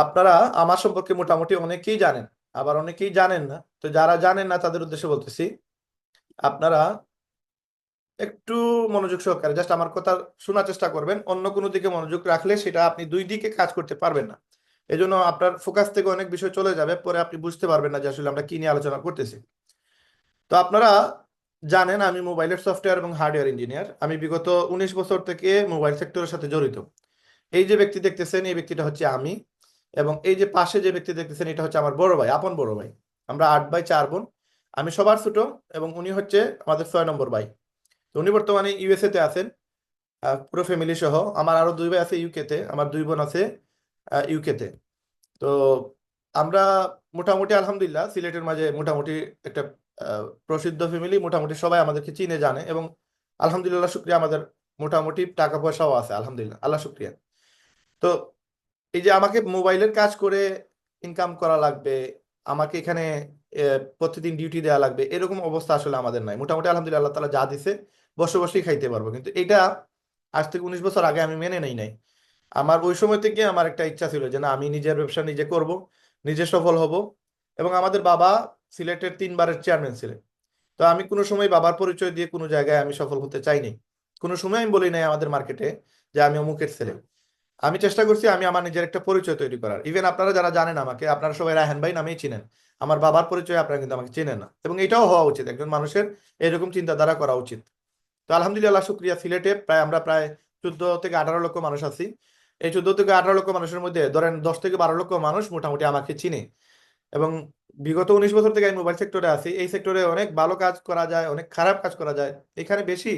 আপনারা আমার সম্পর্কে মোটামুটি অনেকেই জানেন, আবার অনেকেই জানেন না। তো যারা জানেন না তাদের উদ্দেশ্যে বলতেছি, আপনারা একটু মনোযোগ সহকারে জাস্ট আমার কথা শোনার চেষ্টা করবেন। অন্য কোনো দিকে মনোযোগ রাখলে সেটা আপনি দুই দিকে কাজ করতে পারবেন না। এই জন্য আপনার ফোকাস থেকে অনেক বিষয় চলে যাবে, পরে আপনি বুঝতে পারবেন না যে আসলে আমরা কি নিয়ে আলোচনা করতেছি। তো আপনারা জানেন আমি মোবাইলের সফটওয়্যার এবং হার্ডওয়্যার ইঞ্জিনিয়ার। আমি বিগত 19 বছর থেকে মোবাইল সেক্টরের সাথে জড়িত। এই যে ব্যক্তি দেখতেছেন এই ব্যক্তিটা হচ্ছে আমি, এবং এই যে পাশে যে ব্যক্তি দেখতেছেন এটা হচ্ছে আমার বড় ভাই, আপন বড় ভাই। আমরা 8 ভাই 4 বোন। আমি সবার ছোট, এবং উনি হচ্ছে আমাদের 6 নম্বর ভাই। তো উনি বর্তমানে ইউএসএ তে আছেন, পুরো ফ্যামিলি সহ। আমার আরো 2 ভাই আছে ইউকে তে, আমার 2 বোন আছে ইউকে তে। তো আমরা মোটামুটি আলহামদুলিল্লাহ সিলেটের মাঝে মোটামুটি একটা প্রসিদ্ধ ফ্যামিলি। মোটামুটি সবাই আমাদেরকে চিনে জানে, এবং আলহামদুলিল্লাহ শুক্রিয়া আমাদের মোটামুটি টাকা পয়সাও আছে, আলহামদুলিল্লাহ, আল্লাহ শুক্রিয়া। তো এই যে আমাকে মোবাইলের কাজ করে ইনকাম করা লাগবে, আমাকে এখানে প্রতিদিন ডিউটি দেওয়া লাগবে, এরকম অবস্থা আসলে আমাদের নাই। মোটামুটি আলহামদুলিল্লাহ আল্লাহ তাআলা যা দিছে বসে বসেই খাইতে পারবো। কিন্তু এটা আজ থেকে 19 বছর আগে আমি মেনে নেই নাই। আমার ওই সময় থেকে আমার একটা ইচ্ছা ছিল যে না, আমি নিজের ব্যবসা নিজে করব, নিজে সফল হব। এবং আমাদের বাবা সিলেটের 3 বারের চেয়ারম্যান ছিলেন। তো আমি কোনো সময় বাবার পরিচয় দিয়ে কোনো জায়গায় আমি সফল হতে চাইনি। কোনো সময় আমি বলি নাই আমাদের মার্কেটে যে আমি অমুকের ছেলে। আমি চেষ্টা করছি আমি আমার নিজের একটা পরিচয় তৈরি করার। ইভেন আপনারা যারা জানেন আমাকে, আপনারা সবাই রায়হান ভাই নামেই চিনেন। আমার বাবার পরিচয় আপনারা কিন্তু আমাকে চেনেন না, এবং এটাও হওয়া উচিত, একজন মানুষের এরকম চিন্তাধারা করা উচিত। তো আলহামদুলিল্লাহ শুক্রিয়া, সিলেটে আমরা প্রায় 14 থেকে 18 লক্ষ মানুষ আছি। এই 14 থেকে 18 লক্ষ মানুষের মধ্যে ধরেন 10 থেকে 12 লক্ষ মানুষ মোটামুটি আমাকে চিনে। এবং বিগত 19 বছর থেকে আমি মোবাইল সেক্টরে আছি। এই সেক্টরে অনেক ভালো কাজ করা যায়, অনেক খারাপ কাজ করা যায়। এখানে বেশি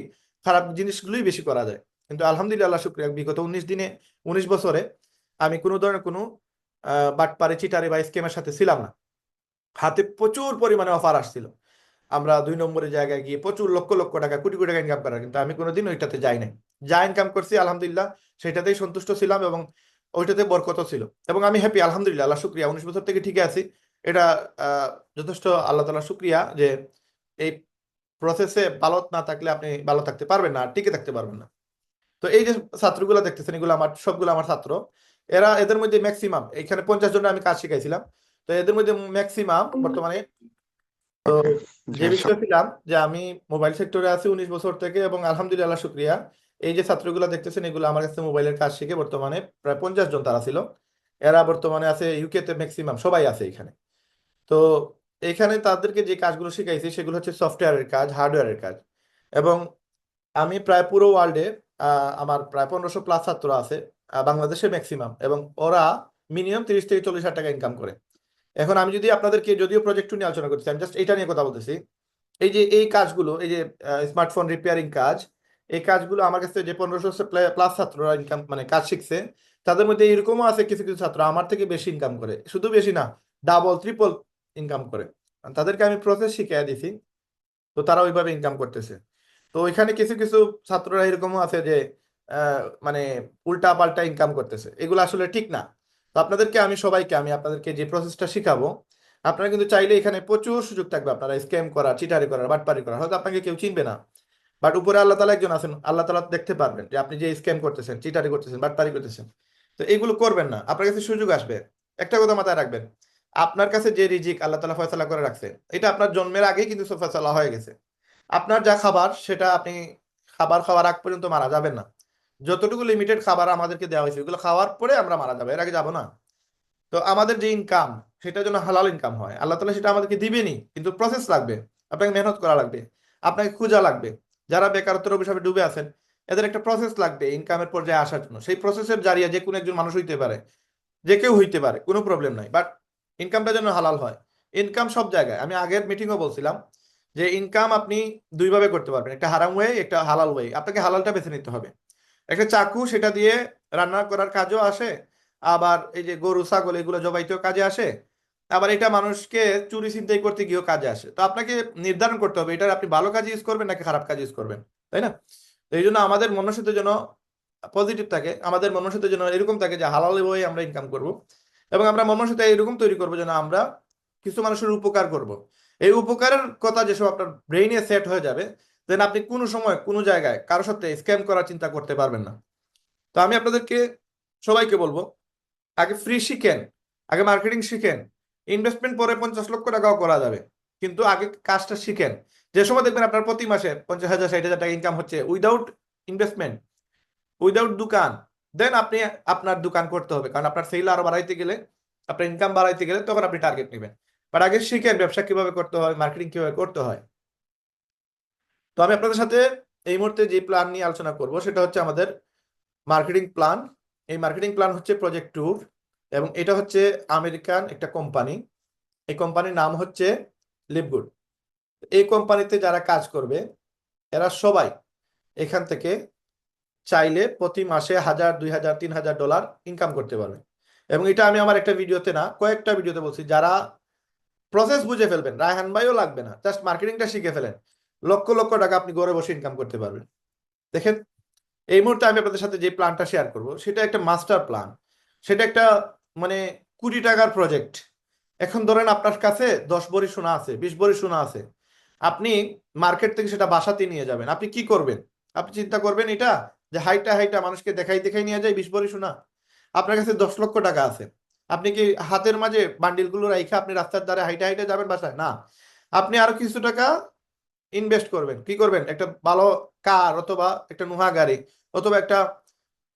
খারাপ জিনিসগুলোই বেশি করা যায়। কিন্তু আলহামদুলিল্লাহ শুক্রিয়া, বিগত 19 দিনে, 19 বছরে আমি কোনো ধরনের কোনো বাটপারি চিটারি বা স্কেমের সাথে ছিলাম না। হাতে প্রচুর পরিমাণে অফার আসছিল, আমরা 2 নম্বরের জায়গায় গিয়ে প্রচুর লক্ষ লক্ষ টাকা কোটি কোটি টাকা ইনকাম করার, কিন্তু আমি কোনোদিন ওইটাতে যাই নাই। যা ইনকাম করছি আলহামদুলিল্লাহ সেটাতেই সন্তুষ্ট ছিলাম, এবং ওইটাতে বরকত ছিল, এবং আমি হ্যাপি আলহামদুলিল্লাহ, আল্লাহ শুক্রিয়া, 19 বছর থেকে ঠিক আছি। এটা যথেষ্ট আল্লাহ তাআলা শুক্রিয়া যে এই প্রসেসে ভালো না থাকলে আপনি ভালো থাকতে পারবেন না, আর টিকে থাকতে পারবেন না। তো এই যে ছাত্রগুলো দেখতেছেন এগুলো আমার সবগুলো আমার ছাত্র। এদের মধ্যে ম্যাক্সিমাম এখানে 50 জনের আমি কাজ শিখাইছিলাম। তো এদের মধ্যে ম্যাক্সিমাম বর্তমানে, তো যে আচ্ছা। বিষয়ে ছিলাম যে আমি মোবাইল সেক্টরে আছি 19 বছর থেকে, এবং আলহামদুলিল্লাহ শুক্রিয়া, এই যে ছাত্রগুলো দেখতেছেন এগুলো আমার কাছে মোবাইলের কাজ শিখে বর্তমানে প্রায় 50 জন তারা ছিল। এরা বর্তমানে আছে ইউকে তে, ম্যাক্সিমাম সবাই আছে এখানে। তো এখানে তাদেরকে যে কাজগুলো শিখাইছি সেগুলো হচ্ছে সফটওয়্যারের কাজ, হার্ডওয়্যারের কাজ। এবং আমি প্রায় পুরো ওয়ার্ল্ডে আমার প্রায় 1500 প্লাস ছাত্র আছে, বাংলাদেশে ম্যাক্সিমাম, এবং ওরা মিনিমাম 30 থেকে 40 হাজার টাকা ইনকাম করে। এখন আমি যদি আপনাদেরকে, যদিও প্রজেক্ট নিয়ে আলোচনা করতেছি, আমি জাস্ট এটা নিয়ে কথা বলতেছি। এই যে এই কাজগুলো, এই যে স্মার্টফোন রিপেয়ারিং কাজ, এই কাজগুলো আমার কাছে যে 1500 প্লাস ছাত্ররা ইনকাম মানে কাজ শিখছে, তাদের মধ্যে এরকমও আছে কিছু কিছু ছাত্র আমার থেকে বেশি ইনকাম করে, শুধু বেশি না, ডাবল ট্রিপল ইনকাম করে। তাদেরকে আমি প্রসেস শিখিয়ে দিছি, তো তারা ওইভাবে ইনকাম করতেছে। তো ওইখানে কিছু কিছু ছাত্ররা এরকমও আছে যে মানে উল্টা পাল্টা ইনকাম করতেছে, এগুলো আসলে ঠিক না। তো আপনাদেরকে আমি সবাইকে আমি আপনাদেরকে যে প্রসেসটা শিখাবো, আপনারা কিন্তু চাইলে এখানে প্রচুর সুযোগ থাকবে আপনারা স্ক্যাম করার, চিটারি করার, বাটপারি করার। হয়তো আপনাকে কেউ চিনবে না, বাট উপরে আল্লাহ তালা একজন আছেন, আল্লাহ তালা দেখতে পারবেন যে আপনি যে স্ক্যাম করতেছেন, চিটারি করতেছেন, বাটপারি করতেছেন। তো এগুলো করবেন না, আপনার কাছে সুযোগ আসবে। একটা কথা মাথায় রাখবেন, আপনার কাছে যে রিজিক আল্লাহ তালা ফয়সালা করে রাখছে, এটা আপনার জন্মের আগেই কিন্তু সব ফয়সালা হয়ে গেছে। আপনার যা খাবার সেটা আপনি খাবার খাওয়ার আগ পর্যন্ত মারা যাবেন না। যতটুকু লিমিটেড খাবার আমাদেরকে দেওয়া হয়েছে ওগুলো খাওয়ার পরে আমরা মারা যাবো, এর আগে যাবো না। তো আমাদের যে ইনকাম, সেটা যেন হালাল ইনকাম হয়, আল্লাহ তালা সেটা আমাদেরকে দিবেনই, কিন্তু প্রসেস লাগবে। আপনাকে মেহনত করা লাগবে, আপনাকে খোঁজা লাগবে। যারা বেকারত্বের অভিশাপে ডুবে আছেন, এদের একটা প্রসেস লাগবে ইনকামের পর্যায়ে আসার জন্য। সেই প্রসেসের জারিয়া যে কোনো একজন মানুষ হইতে পারে, যে কেউ হইতে পারে, কোনো প্রবলেম নাই, বাট ইনকামটা যেন হালাল হয়। ইনকাম সব জায়গায়, আমি আগের মিটিংও বলছিলাম যে ইনকাম আপনি দুইভাবে করতে পারবেন, একটা হারাম ওয়ে, একটা হালাল ওয়ে। আপনাকে হালালটা বেছে নিতে হবে। একটা চাকু, সেটা দিয়ে রান্না করার কাজও আসে, আবার এই যে গরু ছাগল এগুলো জবাইতেও কাজে আসে, আবার এটা মানুষকে চুরি ছিনতাই করতে গিয়েও কাজে আসে। তো আপনাকে নির্ধারণ করতে হবে এটা আপনি ভালো কাজে ইউজ করবেন নাকি খারাপ কাজে ইউজ করবেন, তাই না? তো এই জন্য আমাদের মনসাতে যেন পজিটিভ থাকে, আমাদের মনসাতে যেন এরকম থাকে যে হালাল ওয়ে আমরা ইনকাম করব, এবং আমরা মনসাতে এরকম তৈরি করবো যেন আমরা কিছু মানুষের উপকার করব। এই উপকারের কথা যেসব আপনার ব্রেইনে সেট হয়ে যাবে, দেন আপনি কোনো সময় কোনো জায়গায় কারোর সাথে স্ক্যাম করার চিন্তা করতে পারবেন না। তো আমি আপনাদেরকে সবাইকে বলবো আগে ফ্রি শিখেন, আগে মার্কেটিং শিখেন, ইনভেস্টমেন্ট পরে 50 লক্ষ টাকাও করা যাবে, কিন্তু আগে কাজটা শিখেন। যে সময় দেখবেন আপনার প্রতি মাসে 50,000 60,000 টাকা ইনকাম হচ্ছে উইদাউট ইনভেস্টমেন্ট, উইদাউট দোকান, দেন আপনি আপনার দোকান করতে হবে, কারণ আপনার সেল আরো বাড়াইতে গেলে, আপনার ইনকাম বাড়াইতে গেলে তখন আপনি টার্গেট নেবেন। বাট আগে শিখেন ব্যবসা কিভাবে করতে হয়, মার্কেটিং কিভাবে করতে হয়। তো আমি আপনাদের সাথে এই মুহূর্তে যে প্ল্যান নিয়ে আলোচনা করব সেটা হচ্ছে আমাদের মার্কেটিং প্ল্যান। এই মার্কেটিং প্ল্যান হচ্ছে প্রজেক্ট ট্যুর, এবং এটা হচ্ছে আমেরিকান একটা কোম্পানি। এই কোম্পানির নাম হচ্ছে লিভগুড। এই কোম্পানিতে যারা কাজ করবে এরা সবাই এখান থেকে চাইলে প্রতি মাসে 1,000 2,000 3,000 ডলার ইনকাম করতে পারবে। এবং এটা আমি আমার একটা ভিডিওতে না, কয়েকটা ভিডিওতে বলছি। যারা প্রসেস বুঝে ফেলবেন, রায়হান ভাইও লাগবে না, জাস্ট মার্কেটিংটা শিখে ফেলেন, লক্ষ লক্ষ টাকা আপনি ঘরে বসে ইনকাম করতে পারবেন। দেখেন, এই মুহূর্তে আমি আপনাদের সাথে যে প্ল্যানটা শেয়ার করব সেটা একটা মাস্টার প্ল্যান, সেটা একটা মানে কোটি টাকার প্রজেক্ট। এখন ধরেন আপনার কাছে 10 ভরি সোনা আছে, 20 ভরি সোনা আছে, আপনি মার্কেট থেকে সেটা বাসাতে নিয়ে যাবেন, আপনি কি করবেন? আপনি চিন্তা করবেন এটা, যে হাইটা হাইটা মানুষকে দেখাই দেখাই নিয়ে যায় 20 ভরি সোনা। আপনার কাছে 10 লক্ষ টাকা আছে, আপনি কি হাতের মাঝে বান্ডিলগুলো রাইখা আপনি রাস্তার ধারে হাইটা হাইটা যাবেন বাসায়? না, আপনি আরো কিছু টাকা ইনভেস্ট করবেন। কি করবেন? একটা ভালো কার, অথবা একটা নুহা গাড়ি, অথবা একটা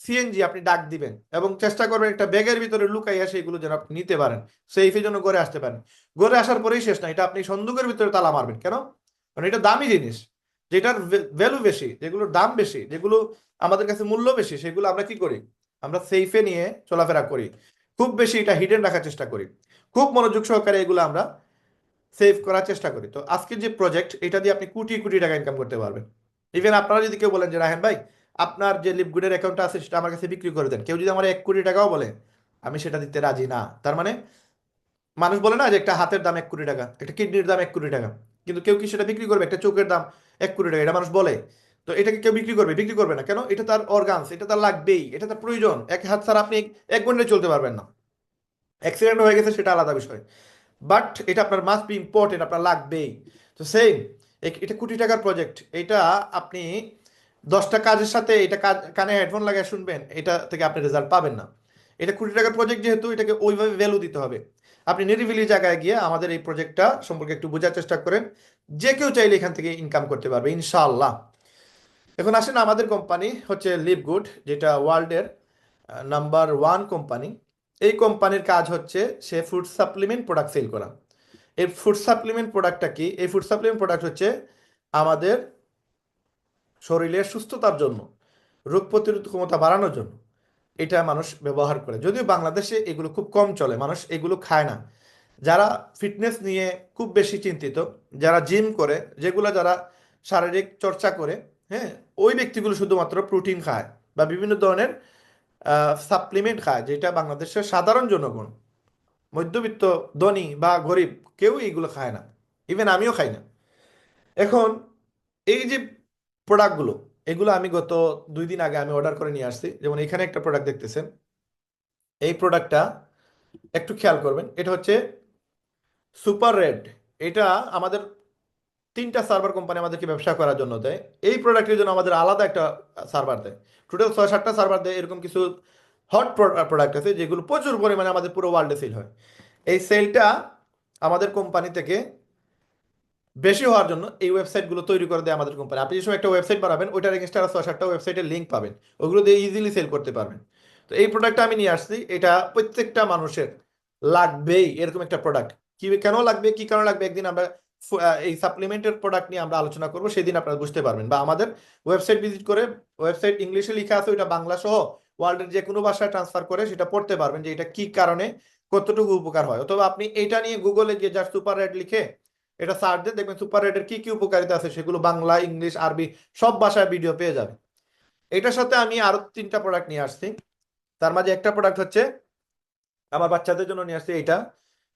সিএনজি আপনি ডাক দিবেন, এবং চেষ্টা করবেন একটা ব্যাগের ভিতরে লুকাইয়া সেইগুলো যেন আপনি নিতে পারেন, সেইফের জন্য ঘরে আসতে পারেন। ঘরে আসার পরেই শেষ না, এটা আপনি সন্দুকের ভিতরে তালা মারবেন। কেন? কারণ এটা দামি জিনিস, যেটার ভ্যালু বেশি, যেগুলোর দাম বেশি, যেগুলো আমাদের কাছে মূল্য বেশি, সেগুলো আমরা কি করি? আমরা সেইফে নিয়ে চলাফেরা করি, খুব বেশি এটা হিডেন রাখার চেষ্টা করি, খুব মনোযোগ সহকারে এগুলো আমরা সেভ করার চেষ্টা করি। তো আজকের যে প্রজেক্ট, এটা দিয়ে আপনি কোটি কোটি টাকা ইনকাম করতে পারবেন। ইভেন আপনারা যদি কেউ বলেন যে রাহেন ভাই, আপনার যে লিপগুডের অ্যাকাউন্টটা আছে সেটা আমার কাছে বিক্রি করে দেন, কেউ যদি আমার 1 কোটি টাকাও বলে, আমি সেটা দিতে রাজি না। তার মানে মানুষ বলে না যে একটা হাতের দাম 1 কোটি টাকা, একটা কিডনির দাম 1 কোটি টাকা, কিন্তু কেউ কি সেটা বিক্রি করবে? একটা চোখের দাম 1 কোটি টাকা, এটা মানুষ বলে। তো এটাকে কেউ বিক্রি করবে? বিক্রি করবে না। কেন? এটা তার অর্গানস, এটা তার লাগবেই, এটা তার প্রয়োজন। এক হাত ছাড়া আপনি 1 ঘন্টায় চলতে পারবেন না। অ্যাক্সিডেন্ট হয়ে গেছে সেটা আলাদা বিষয়, বাট এটা আপনার মাস্ট বি ইম্পর্টেন্ট, আপনার লাগবেই। তো সেম, এটা কোটি টাকার প্রজেক্ট। এটা আপনি 10টা কাজের সাথে এটা কাজ কানে হেডফোন লাগিয়ে শুনবেন, এটা থেকে আপনি রেজাল্ট পাবেন না। এটা কোটি টাকার প্রজেক্ট, যেহেতু এটাকে ওইভাবে ভ্যালু দিতে হবে। আপনি নিরিবিলি জায়গায় গিয়ে আমাদের এই প্রজেক্টটা সম্পর্কে একটু বোঝার চেষ্টা করেন, যে কেউ চাইলে এখান থেকে ইনকাম করতে পারবে ইনশাআল্লাহ। এখন আসেন, আমাদের কোম্পানি হচ্ছে লিভ গুড, যেটা ওয়ার্ল্ডের নাম্বার 1 কোম্পানি। এই কোম্পানির কাজ হচ্ছে সে ফুড সাপ্লিমেন্ট প্রোডাক্ট সেল করা। এই ফুড সাপ্লিমেন্ট প্রোডাক্টটা কি? এই ফুড সাপ্লিমেন্ট প্রোডাক্ট হচ্ছে আমাদের শরীরের সুস্থতার জন্য, রোগ প্রতিরোধ ক্ষমতা বাড়ানোর জন্য এটা মানুষ ব্যবহার করে। যদিও বাংলাদেশে এগুলো খুব কম চলে, মানুষ এগুলো খায় না। যারা ফিটনেস নিয়ে খুব বেশি চিন্তিত, যারা জিম করে, যেগুলো যারা শারীরিক চর্চা করে, হ্যাঁ, ওই ব্যক্তিগুলো শুধুমাত্র প্রোটিন খায় বা বিভিন্ন ধরনের সাপ্লিমেন্ট খায়, যেটা বাংলাদেশের সাধারণ জনগণ, মধ্যবিত্ত, ধনী বা গরিব, কেউ এইগুলো খায় না। ইভেন আমিও খাই না। এখন এই যে প্রোডাক্টগুলো, এগুলো আমি গত 2 দিন আগে আমি অর্ডার করে নিয়ে আসছি। যেমন এখানে একটা প্রোডাক্ট দেখতেছেন, এই প্রোডাক্টটা একটু খেয়াল করবেন, এটা হচ্ছে সুপার রেড। এটা আমাদের 3টা সার্ভার কোম্পানি আমাদেরকে ব্যবসা করার জন্য দেয়। এই প্রোডাক্টের জন্য আমাদের আলাদা একটা সার্ভার দেয়। টোটাল 6-7টা সার্ভার দেয়। এরকম কিছু হট প্রোডাক্ট আছে যেগুলো প্রচুর পরিমাণে আমাদের পুরো ওয়ার্ল্ডে সেল হয়। এই সেলটা আমাদের কোম্পানি থেকে বেশি হওয়ার জন্য এই ওয়েবসাইটগুলো তৈরি করে দেয় আমাদের কোম্পানি। আপনি যে সময় একটা ওয়েবসাইট বানাবেন, ওইটার এগেনস্টে আরো 6-7টা ওয়েবসাইটের লিঙ্ক পাবেন, ওগুলো দিয়ে ইজিলি সেল করতে পারবেন। তো এই প্রোডাক্টটা আমি নিয়ে আসছি, এটা প্রত্যেকটা মানুষের লাগবেই এরকম একটা প্রোডাক্ট। কি কেন লাগবে, কি কারণে লাগবে, একদিন আমরা এই সাপ্লিমেন্টের প্রোডাক্ট নিয়ে আমরা আলোচনা করবো, সেদিন আপনারা বুঝতে পারবেন। বা আমাদের ওয়েবসাইট ভিজিট করে, ওয়েবসাইট ইংলিশে লেখা আছে, ওইটা বাংলা সহ ওয়ার্ল্ডের যে কোনো ভাষায় ট্রান্সফার করে সেটা পড়তে পারবেন, যে এটা কি কারণে কতটুকু উপকার হয়। অথবা আপনি এটা নিয়ে গুগলে গিয়ে জাস্ট সুপার রেড লিখে এটা সার্চ দিয়ে দেখবেন সুপার রেডের কি কি উপকারিতা আছে, সেগুলো বাংলা, ইংলিশ, আরবি সব ভাষায় ভিডিও পেয়ে যাবে। এটার সাথে আমি আরো 3টা প্রোডাক্ট নিয়ে আসছি। তার মাঝে একটা প্রোডাক্ট হচ্ছে আমার বাচ্চাদের জন্য নিয়ে আসছি।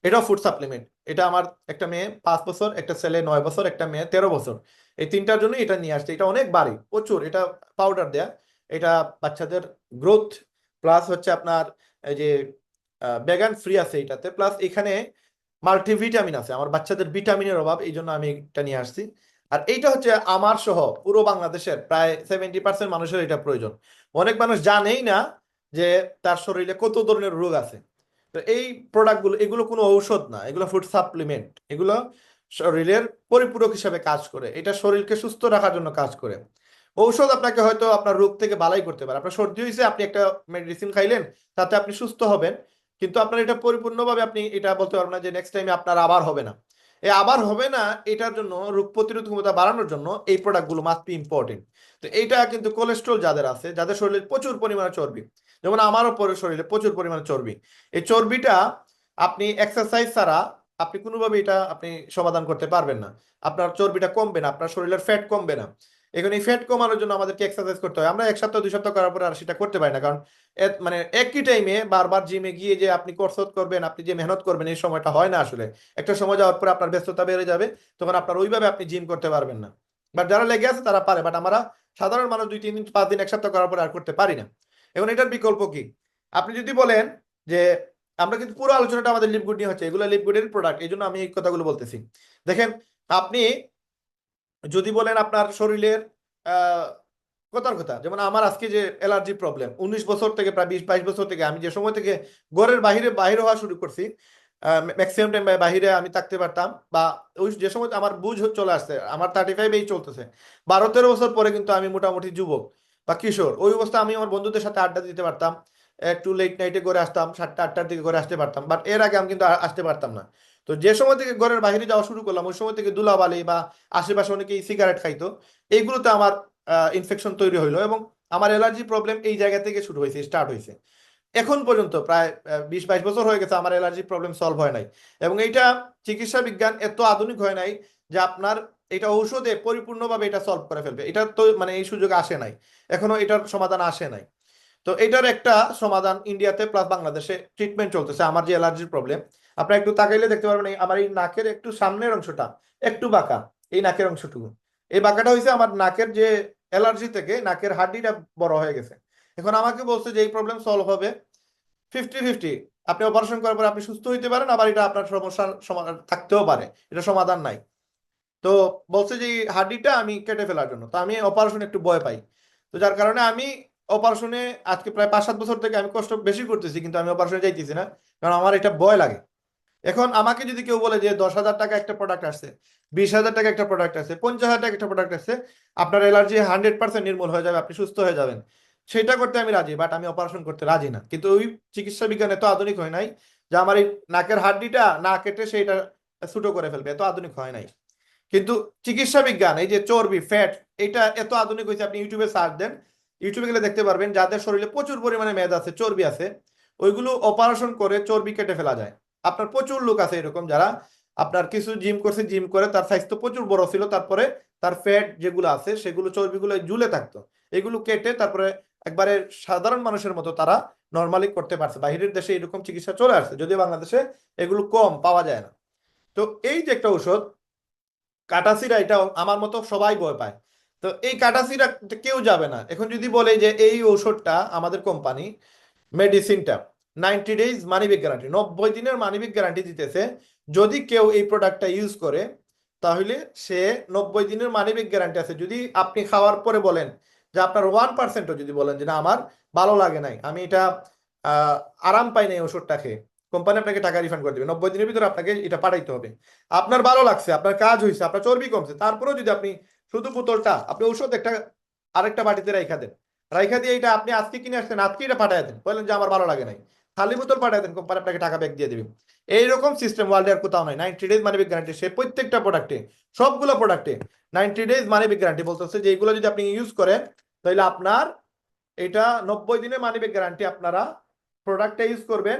এটাও ফুড সাপ্লিমেন্ট। এটা আমার একটা মেয়ে 5 বছর, একটা ছেলে 9 বছর, একটা মেয়ে 13 বছর, এই 3টার জন্য এটা নিয়ে আসছে। এটা অনেক ভারী, প্রচুর, এটা পাউডার দেয়া। এটা বাচ্চাদের গ্রোথ প্লাস হচ্ছে আপনার এই যে ভেগান ফ্রি আছে এটাতে, প্লাস এখানে মাল্টিভিটামিন আছে। আমার বাচ্চাদের ভিটামিনের অভাব, এই জন্য আমি এটা নিয়ে আসছি। আর এইটা হচ্ছে আমার সহ পুরো বাংলাদেশের প্রায় 70% মানুষের এটা প্রয়োজন। অনেক মানুষ জানেই না যে তার শরীরে কত ধরনের রোগ আছে। তো এই প্রোডাক্টগুলো, এগুলো কোনো ঔষধ না, এগুলো ফুড সাপ্লিমেন্ট। এগুলো শরীরের পরিপূরক হিসেবে কাজ করে, এটা শরীরকে সুস্থ রাখার জন্য কাজ করে। ঔষধ আপনাকে হয়তো আপনার রোগ থেকে বালাই করতে পারে, আপনার সর্দি হয়েছে আপনি একটা মেডিসিন খাইলেন, তাতে আপনি সুস্থ হবেন, কিন্তু আপনার এটা পরিপূর্ণভাবে আপনি এটা বলতে পারবেন না যে নেক্সট টাইমে আপনার আবার হবে না। এই আবার হবে না, এটার জন্য রোগ প্রতিরোধ ক্ষমতা বাড়ানোর জন্য এই প্রোডাক্টগুলো মাস্ট বি ইম্পর্টেন্ট। তো এইটা কিন্তু কোলেস্ট্রল যাদের আছে, যাদের শরীরে প্রচুর পরিমাণে চর্বি, যেমন আমারও শরীরে প্রচুর পরিমাণে চর্বি, এই চর্বিটা আপনি এক্সারসাইজ ছাড়া আপনি কোনোভাবে এটা আপনি সমাধান করতে পারবেন না। আপনার চর্বিটা কমবে না, আপনার শরীরের ফ্যাট কমবে না। এখন এই ফ্যাট কমানোর জন্য আমাদেরকে এক্সারসাইজ করতে হয়। আমরা 1 সপ্তাহ 2 সপ্তাহ করার পরে আর সেটা করতে পারি না, কারণ মানে একই টাইমে বারবার জিমে গিয়ে যে আপনি কসরত করবেন, আপনি যে মেহনত করবেন, এই সময়টা হয় না আসলে। একটা সময় যাওয়ার পরে আপনার ব্যস্ততা বেড়ে যাবে, তখন আপনার ওইভাবে আপনি জিম করতে পারবেন না। বাট যারা লেগে আছে তারা পারে, বাট আমরা সাধারণ মানুষ 2 3 দিন 5 দিন 1 সপ্তাহ করার পরে আর করতে পারি না। এখন এটার বিকল্প কি? আপনি যদি বলেন যে, আমরা কিন্তু পুরো আলোচনাটা আমাদের লিপগুড নিয়ে হচ্ছে, এগুলো লিপগুডের প্রোডাক্ট, এই জন্য আমি এই কথাগুলো বলতেছি। দেখেন, আপনি যদি বলেন আপনার শরীরের আহ কথার কথা, যেমন আমার আজকে যে অ্যালার্জি প্রবলেম, 19 বছর থেকে, প্রায় 20 22 বছর থেকে, আমি যে সময় থেকে ঘরের বাইরে হওয়া শুরু করছি, ম্যাক্সিমাম টাইম বাইরে আমি থাকতে পারতাম, বা ওই যে সময় আমার বুঝ চলে আসছে, আমার 35 এই চলতেছে, 12 13 বছর পরে কিন্তু আমি মোটামুটি যুবক বা কিশোর, ওই অবস্থা আমি আমার বন্ধুদের সাথে আড্ডা দিতে পারতাম, একটু লেট নাইটে করে আসতাম, 7টা 8টার দিকে করে আসতে পারতাম, বাট এর আগে আমি কিন্তু আসতে পারতাম না। তো যে সময় থেকে ঘরের বাইরে যাওয়া শুরু করলাম, ওই সময় থেকে ধুলাবালি বা আশেপাশে অনেকেই সিগারেট খাইতো, এইগুলোতে আমার ইনফেকশন তৈরি হইলো, এবং আমার অ্যালার্জি প্রবলেম এই জায়গা থেকে শুরু হয়েছে, স্টার্ট হয়েছে। এখন পর্যন্ত প্রায় 20 22 বছর হয়ে গেছে, আমার অ্যালার্জি প্রবলেম সলভ হয় নাই। এবং এইটা চিকিৎসা বিজ্ঞান এত আধুনিক হয় নাই যে আপনার এটা ঔষধে পরিপূর্ণভাবে এটা সলভ করে ফেলবে, এটা তো মানে এই সুযোগ আসে নাই, এখনো এটার সমাধান আসে নাই। তো এটার একটা সমাধান ইন্ডিয়াতে প্লাস বাংলাদেশে ট্রিটমেন্ট চলতেছে আমার যে অ্যালার্জির প্রবলেম। আপনারা একটু তাকাইলে দেখতে পারবেন, আমার এই নাকের একটু সামনের অংশটা একটু বাঁকা, এই নাকের অংশটুকু, এই বাঁকাটা হয়েছে আমার নাকের যে অ্যালার্জি থেকে নাকের হাড্ডিটা বড় হয়ে গেছে। এখন আমাকে বলছে যে এই প্রবলেম সলভ হবে 50-50, আপনি অপারেশন করার পর আপনি সুস্থ হইতে পারেন, আবার এটা আপনার সমস্যার সমাধান থাকতেও পারে, এটা সমাধান নাই। তো বলছে যে এই হাড্ডিটা আমি কেটে ফেলার জন্য, তো আমি অপারেশন একটু ভয় পাই। তো যার কারণে আমি অপারেশনে আজকে প্রায় 5 7 বছর থেকে আমি কষ্ট বেশি করতেছি, কিন্তু আমি অপারেশনে যাইতেছি না, কারণ আমার এটা ভয় লাগে। এখন আমাকে যদি কেউ বলে যে 10,000 টাকা একটা প্রোডাক্ট আসছে, 20,000 টাকা একটা প্রোডাক্ট আছে, 50,000 টাকা একটা প্রোডাক্ট আছে, আপনার অ্যালার্জি 100% নির্মূল হয়ে যাবে, আপনি সুস্থ হয়ে যাবেন, সেটা করতে আমি রাজি, বাট আমি অপারেশন করতে রাজি না। কিন্তু ওই চিকিৎসা বিজ্ঞান এত আধুনিক হয় নাই যে আমার এই নাকের হাড্ডিটা না কেটে সেইটা ছোট করে ফেলবে, এত আধুনিক হয় নাই। কিন্তু চিকিৎসা বিজ্ঞান, এই যে চর্বি ফ্যাট, এটা এত আধুনিক হয়েছে, আপনি ইউটিউবে সার্চ দেন, ইউটিউবে গেলে দেখতে পারবেন যাদের শরীরে প্রচুর পরিমাণে মেদ আছে, চর্বি আছে, ওইগুলো অপারেশন করে চর্বি কেটে ফেলা যায়। আপনার প্রচুর লোক আছে এরকম, যারা আপনার কিছু জিম করছে, জিম করে তার সাইজ তো প্রচুর বড় ছিল, তারপরে তার ফ্যাট যেগুলো আছে সেগুলো চর্বিগুলো ঝুলে থাকতো, এগুলো কেটে তারপরে একবারে সাধারণ মানুষের মতো তারা নর্মালি করতে পারছে। বাইরের দেশে এরকম চিকিৎসা চলে আসছে, যদিও বাংলাদেশে এগুলো কম পাওয়া যায় না। তো এই যে একটা ঔষধ কাটাসিরা, এটা আমার মতো সবাই ভয় পায়। তো এই কাটাসিরা কেউ যাবে না। এখন যদি বলে যে এই ঔষধটা আমাদের কোম্পানি মেডিসিনটা 90 ডেজ মানিব্যাক গ্যারান্টি, 90 দিনের মানিব্যাক গ্যারান্টি দিতেছে, যদি কেউ এই প্রোডাক্টটা ইউজ করে তাহলে সে 90 দিনের মানিব্যাক গ্যারান্টি আছে। যদি আপনি খাওয়ার পরে বলেন যে আপনার 1%ও যদি বলেন যে না আমার ভালো লাগে নাই, আমি এটা আহ আরাম পাই নাই ওষুধটা খেয়ে, কোম্পানি আপনাকে টাকা রিফান্ড করে দেবে, 90 দিনের ভিতরে আপনাকে এটা পাঠাইতে হবে। আপনার ভালো লাগছে, আপনার কাজ হয়েছে, আপনার চর্বি কমছে, তারপরেও যদি আপনি শুধু বোতলটা, আপনি ঔষধ একটা আরেকটা বাটিতে রাইখা দেন, রাইখা দিয়ে এটা আপনি আজকে কিনে আসছেন, আজকে এটা পাঠাই দেন, বললেন যে আমার ভালো লাগে নাই, খালি বোতল পাঠাই দেন, কোম্পানি আপনাকে টাকা ব্যাক দিয়ে দেবে। এইরকম সিস্টেম ওয়ার্ল্ডে আর কোথাও নাই। 90 ডেজ মানি ব্যাক গ্যারান্টি, সে প্রত্যেকটা প্রোডাক্টে, সবগুলো প্রোডাক্টে 90 ডেজ মানি ব্যাক গ্যারান্টি বলতেছে যে এইগুলো যদি আপনি ইউজ করেন তাহলে আপনার এটা 90 দিনের মানি ব্যাক গ্যারান্টি। আপনারা প্রোডাক্টটা ইউজ করবেন,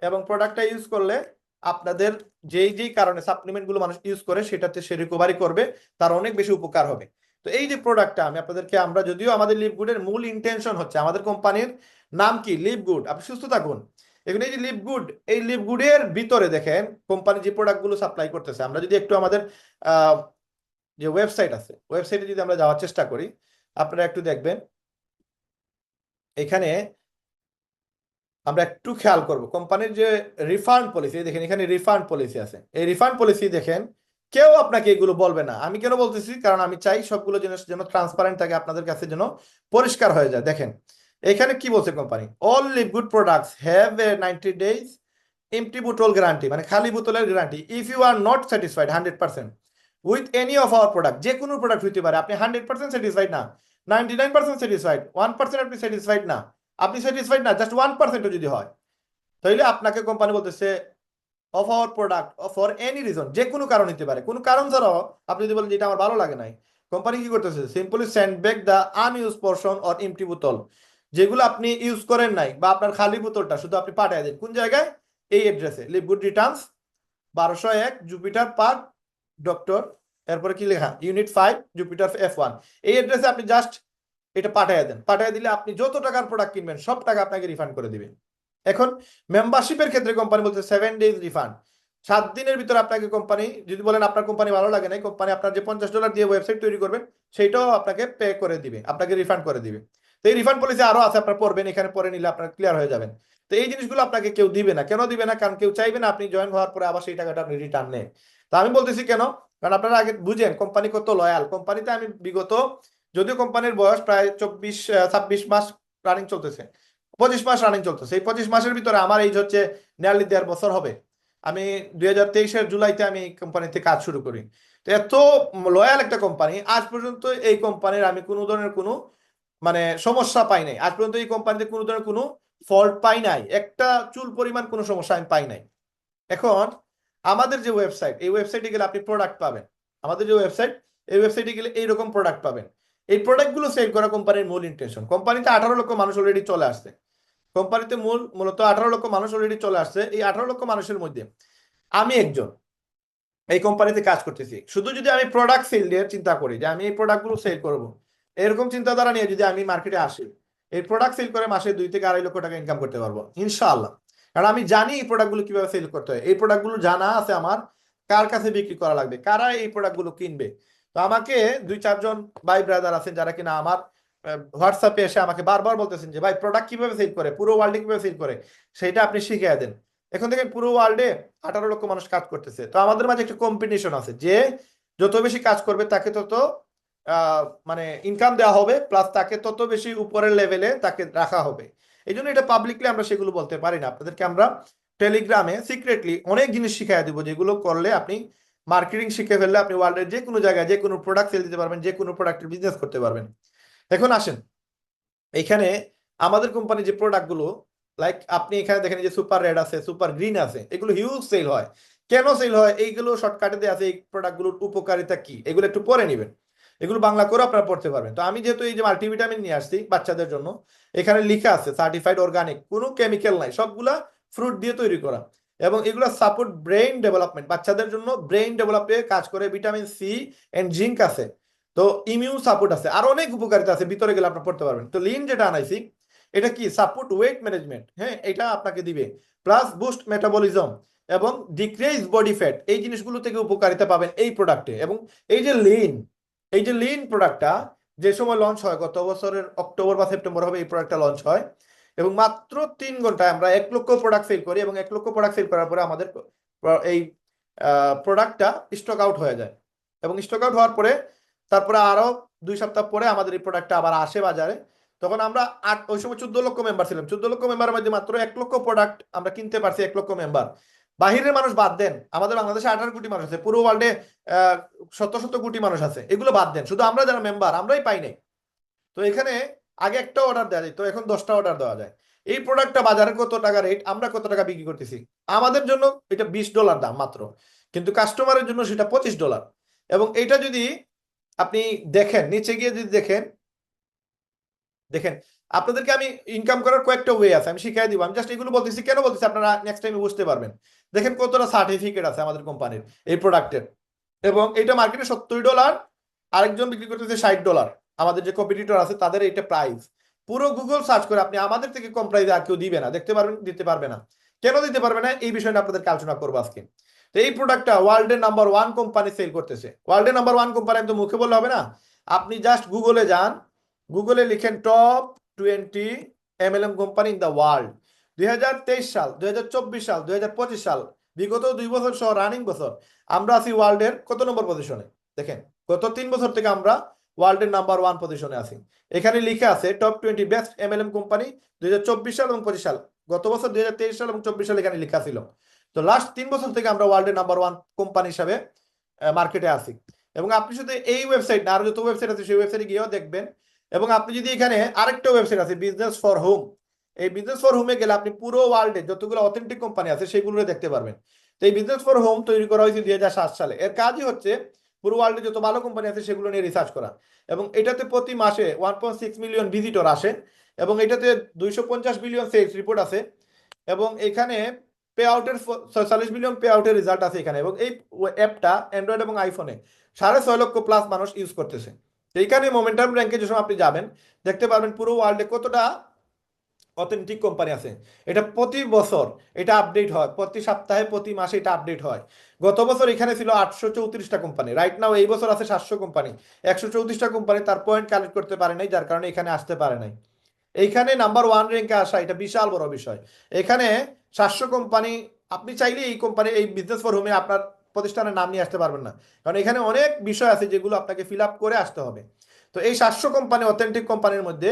এবং প্রোডাক্টটা ইউজ করলে আপনাদের যেই যেই কারণে সাপ্লিমেন্ট গুলো মানুষ ইউজ করে সেটাতে সে রিকভারি করবে, তার অনেক বেশি উপকার হবে। তো এই যে প্রোডাক্টটা আমি আপনাদেরকে, আমরা যদিও আমাদের লিভ গুডের মূল ইন্টেনশন হচ্ছে, আমাদের কোম্পানির নাম কি লিভ গুড, আপনি সুস্থ থাকুন। এখানে এই যে লিভ গুড, এই লিভ গুডের ভিতরে দেখেন কোম্পানি যে প্রোডাক্ট গুলো সাপ্লাই করতেছে, আমরা যদি একটু আমাদের যে ওয়েবসাইট আছে, ওয়েবসাইটে যদি আমরা যাওয়ার চেষ্টা করি, আপনারা একটু দেখবেন এখানে আমরা একটু খেয়াল করব কোম্পানির যে রিফান্ড পলিসি, দেখেন এখানে রিফান্ড পলিসি আছে, এই রিফান্ড পলিসি দেখেন, কেউ আপনাকে এগুলো বলবে না। আমি কেন বলতেছি, কারণ আমি চাই সবগুলো জিনিস যেন ট্রান্সপারেন্ট থাকে, আপনাদের কাছে যেন পরিষ্কার হয়ে যায়। দেখেন এখানে কি বলছে company, all Livegood products have a 90 days empty বোতল গ্যারান্টি, মানে খালি বোতলের guarantee. If you are not satisfied 100% with any of our product, যে কোনো প্রোডাক্ট হইতে পারে, আপনি 100% স্যাটিসফাইড না, 99% স্যাটিসফাইড, 1% আপনি স্যাটিসফাইড না, আপনি স্যাটিসফাইড না জাস্ট 1% যদি হয়, তাহলে আপনাকে কোম্পানি বলতেছে of our product for any reason, যে কোনো কারণ হতে পারে, কোনো কারণ ছাড়াও আপনি যদি বলেন যে এটা আমার ভালো লাগে নাই, কোম্পানি কি করতেছে, simply send back the unused portion or empty বোতল, যেগুলো আপনি ইউজ করেন নাই বা আপনার খালি বোতলটা শুধু আপনি পাঠিয়ে দেন কোন জায়গায়, এই অ্যাড্রেসে, Livegood returns 1201 Jupiter Park doctor, এরপরে কি লেখা, ইউনিট 5 জুপিটার F1, এই অ্যাড্রেসে আপনি জাস্ট এটা পাঠিয়ে দেন। পাঠিয়ে দিলে আপনি যত টাকার প্রোডাক্ট কিনবেন সব টাকা আপনাকে রিফান্ড করে দিবেন। এখন মেম্বারশিপের ক্ষেত্রে কোম্পানি বলছে 7 days রিফান্ড, 7 দিনের ভিতরে আপনাকে কোম্পানি, যদি বলেন আপনার কোম্পানি ভালো লাগে না, কোম্পানি আপনার যে $50 দিয়ে ওয়েবসাইট তৈরি করবেন সেইটাও আপনাকে পে করে দিবে, আপনাকে রিফান্ড করে দিবে। তো এই রিফান্ড পলিসি আরো আছে, আপনার পড়বেন, এখানে পড়ে নিলে আপনার ক্লিয়ার হয়ে যাবেন। তো এই জিনিসগুলো আপনাকে কেউ দিবে না, কেন দিবে না, কারণ কেউ চাইবে না আপনি জয়েন হওয়ার পরে আবার সেই টাকাটা আপনি রিটার্ন নেন। তো আমি বলতেছি কেন, কারণ আপনারা আগে বুঝেন কোম্পানি কত লয়াল। কোম্পানিতে আমি বিগত, যদিও কোম্পানির বয়স প্রায় 26 মাস রানিং চলতেছে, 25 মাস রানিং চলতেছে, এই 25 মাসের ভিতরে আমার এইজ হচ্ছে নিয়ারলি 1.5 বছর হবে। আমি 2023-এর জুলাইতে আমি এই কোম্পানিতে কাজ শুরু করি। তো এত লয়াল একটা কোম্পানি, আজ পর্যন্ত এই কোম্পানির আমি কোনো ধরনের কোনো মানে সমস্যা পাই নাই, আজ পর্যন্ত এই কোম্পানিতে কোনো ধরনের কোনো ফল্ট পাই নাই, একটা চুল পরিমাণ কোনো সমস্যা আমি পাই নাই। এখন আমাদের যে ওয়েবসাইট, এই ওয়েবসাইটে গেলে আপনি প্রোডাক্ট পাবেন, আমাদের যে ওয়েবসাইট, এই ওয়েবসাইটে গেলে এইরকম প্রোডাক্ট পাবেন। এই প্রোডাক্টগুলো সেল করা কোম্পানির মূল ইন্টেনশন। কোম্পানিতে 18 লক্ষ মানুষ অলরেডি চলে আসছে, কোম্পানিতে মূলত 18 লক্ষ মানুষ অলরেডি চলে আসছে। এই 18 লক্ষ মানুষের মধ্যে আমি একজন এই কোম্পানিতে কাজ করতেছি। শুধু যদি আমি প্রোডাক্ট সেল দিয়ে চিন্তা করি যে আমি এই প্রোডাক্টগুলো সেল করব, এরকম চিন্তাধারা নিয়ে যদি আমি মার্কেটে আসি, এই প্রোডাক্ট সেল করে মাসে 2 থেকে 2.5 লক্ষ টাকা ইনকাম করতে পারবো ইনশাআল্লাহ। কারণ আমি জানি এই প্রোডাক্টগুলো কিভাবে সেল করতে হয়, এই প্রোডাক্টগুলো জানা আছে আমার, কার কাছে বিক্রি করা লাগবে, কারা এই প্রোডাক্টগুলো কিনবে। তো আমাকে 2-4 জন ভাই ব্রাদার আছেন যারা কিনা আমার হোয়াটসঅ্যাপে এসে আমাকে বারবার বলতেছেন যে ভাই প্রোডাক্ট কিভাবে সেল করে, পুরো ওয়ার্ল্ডে কিভাবে সেল করে সেটা আপনি শিখিয়ে দেন। এখন থেকে পুরো ওয়ার্ল্ডে 18 লক্ষ মানুষ কাজ করতেছে। তো আমাদের মাঝে একটা কম্পিটিশন আছে যে যত বেশি কাজ করবে তাকে তত মানে ইনকাম দেওয়া হবে, প্লাস তাকে তত বেশি উপরের লেভেলে তাকে রাখা হবে। এই জন্য এটা পাবলিকলি আমরা সেগুলো বলতে পারি না। আপনাদেরকে আমরা টেলিগ্রামে সিক্রেটলি অনেক জিনিস শিখাই দিব, যেগুলো করলে আপনি মার্কেটিং শিখে ফেললে আপনি ওয়ার্ল্ডের যে কোনো জায়গায় যে কোনো প্রোডাক্ট সেল দিতে পারবেন, যে কোনো প্রোডাক্টের বিজনেস করতে পারবেন। এখন আসেন এখানে আমাদের কোম্পানি যে প্রোডাক্টগুলো, লাইক আপনি এখানে দেখেন যে সুপার রেড আছে, সুপার গ্রিন আছে, এগুলো হিউজ সেল হয়। কেন সেল হয়, এইগুলো শর্টকাটে দেওয়া আছে। এই প্রোডাক্টগুলোর উপকারিতা কি এগুলো একটু পরে নেবেন, এগুলো বাংলা করে আপনারা পড়তে পারবেন। তো আমি যেহেতু এই যে মাল্টিভিটামিন নিয়ে আসছি বাচ্চাদের জন্য, এখানে লেখা আছে সার্টিফাইড অর্গানিক, কোনো কেমিক্যাল নাই, সবগুলা ফ্রুট দিয়ে তৈরি করা, এবং এগুলো সাপোর্ট ব্রেইন ডেভেলপমেন্ট, বাচ্চাদের জন্য ব্রেইন ডেভেলপে কাজ করে, ভিটামিন সি এন্ড জিঙ্ক আছে, তো ইমিউন সাপোর্ট আছে, আর অনেক উপকারিতা আছে, ভিতরে গেলে আপনারা পড়তে পারবেন। তো লিন যেটা আনাইছি এটা কি সাপোর্ট ওয়েট ম্যানেজমেন্ট, হ্যাঁ এটা আপনাকে দিবে, প্লাস বুস্ট মেটাবলিজম এবং ডিক্রিজ বডি ফ্যাট, এই জিনিসগুলো থেকে উপকারিতা পাবেন এই প্রোডাক্টে। এবং এই যে লিন, এই যে লিন প্রোডাক্টটা যে সময় লঞ্চ হয়, গত বছরের অক্টোবর বা সেপ্টেম্বর হবে এই প্রোডাক্টটা লঞ্চ হয়, এবং মাত্র 3 ঘন্টায় আমরা 1 লক্ষ প্রোডাক্ট সেল করি, এবং 1 লক্ষ প্রোডাক্ট সেল করার পরে আমাদের এই প্রোডাক্টটা স্টক আউট হয়ে যায়, এবং স্টক আউট হওয়ার পরে তারপরে আরো 2 সপ্তাহ পরে আমাদের এই প্রোডাক্টটা আবার আসে বাজারে। তখন আমরা ওই সময় 14 লক্ষ মেম্বার ছিলাম, 14 লক্ষ মেম্বারের মধ্যে মাত্র 1 লক্ষ প্রোডাক্ট আমরা কিনতে পারছি, 1 লক্ষ মেম্বার। বাহিরের মানুষ বাদ দেন, আমাদের বাংলাদেশে 18 কোটি মানুষ আছে, পুরো ওয়ার্ল্ডে শত শত কোটি মানুষ আছে, এগুলো বাদ দেন, শুধু আমরা যারা মেম্বার আমরাই পাই নাই। তো এখানে আগে একটা অর্ডার দেওয়া যায়, তো এখন 10টা অর্ডার দেওয়া যায়। এই প্রোডাক্টটা বাজারে কত টাকা রেট, আমরা কত টাকা বিক্রি করতেছি, আমাদের জন্য এটা $20 দাম মাত্র, কিন্তু কাস্টমারের জন্য সেটা $25। এবং এটা যদি আপনি দেখেন, নিচে গিয়ে যদি দেখেন, দেখেন আপনাদেরকে আমি ইনকাম করার কয়েকটা ওয়ে আছে, আমি শিখাই দিব। আমি জাস্ট এগুলো বলতেছি, কেন বলতেছি আপনারা নেক্সট টাইমে বুঝতে পারবেন। দেখেন কতটা সার্টিফিকেট আছে আমাদের কোম্পানির এই প্রোডাক্টের, এবং এটা মার্কেটে $70, আরেকজন বিক্রি করতেছে $60। আমাদের যে কম্পিটিটর আছে তাদের এটা প্রাইস, পুরো গুগল সার্চ করে আপনি আমাদের থেকে কম প্রাইসে আর কেউ দিবে না, দেখতে পারবেন, দিতে পারবে না। কেন দিতে পারবে না এই বিষয়টা আপনাদেরকে আলোচনা করবো আজকে। তো এই প্রোডাক্টটা ওয়ার্ল্ডের নাম্বার 1 কোম্পানি সেল করতেছে, ওয়ার্ল্ডের নাম্বার 1 কোম্পানি, আমি তো মুখে বললে হবে না, আপনি জাস্ট গুগলে যান, গুগলে লিখেন top 20 MLM company in the world. 2023 সাল, 2024 সাল, 2025 সাল, বিগত 2 বছর সহ রানিং বছর আমরা আছি ওয়ার্ল্ডের কত নম্বর পজিশনে। দেখেন গত 3 বছর থেকে আমরা ওয়ার্ল্ডের নাম্বার 1 পজিশনে আছি। এখানে লিখে আছে টপ 20 বেস্ট এমএলএম কোম্পানি 2024 সাল এবং 25 সাল। গত বছর 2023 সাল এবং 24 সাল এখানে লেখা ছিল। তো লাস্ট 3 বছর থেকে আমরা ওয়ার্ল্ডের নাম্বার 1 কোম্পানি হিসাবে মার্কেটে আছি। এবং আপনি শুধু এই ওয়েবসাইট না, আরো যত ওয়েবসাইট আছে সেই ওয়েবসাইটে গিয়েও দেখবেন। এবং আপনি যদি এখানে আরেকটা ওয়েবসাইট আছে বিজনেস ফর হোম, এই বিজনেস ফর হোমে গেলে আপনি পুরো ওয়ার্ল্ডে যতগুলো অথেন্টিক কোম্পানি আছে সেগুলো দেখতে পারবেন। তো এই বিজনেস ফর হোম তৈরি করা হয়েছে 2007 সালে। এর কাজই হচ্ছে পুরো ওয়ার্ল্ডে যত ভালো কোম্পানি আছে সেগুলো নিয়ে রিসার্চ করা। এবং এটাতে প্রতি মাসে 1.6 মিলিয়ন ভিজিটর আসে এবং এটাতে 250 বিলিয়ন সেলস রিপোর্ট আছে এবং এখানে পে আউটের 46 বিলিয়ন পে আউটের রেজাল্ট আছে এখানে। এবং এই অ্যাপটা অ্যান্ড্রয়েড এবং আইফোনে 6.5 লক্ষ প্লাস মানুষ ইউজ করতেছে। তো এইখানে মোমেন্টাম র্যাঙ্কে যে সময় আপনি যাবেন দেখতে পারবেন পুরো ওয়ার্ল্ডে কতটা অথেন্টিক কোম্পানি আছে। এটা প্রতি বছর এটা আপডেট হয়, প্রতি সপ্তাহে প্রতি মাসে এটা আপডেট হয়। গত বছর এখানে ছিল 834টা কোম্পানি, রাইট নাও এই বছর আছে 700 কোম্পানি। 134টা কোম্পানি তার পয়েন্ট কালেক্ট করতে পারে নাই, যার কারণে এখানে আসতে পারে নাই। এইখানে নাম্বার 1 র্যাঙ্কে আসা এটা বিশাল বড় বিষয়। এখানে 700 কোম্পানি, আপনি চাইলে এই কোম্পানি এই বিজনেস ফর হোমে আপনার প্রতিষ্ঠানের নাম নিয়ে আসতে পারবেন না, কারণ এখানে অনেক বিষয় আছে যেগুলো আপনাকে ফিল আপ করে আসতে হবে। তো এই 700 কোম্পানি অথেন্টিক কোম্পানির মধ্যে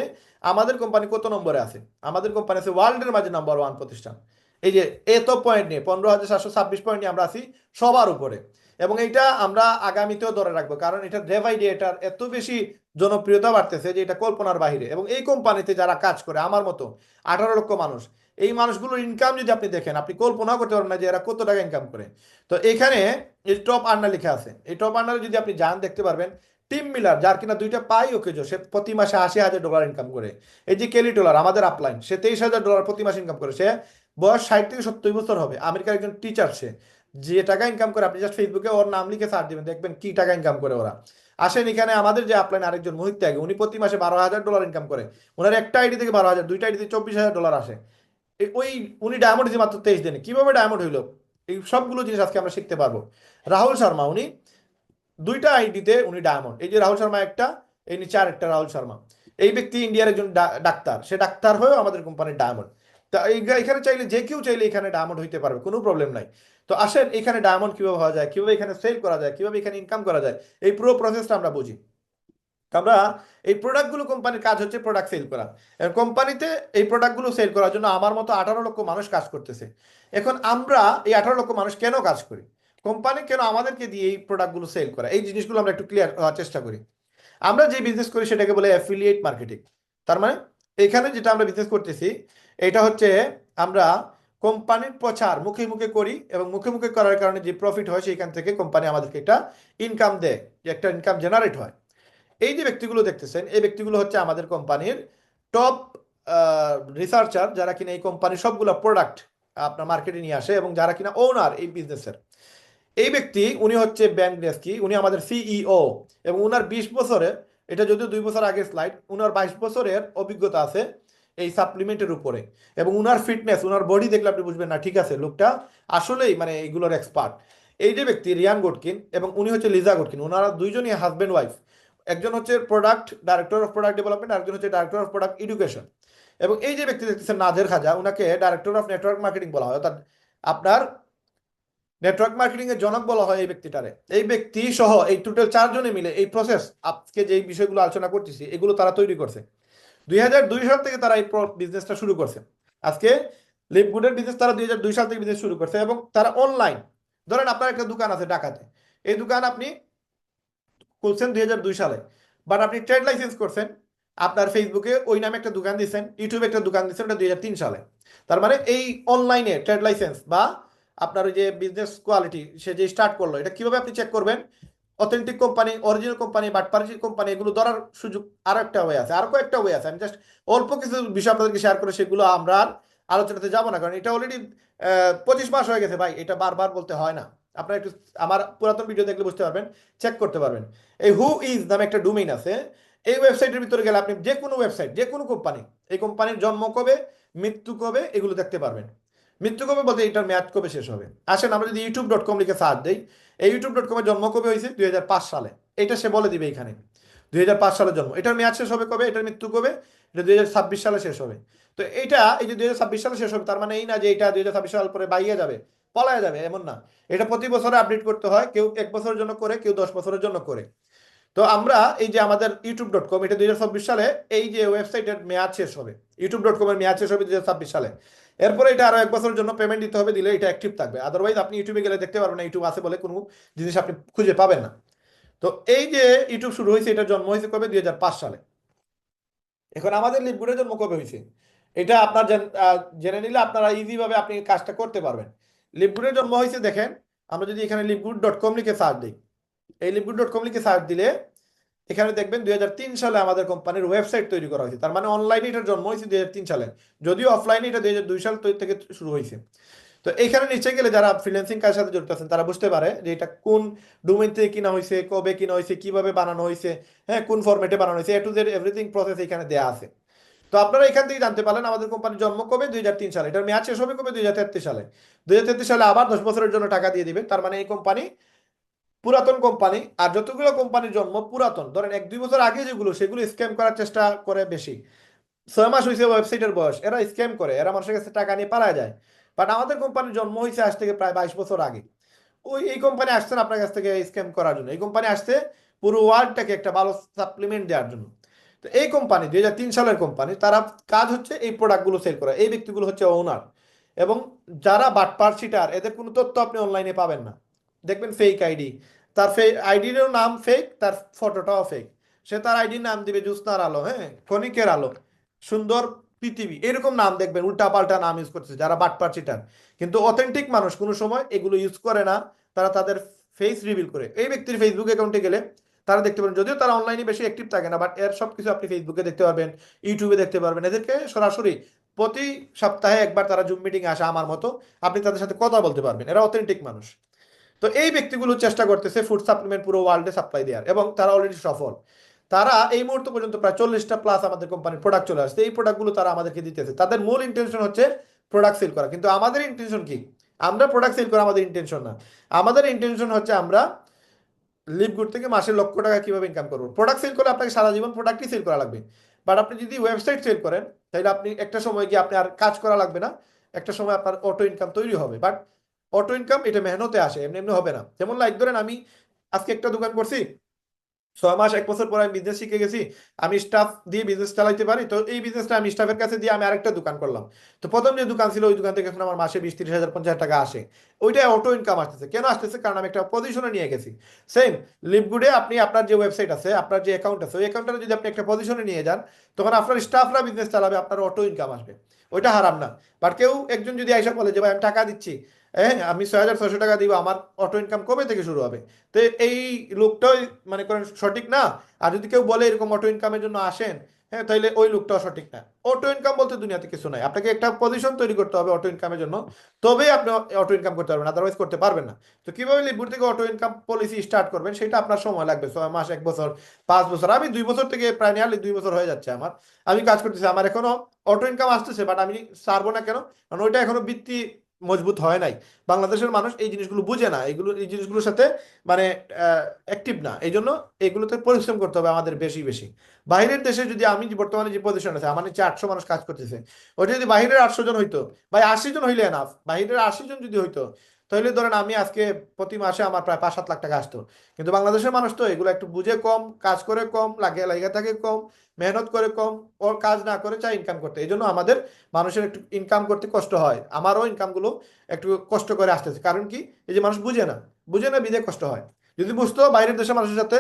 আমাদের কোম্পানি কত নম্বরে আছে? আমাদের কোম্পানি আছে ওয়ার্ল্ডের মাঝে নাম্বার 1 প্রতিষ্ঠান। এই যে এত পয়েন্ট নিয়ে 15,726 পয়েন্ট নিয়ে আমরা আছি সবার উপরে। এবং এইটা আমরা আগামীতেও ধরে রাখবো, কারণ এটা ডে বাই ডে এটার এত বেশি জনপ্রিয়তা বাড়তেছে যে এটা কল্পনার বাহিরে। এবং এই কোম্পানিতে যারা কাজ করে আমার মতো 18 লক্ষ মানুষ, এই মানুষগুলোর ইনকাম যদি আপনি দেখেন আপনি কল্পনা করতে পারবেন না যে এরা কত টাকা ইনকাম করে। তো এখানে এই টপ আর্নার লেখা আছে, এই টপ আর্নারে যদি আপনি যান দেখতে পারবেন টিম মিলার, যার কিনা 2টা পাই ওকে, সে প্রতি মাসে $80,000 ইনকাম করে। এই যে কেলি টোলার আমাদের আপলাইন, সে $23,000 প্রতি মাসে ইনকাম করে। সে বয়স 60 থেকে 70 বছর হবে, আমেরিকার একজন টিচার। সে যে টাকা ইনকাম করে আপনি জাস্ট ফেসবুকে ওর নাম লিখে সার্চ দিবেন দেখবেন কি টাকা ইনকাম করে ওরা। আসেন এখানে আমাদের যে আপলাইন আরেকজন মোহিত ত্যাগী, উনি প্রতি মাসে $12,000 ইনকাম করে। ওনার একটা আইডি থেকে 12,000, 2টা আইডি থেকে $24,000 আসে। ওই উনি ডায়মন্ড হয়েছে মাত্র 23 দিনে। কিভাবে ডায়মন্ড হইলো এই সবগুলো জিনিস আজকে আমরা শিখতে পারবো। রাহুল শর্মা, উনি 2টা আইডিতে উনি ডায়মন্ড। এই যে রাহুল শর্মা একটা, এই নিচে আরেকটা রাহুল শর্মা। এই ব্যক্তি ইন্ডিয়ার একজন ডাক্তার, সে ডাক্তার হয়েও আমাদের কোম্পানির ডায়মন্ড। তা এখানে চাইলে যে কেউ চাইলে এখানে ডায়মন্ড হইতে পারবে, কোনো প্রবলেম নাই। তো আসেন এখানে ডায়মন্ড কিভাবে হওয়া যায়, কিভাবে এখানে সেল করা যায়, কিভাবে এখানে ইনকাম করা যায়, এই পুরো প্রসেসটা আমরা বুঝি। আমরা এই প্রোডাক্টগুলো, কোম্পানির কাজ হচ্ছে প্রোডাক্ট সেল করা। কোম্পানিতে এই প্রোডাক্টগুলো সেল করার জন্য আমার মতো 18 লক্ষ মানুষ কাজ করতেছে। এখন আমরা এই 18 লক্ষ মানুষ কেন কাজ করি, কোম্পানি কেন আমাদেরকে দিয়ে এই প্রোডাক্টগুলো সেল করা, এই জিনিসগুলো আমরা একটু ক্লিয়ার হওয়ার চেষ্টা করি। আমরা যে বিজনেস করি সেটাকে বলে অ্যাফিলিয়েট মার্কেটিং। তার মানে এখানে যেটা আমরা বিজনেস করতেছি এটা হচ্ছে আমরা কোম্পানির প্রচার মুখে মুখে করি এবং মুখে মুখে করার কারণে যে প্রফিট হয় সেইখান থেকে কোম্পানি আমাদেরকে একটা ইনকাম দেয়, যে একটা ইনকাম জেনারেট হয়। এই যে ব্যক্তিগুলো দেখতেছেন এই ব্যক্তিগুলো হচ্ছে আমাদের কোম্পানির টপ রিসার্চার, যারা কিনা এই কোম্পানির সবগুলো প্রোডাক্ট আপনার মার্কেটে নিয়ে আসে এবং যারা কিনা ওনার এই বিজনেসের। এই ব্যক্তি উনি হচ্ছে বেন গ্রেস্কি, উনি আমাদের সিইও এবং উনার 20 বছরে, এটা যদিও 2 বছর আগের স্লাইড, উনার 22 বছরের অভিজ্ঞতা আছে এই সাপ্লিমেন্টের উপরে। এবং উনার ফিটনেস, উনার বডি দেখলে আপনি বুঝবেন না ঠিক আছে লোকটা আসলেই মানে এইগুলোর এক্সপার্ট। এই যে ব্যক্তি রিয়ান গটকিন এবং উনি হচ্ছে লিজা গটকিন, ওনারা দুইজনই হাজব্যান্ড ওয়াইফ। একজন হচ্ছে product director of product development, আরেকজন হচ্ছে ডাইরেক্টর অফ প্রোডাক্ট এডুকেশন। এবং এই যে ব্যক্তি দেখতেছেন নাজের খাজা, উনাকে ডাইরেক্টর অফ নেটওয়ার্ক মার্কেটিং বলা হয়, অর্থাৎ আপনার নেটওয়ার্ক মার্কেটিং এর জনক বলা হয় এই ব্যক্তিটারে। এই ব্যক্তি সহ এই টোটাল 4 জনে মিলে এই প্রসেস, আজকে যে বিষয়গুলো আলোচনা করতেছি এগুলো তারা তৈরি করছে। 2002 সাল থেকে তারা এই বিজনেসটা শুরু করছে। আজকে লিপগুডের বিজনেস তারা 2002 সাল থেকে বিজনেস শুরু করছে এবং তারা অনলাইন। ধরেন আপনার একটা দোকান আছে ঢাকাতে, এই দোকান আপনি খুলছেন 2002 সালে, বাট আপনি ট্রেড লাইসেন্স করছেন আপনার ফেসবুকে ওই নামে একটা দোকান দিচ্ছেন, ইউটিউবে একটা দোকান দিচ্ছেন, ওটা 2003 সালে। তার মানে এই অনলাইনে ট্রেড লাইসেন্স বা আপনার ওই যে বিজনেস কোয়ালিটি সে যে স্টার্ট করলো, এটা কিভাবে আপনি চেক করবেন? অথেন্টিক কোম্পানি, অরিজিনাল কোম্পানি, বাটপার্জি কোম্পানি, এগুলো ধরার সুযোগ আরো একটা ওয়ে আছে, আর কয়েকটা ওয়ে আছে। আমি জাস্ট অল্প কিছু বিষয় আপনাদেরকে শেয়ার করে সেগুলো আমরা আর আলোচনাতে যাবো না, কারণ এটা অলরেডি 25 মাস হয়ে গেছে ভাই, এটা বারবার বলতে হয় না। আপনারা একটু আমার পুরাতন ভিডিও দেখলে বুঝতে পারবেন, চেক করতে পারবেন। এই হু ইজ নামে একটা ডোমেইন আছে, এই ওয়েবসাইটের ভিতরে গেলে আপনি যে কোনো ওয়েবসাইট, যে কোনো কোম্পানি, এই কোম্পানির জন্ম কবে, মৃত্যু কবে, এগুলো দেখতে পারবেন। মৃত্যু কবে বলতে এটার মেয়াদ কবে শেষ হবে। আসেন আমরা যদি youtube.com লিখে সার্চ দিই, এই youtube.com এর জন্ম কবে হয়েছে 2005 সালে, এটা সে বলে দিবে এখানে। 2005 সালে জন্ম, এটার মেয়াদ শেষ হবে কবে, এটার মৃত্যু কবে, এটা 2026 সালে শেষ হবে। তো এটা এই যে 2026 সালে শেষ হবে, তার মানে এই না যে এটা 2026 সাল পরে বাইয়ে যাবে, পলায় যাবে, এমন না। এটা প্রতি বছরে আপডেট করতে হয়, কেউ 1 বছরের জন্য করে, কেউ 10 বছরের জন্য করে। তো আমরা এই যে আমাদের youtube.com, এটা 2024 সালে এই যে ওয়েবসাইটের মেয়াদ শেষ হবে, youtube.com এর মেয়াদ শেষ হবে 2026 সালে। এরপরে এটা আরো 1 বছরের জন্য পেমেন্ট দিতে হবে, দিলে এটা অ্যাক্টিভ থাকবে। আদারওয়াইজ আপনি ইউটিউবে গেলে দেখতে পারবেন না, ইউটিউব আছে বলে কোনো জিনিস আপনি খুঁজে পাবেন না। তো এই যে ইউটিউব শুরু হয়েছে, এটা জন্ম হয়েছে কবে? 2005 সালে। এখন আমাদের লিপগুডের জন্ম কবে হয়েছে এটা আপনার জেনে নিলে আপনারা ইজি ভাবে আপনি কাজটা করতে পারবেন। লিপগুডের জন্ম হয়েছে দেখেন, আমরা যদি এখানে লিপগুড.com লিখে সার্চ দিই, এই লিপগুড.com লিখে সার্চ দিলে এখানে দেখবেন 2003 সালে আমাদের কোম্পানির ওয়েবসাইট তৈরি করা হয়েছে। তার মানে অনলাইনে এটার জন্ম হয়েছে 2003 সালে, যদিও অফলাইনে এটা 2002 সাল থেকে শুরু হয়েছে। তো এখানে নিচে গেলে যারা ফ্রিল্যান্সিং কাজের সাথে জড়িত আছেন তারা বুঝতে পারে যে এটা কোন ডোমেইন থেকে কিনা হয়েছে, কবে কিনা হয়েছে, কিভাবে বানানো হয়েছে, হ্যাঁ কোন ফরম্যাটে বানানো হয়েছে, এ টু জেড এভরিথিং প্রসেস এখানে দেয়া আছে। তো আপনারা এখান থেকে জানতে পারলেন আমাদের কোম্পানির জন্ম কবে? 2003 সালে। এটার মেয়াদ শেষ হবে কবে? 2033 সালে। 2033 সালে আবার 10 বছরের জন্য টাকা দিয়ে দিবে। তার মানে এই কোম্পানি পুরাতন কোম্পানি। আর যতগুলো কোম্পানির জন্ম পুরাতন, ধরেন 1-2 বছর আগে যেগুলো, সেগুলো স্ক্যাম করার চেষ্টা করে বেশি। 6 মাস হয়েছে ওয়েবসাইটের বয়স, এরা স্ক্যাম করে, এরা মানুষের কাছে টাকা নিয়ে পালায় যায়। বাট আমাদের কোম্পানির জন্ম হয়েছে আজ থেকে প্রায় 22 বছর আগে। এই কোম্পানি আসছেন আপনার কাছ থেকে স্ক্যাম করার জন্য। এই কোম্পানি আসছে পুরো ওয়ার্ল্ডটাকে একটা ভালো সাপ্লিমেন্ট দেওয়ার জন্য। তো এই কোম্পানি 2003 সালের কোম্পানি, তারা কাজ হচ্ছে এই প্রোডাক্টগুলো সেল করা। এই ব্যক্তিগুলো হচ্ছে ওনার। এবং যারা বাটপার চিটার, এদের কোনো তথ্য আপনি অনলাইনে পাবেন না। দেখবেন ফেক আইডি, তার আইডিরও নাম ফেক, তার ফটোটাও ফেক। সে তার আইডির নাম দিবে জ্যোৎস্নার আলো, হ্যাঁ ক্ষণিকের আলো, সুন্দর পৃথিবী, এরকম নাম দেখবেন, উল্টা পাল্টা নাম ইউজ করতেছে যারা বাটপার চিটার। কিন্তু অথেন্টিক মানুষ কোনো সময় এগুলো ইউজ করে না, তারা তাদের ফেস রিভিল করে। এই ব্যক্তির ফেসবুক অ্যাকাউন্টে গেলে তারা দেখতে পারেন, যদিও তারা অনলাইনে বেশি অ্যাক্টিভ থাকে না, বাট এর সবকিছু আপনি ফেসবুকে দেখতে পারবেন, ইউটিউবে দেখতে পারবেন। এদেরকে সরাসরি প্রতি সপ্তাহে একবার তারা জুম মিটিং আসে আমার মতো, আপনি তাদের সাথে কথা বলতে পারবেন, এরা অথেন্টিক মানুষ। তো এই ব্যক্তিগুলো চেষ্টা করতেছে ফুড সাপ্লিমেন্ট পুরো ওয়ার্ল্ডে সাপ্লাই দেওয়ার, এবং তারা অলরেডি সফল। তারা এই মুহূর্ত পর্যন্ত প্রায় 40টা প্লাস আমাদের কোম্পানির প্রোডাক্ট চলে আসছে। এই প্রোডাক্টগুলো তারা আমাদেরকে দিতেছে, তাদের মূল ইন্টেনশন হচ্ছে প্রোডাক্ট সেল করা। কিন্তু আমাদের ইন্টেনশন কি? আমরা প্রোডাক্ট সেল করা আমাদের ইন্টেনশন না। আমাদের ইন্টেনশন হচ্ছে আমরা লিভগুড থেকে মাসে লক্ষ টাকা কিভাবে ইনকাম করবো। প্রোডাক্ট সেল করলে আপনাকে সারা জীবন প্রোডাক্টই সেল করা লাগবে। বাট আপনি যদি ওয়েবসাইট সেল করেন, তাহলে আপনি একটা সময় গিয়ে আপনি আর কাজ করা লাগবে না, একটা সময় আপনার অটো ইনকাম তৈরি হবে। বাট অটো ইনকাম এটা মেহনতে আসে, এমনি এমনি হবে না। যেমন লাইক ধরেন আমি আজকে একটা দোকান করছি, 6 মাস 1 বছর পরে আমি বিজনেস শিখে গেছি, আমি স্টাফ দিয়ে বিজনেস চালাইতে পারি। তো এই বিজনেসটা আমি স্টাফের কাছে দিয়ে আমি আরেকটা দোকান করলাম। তো প্রথম যে দোকান ছিল ওই দোকান থেকে এখন আমার মাসে 20-30 হাজার 50 হাজার টাকা আসে। ওইটাই অটো ইনকাম আসতেছে। কেন আসতেছে? কারণ আমি একটা পজিশনে নিয়ে গেছি। সেম লিভগুডে আপনি আপনার যে ওয়েবসাইট আছে, আপনার যে অ্যাকাউন্ট আছে, ওই অ্যাকাউন্টে যদি আপনি একটা পজিশনে নিয়ে যান, তখন আপনার স্টাফরা বিজনেস চালাবে, আপনার অটো ইনকাম আসবে। ওইটা হারাম না। বাট কেউ একজন যদি আইসা বলে যে ভাই আমি টাকা দিচ্ছি, হ্যাঁ আমি 6,600 টাকা দিব, আমার অটো ইনকাম কবে থেকে শুরু হবে? তো এই লোকটাই মানে করেন সঠিক না। আর যদি কেউ বলে এরকম অটো ইনকামের জন্য আসেন, হ্যাঁ তাইলে ওই লোকটাও সঠিক না। অটো ইনকাম বলতে দুনিয়াতে কিছু নাই, আপনাকে একটা পজিশন তৈরি করতে হবে অটো ইনকামের জন্য, তবেই আপনি অটো ইনকাম করতে পারবেন, আদারওয়াইজ করতে পারবেন না। তো কিভাবে লিভগুড থেকে অটো ইনকাম পলিসি স্টার্ট করবেন সেটা আপনার সময় লাগবে, 6 মাস 1 বছর 5 বছর। আমি 2 বছর থেকে প্রায় নিয়ারলি 2 বছর হয়ে যাচ্ছে আমার, আমি কাজ করতেছি, আমার এখনো অটো ইনকাম আসতেছে। বাট আমি ছাড়বো না কেন? কারণ ওইটা এখনো ভিত্তি মজবুত হয় নাই। বাংলাদেশের মানুষ এই জিনিসগুলো বুঝে না, এই জিনিসগুলোর সাথে মানে অ্যাক্টিভ না। এই জন্য এগুলোতে পরিশ্রম করতে হবে আমাদের বেশি বেশি। বাইরের দেশে যদি আমি যে বর্তমানে যে পজিশন আছে, আমার নিচে 800 মানুষ কাজ করতেছে, ওইটা যদি বাইরের 800 জন হইতো, ভাই 80 জন হইলে এনাফ, বাইরের 80 জন যদি হইতো, তাহলে ধরেন আমি আজকে প্রতি মাসে আমার প্রায় 5-7 লাখ টাকা আসতো। কিন্তু বাংলাদেশের মানুষ তো এগুলো একটু বুঝে কম, কাজ করে কম, লাগে থাকে কম, মেহনত করে কম, ওর কাজ না করে চাই ইনকাম করতে। এই জন্য আমাদের মানুষের একটু ইনকাম করতে কষ্ট হয়। আমারও ইনকামগুলো একটু কষ্ট করে আসতেছে। কারণ কি? এই যে মানুষ বুঝে না বিধে কষ্ট হয়। যদি বুঝতো বাইরের দেশের মানুষের সাথে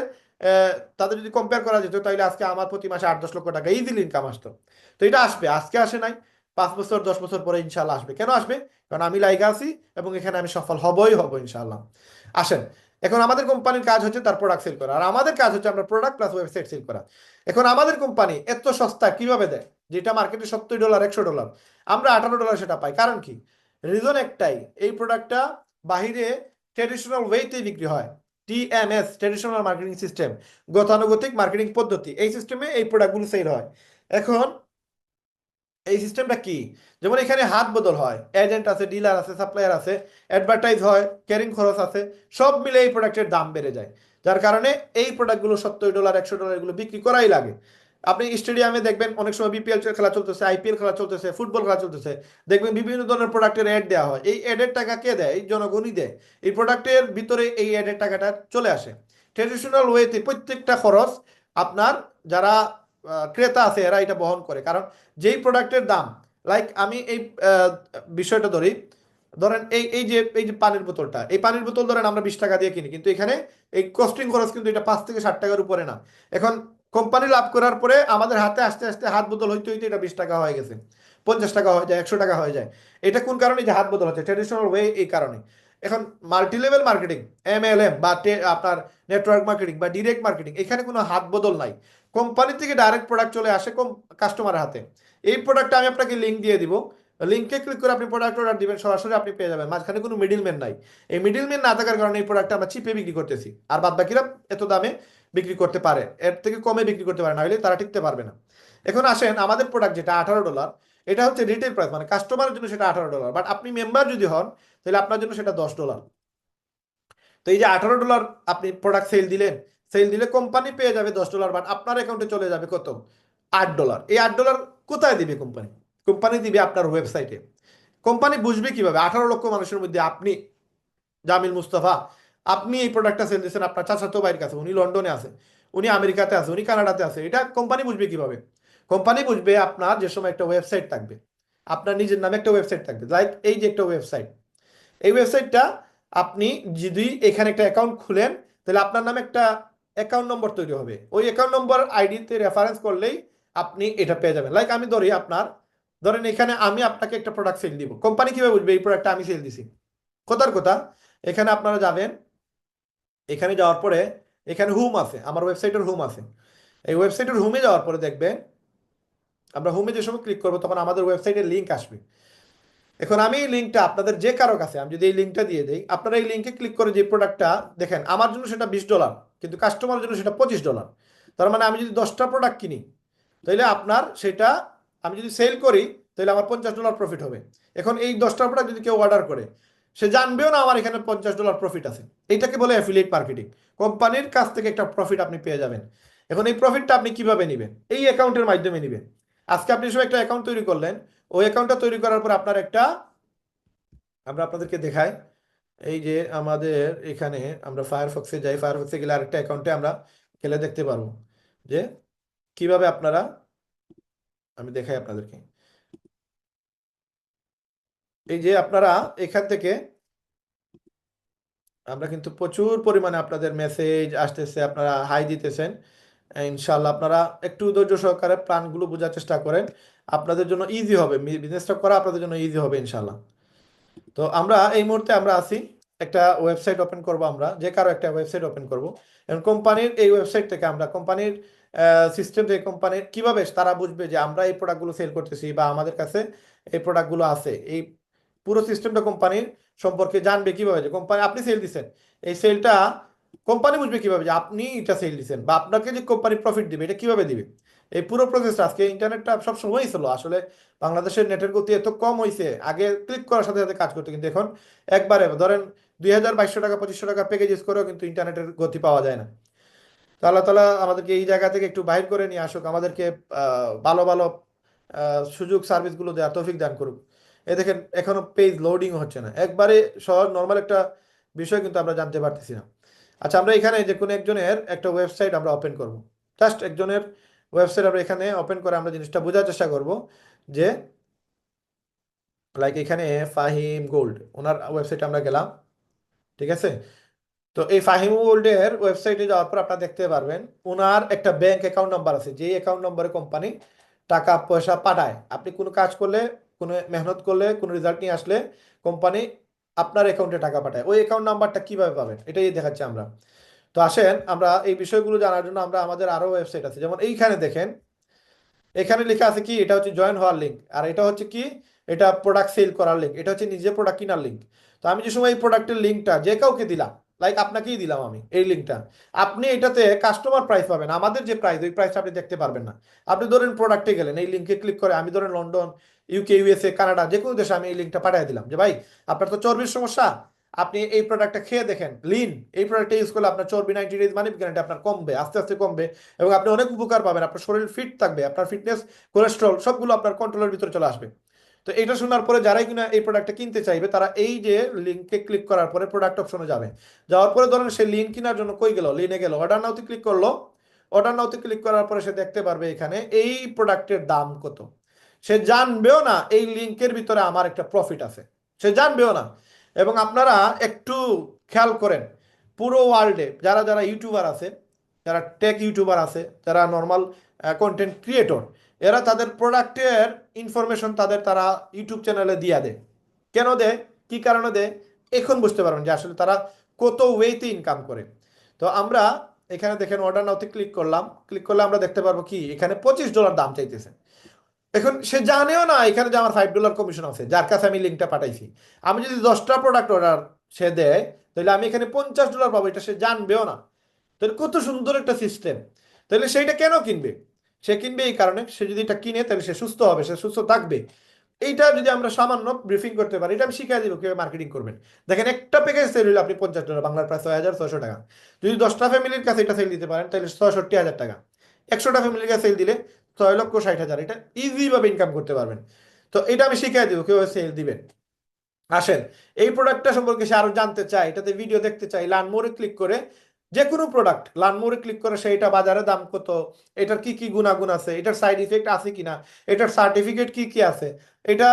তাদের যদি কম্পেয়ার করা যেত, তাহলে আজকে আমার প্রতি মাসে 8-10 লক্ষ টাকা ইজিলি ইনকাম আসতো। তো এটা আসবে, আজকে আসে নাই, 5 বছর 10 বছর পরে ইনশাল্লাহ আসবে। কেন আসবে? কারণ আমি লাইগা আছি এবং এখানে আমি সফল হব ইনশাল্লাহ। আসেন, এখন আমাদের কোম্পানির কাজ হচ্ছে তার প্রোডাক্ট সেল করা, আর আমাদের কাজ হচ্ছে আমরা প্রোডাক্ট প্লাস ওয়েবসাইট সেল করা। এখন আমাদের কোম্পানি এত সস্তা কিভাবে দেয়? যেটা মার্কেটে $70 $100, আমরা $18 সেটা পাই। কারণ কি? রিজন একটাই, এই প্রোডাক্টটা বাহিরে ট্রেডিশনাল ওয়েতে বিক্রি হয়। TMS, ট্রেডিশনাল মার্কেটিং সিস্টেম, গতানুগতিক মার্কেটিং পদ্ধতি, এই সিস্টেমে এই প্রোডাক্টগুলো সেল হয়। এখন এই সিস্টেমটা কি? যেমন এখানে হাত বদল হয়, এজেন্ট আছে, ডিলার আছে, সাপ্লায়ার আছে, অ্যাডভার্টাইজ হয়, ক্যারিং খরচ আছে, সব মিলে এই প্রোডাক্টের দাম বেড়ে যায়। যার কারণে এই প্রোডাক্টগুলো $70 $100 এগুলো বিক্রি করাই লাগে। আপনি স্টেডিয়ামে দেখবেন অনেক সময় বিপিএল খেলা চলতেছে, আইপিএল খেলা চলতেছে, ফুটবল খেলা চলতেছে, দেখবেন বিভিন্ন ধরনের প্রোডাক্টের অ্যাড দেওয়া হয়। এই অ্যাডের টাকা কে দেয়? এই জনগণই দেয়। এই প্রোডাক্টের ভিতরে এই অ্যাডের টাকাটা চলে আসে। ট্রেডিশনাল ওয়েতে প্রত্যেকটা খরচ আপনার যারা ক্রেতা আছে এরা এটা বহন করে, কারণ যেই প্রোডাক্টের দাম, লাইক আমি এই বিষয়টা ধরি, ধরেন এই যে পানির বোতলটা, এই পানির বোতল ধরেন আমরা 20 টাকা দিয়ে কিনি, কিন্তু এখানে এই কস্টিং খরচ কিন্তু এটা 5 থেকে 60 টাকার উপরে না। এখন কোম্পানি লাভ করার পরে আমাদের হাতে আস্তে আস্তে হাত বদল হইতে হইতে এটা 20 টাকা হয়ে গেছে, 50 টাকা হয়ে যায়, 100 টাকা হয়ে যায়। এটা কোন কারণে যে হাত বদল হচ্ছে ট্রেডিশনাল ওয়ে, এই কারণে। এখন মাল্টি লেভেল মার্কেটিং, MLM বা আপনার নেটওয়ার্ক মার্কেটিং বা ডিরেক্ট মার্কেটিং, এখানে কোনো হাত বদল নাই। কোম্পানি থেকে ডাইরেক্ট প্রোডাক্ট চলে আসে কাস্টমারের হাতে। এই প্রোডাক্টটা আমি আপনাকে লিঙ্ক দিয়ে দিব, লিঙ্কে ক্লিক করে আপনি প্রোডাক্ট অর্ডার দিবেন, সরাসরি আপনি পেয়ে যাবেন, মাঝখানে কোনো মিডিলম্যান নাই। এই মিডিলম্যান না থাকার কারণে এই প্রোডাক্টটা আমরা চিপে বিক্রি করতেছি, আর বাদ বাকিরা এত দামে বিক্রি করতে পারে, এর থেকে কমে বিক্রি করতে পারে না, হলে তারা টিকতে পারবে না। এখন আসেন আমাদের প্রোডাক্ট যেটা $18, এটা হচ্ছে রিটেল প্রাইস, মানে কাস্টমারের জন্য সেটা $18, বাট আপনি মেম্বার যদি হন তাহলে আপনার জন্য সেটা $10। তো এই যে $18 আপনি প্রোডাক্ট সেল দিলে কোম্পানি পেয়ে যাবে $10, বাট আপনার অ্যাকাউন্টে চলে যাবে কত? $8। এই $8 কোথায় দিবে কোম্পানি? কোম্পানি দিবে আপনার ওয়েবসাইটে। কোম্পানি বুঝবে কিভাবে 18 লক্ষ মানুষের মধ্যে আপনি জামিল মুস্তাফা, আপনি এই প্রোডাক্টটা সেল দিচ্ছেন আপনার চাচাতো ভাইয়ের কাছে, উনি লন্ডনে আছে, উনি আমেরিকাতে আছে, উনি কানাডাতে আছে, এটা কোম্পানি বুঝবে কিভাবে? কোম্পানি বুঝবে আপনার যে সময় একটা ওয়েবসাইট থাকবে, আপনার নিজের নামে একটা ওয়েবসাইট থাকবে, লাইক এই যে একটা ওয়েবসাইট, এই ওয়েবসাইটটা আপনি যদি এখানে একটা অ্যাকাউন্ট খুলেন তাহলে আপনার নামে একটা অ্যাকাউন্ট নম্বর তৈরি হবে, ওই অ্যাকাউন্ট নম্বর আইডিতে রেফারেন্স করলেই আপনি এটা পেয়ে যাবেন। লাইক আমি ধরি ধরেন এখানে আমি আপনাকে একটা প্রোডাক্ট সেল দিব, কোম্পানি কিভাবে বুঝবে এই প্রোডাক্টটা আমি সেল দিছি? কথার কথা, এখানে আপনারা যাবেন, এখানে যাওয়ার পরে এখানে হোম আছে, আমার ওয়েবসাইটের হোম আছে, এই ওয়েবসাইটের হোমে যাওয়ার পরে দেখবেন, আমরা হোমে যে সময় ক্লিক করবো তখন আমাদের ওয়েবসাইটের লিঙ্ক আসবে। এখন আমি এই লিঙ্কটা আপনাদের যে কারো কাছে আমি যদি এই লিঙ্কটা দিয়ে দিই, আপনারা এই লিঙ্কে ক্লিক করে যে প্রোডাক্টটা দেখেন, আমার জন্য সেটা $20, কিন্তু কাস্টমারের জন্য সেটা $25। তার মানে আমি যদি 10টা প্রোডাক্ট কিনি তাহলে আপনার সেটা, আমি যদি সেল করি তাহলে আমার $50 প্রফিট হবে। এখন এই 10টা প্রোডাক্ট যদি কেউ অর্ডার করে, সে জানবেও না আমার এখানে $50 প্রফিট আছে। এইটাকে বলে অ্যাফিলিয়েট মার্কেটিং। কোম্পানির কাছ থেকে একটা প্রফিট আপনি পেয়ে যাবেন। এখন এই প্রফিটটা আপনি কিভাবে নেবেন? এই অ্যাকাউন্টের মাধ্যমে নেবেন। আজকে আপনি সব একটা অ্যাকাউন্ট তৈরি করলেন, ওই অ্যাকাউন্টটা তৈরি করার পর আপনার একটা, আমরা আপনাদেরকে দেখাই, এই যে আমাদের এখানে আমরা ফায়ারফক্সে যাই, ফায়ারফক্সে গেলে আরেকটা অ্যাকাউন্টে আমরা খেলে দেখতে পারবো যে কিভাবে আপনারা, আমি দেখাই আপনাদেরকে, এই যে আপনারা এখান থেকে, আমরা কিন্তু প্রচুর পরিমাণে আপনাদের মেসেজ আসতেছে, আপনারা হাই দিতেছেন। ইনশাল্লাহ আপনারা একটু ধৈর্য সহকারে প্ল্যানগুলো বোঝার চেষ্টা করেন, আপনাদের জন্য ইজি হবে, বিজনেসটা করা আপনাদের জন্য ইজি হবে ইনশাল্লাহ। তো আমরা এই মুহূর্তে আমরা আছি, একটা ওয়েবসাইট ওপেন করব, আমরা যে কারো একটা ওয়েবসাইট ওপেন করব। এবং কোম্পানির এই ওয়েবসাইট থেকে আমরা কোম্পানির সিস্টেম থেকে কোম্পানির কিভাবে তারা বুঝবে যে আমরা এই প্রোডাক্টগুলো সেল করতেছি বা আমাদের কাছে এই প্রোডাক্টগুলো আছে, এই পুরো সিস্টেমটা কোম্পানির সম্পর্কে জানবে কিভাবে, যে কোম্পানি আপনি সেল দিচ্ছেন, এই সেলটা কোম্পানি বুঝবে কিভাবে যে আপনি এটা সেল দিচ্ছেন, বা আপনাকে যে কোম্পানি প্রফিট দিবে এটা কিভাবে দিবে। এই পুরো প্রসেসটা, আজকে ইন্টারনেটটা সব সময়ই ছিল আসলে, বাংলাদেশের নেটের গতি এত কম হয়েছে, আগে ক্লিক করার সাথে সাথে কাজ করতে, কিন্তু এখন একবারে ধরেন 2200 টাকা 2500 টাকা প্যাকেজ ইউজ করেও কিন্তু ইন্টারনেটের গতি পাওয়া যায় না। তো আল্লাহ তালা আমাদেরকে এই জায়গা থেকে একটু বাইর করে নিয়ে আসুক, আমাদেরকে ভালো ভালো সুযোগ সার্ভিসগুলো দেওয়ার তৌফিক দান করুক। এ দেখেন এখনো পেজ লোডিং হচ্ছে না, একবারে সহজ নর্মাল একটা বিষয় কিন্তু আমরা জানতে পারতেছি না। আচ্ছা, আমরা এখানে যে কোনো একজনের একটা ওয়েবসাইট আমরা ওপেন করব, জাস্ট একজনের ওয়েবসাইট আমরা এখানে ওপেন করে আমরা জিনিসটা বোঝার চেষ্টা করব যে, লাইক এখানে ফাহিম গোল্ড, ওনার ওয়েবসাইটে আমরা গেলাম, ঠিক আছে? তো এই ফাহিম গোল্ডের ওয়েবসাইটে যাওয়ার পর আপনারা দেখতে পারবেন ওনার একটা ব্যাংক অ্যাকাউন্ট নাম্বার আছে, যে অ্যাকাউন্ট নম্বরে কোম্পানি টাকা পয়সা পাঠায়। আপনি কোনো কাজ করলে, কোনো মেহনত করলে, কোনো রেজাল্ট নিয়ে আসলে কোম্পানি আপনার অ্যাকাউন্টে টাকা পাঠায়। ওই অ্যাকাউন্ট নাম্বারটা কিভাবে পাবেন এটাই দেখাচ্ছি আমরা। তো আসেন আমরা এই বিষয়গুলো জানার জন্য আমরা আমাদের আরো ওয়েবসাইট আছে, যেমন এইখানে দেখেন, এখানে লেখা আছে কি, এটা হচ্ছে জয়েন হওয়ার লিঙ্ক, আর এটা হচ্ছে কি, এটা প্রোডাক্ট সেল করার লিঙ্ক, এটা হচ্ছে নিজে প্রোডাক্ট কেনার লিঙ্ক। তো আমি যে সময় এই প্রোডাক্টের লিঙ্কটা যে কাউকে দিলাম, লাইক আপনাকেই দিলাম আমি এই লিঙ্কটা, আপনি এটাতে কাস্টমার প্রাইস পাবেন, আমাদের যে প্রাইস ওই প্রাইসটা আপনি দেখতে পারবেন না। আপনি ধরেন প্রোডাক্টে গেলেন, এই লিঙ্কে ক্লিক করে, আমি ধরেন লন্ডন, UK, USA, কানাডা, যে কোনো দেশে আমি এই লিঙ্কটা পাঠিয়ে দিলাম যে ভাই আপনার তো চর্বির সমস্যা, আপনি এই প্রোডাক্টটা খেয়ে দেখেন, লিন এই প্রোডাক্টটা ইউজ করলে আপনার চর্বি 90 ডেজ মানে গ্যারান্টি আপনার কমবে, আস্তে আস্তে কমবে, এবং আপনি অনেক উপকার পাবেন, আপনার শরীর ফিট থাকবে, আপনার ফিটনেস, কোলেস্ট্রল সবগুলো আপনার কন্ট্রোলের ভিতরে চলে আসবে। তো এটা শোনার পরে যারাই কিনা এই প্রোডাক্টটা কিনতে চাইবে তারা এই যে লিঙ্কে ক্লিক করার পরে প্রোডাক্ট অপশনে যাবে, যাওয়ার পরে ধরেন সে লিঙ্ক কেনার জন্য কই গেল, লিনে গেল, অর্ডার নাওতে ক্লিক করলো, অর্ডার নাওতে ক্লিক করার পরে সে দেখতে পারবে এখানে এই প্রোডাক্টের দাম কত। সে জানবেও না এই লিঙ্কের ভিতরে আমার একটা প্রফিট আছে, সে জানবেও না। এবং আপনারা একটু খেয়াল করেন, পুরো ওয়ার্ল্ডে যারা যারা ইউটিউবার আছে, যারা টেক ইউটিউবার আছে, যারা নর্মাল কন্টেন্ট ক্রিয়েটর, এরা তাদের প্রোডাক্টের ইনফরমেশন তারা ইউটিউব চ্যানেলে দিয়ে দেয়। কেন দেয়, কি কারণে দেয়, এখন বুঝতে পারবেন যে আসলে তারা কত ওয়েতে ইনকাম করে। তো আমরা এখানে দেখেন অর্ডার নাওতে ক্লিক করলাম, ক্লিক করলে আমরা দেখতে পারবো কি এখানে $25 দাম চাইতেছে। এখন সে জানেও না এখানে যে আমার $5 কমিশন আছে, যার কাছে আমি লিঙ্কটা পাঠাইছি। আমি যদি 10টা প্রোডাক্ট অর্ডার সে দেয়, তাহলে আমি এখানে $50 পাবো, এটা সে জানবেও না। তাহলে কত সুন্দর একটা সিস্টেম। তাহলে সেইটা কেন কিনবে, সে কিনবে এই কারণে, সে যদি এটা কিনে তাহলে সে সুস্থ হবে, সে সুস্থ থাকবে। এইটা যদি আমরা সামান্য ব্রিফিং করতে পারি, এটা আমি শিখিয়ে দিব কিভাবে মার্কেটিং করবেন। দেখেন একটা প্যাকেজ সেল হলে আপনি $50, বাংলার প্রায় 6,600 টাকা। যদি 10টা ফ্যামিলির কাছে এটা সেল দিতে পারেন তাহলে 66,000 টাকা। 100টা ফ্যামিলির কাছে সেল দিলে 6,60,000, এটা ইজি ভাবে ইনকাম করতে পারবেন। তো এটা আমি শিখিয়ে দিব কিভাবে সেল দিবেন। আসেন, এই প্রোডাক্টটা সম্পর্কে সে আরো জানতে চায়, এটাতে ভিডিও দেখতে চাই, লার্ন মোরে ক্লিক করে, যে কোনো প্রোডাক্ট লার্ন মোরে ক্লিক করে সেইটা বাজারে দাম কত, এটার কি কি গুণাগুণ আছে, এটার সাইড ইফেক্ট আছে কিনা, এটার সার্টিফিকেট কি কি আছে, এটা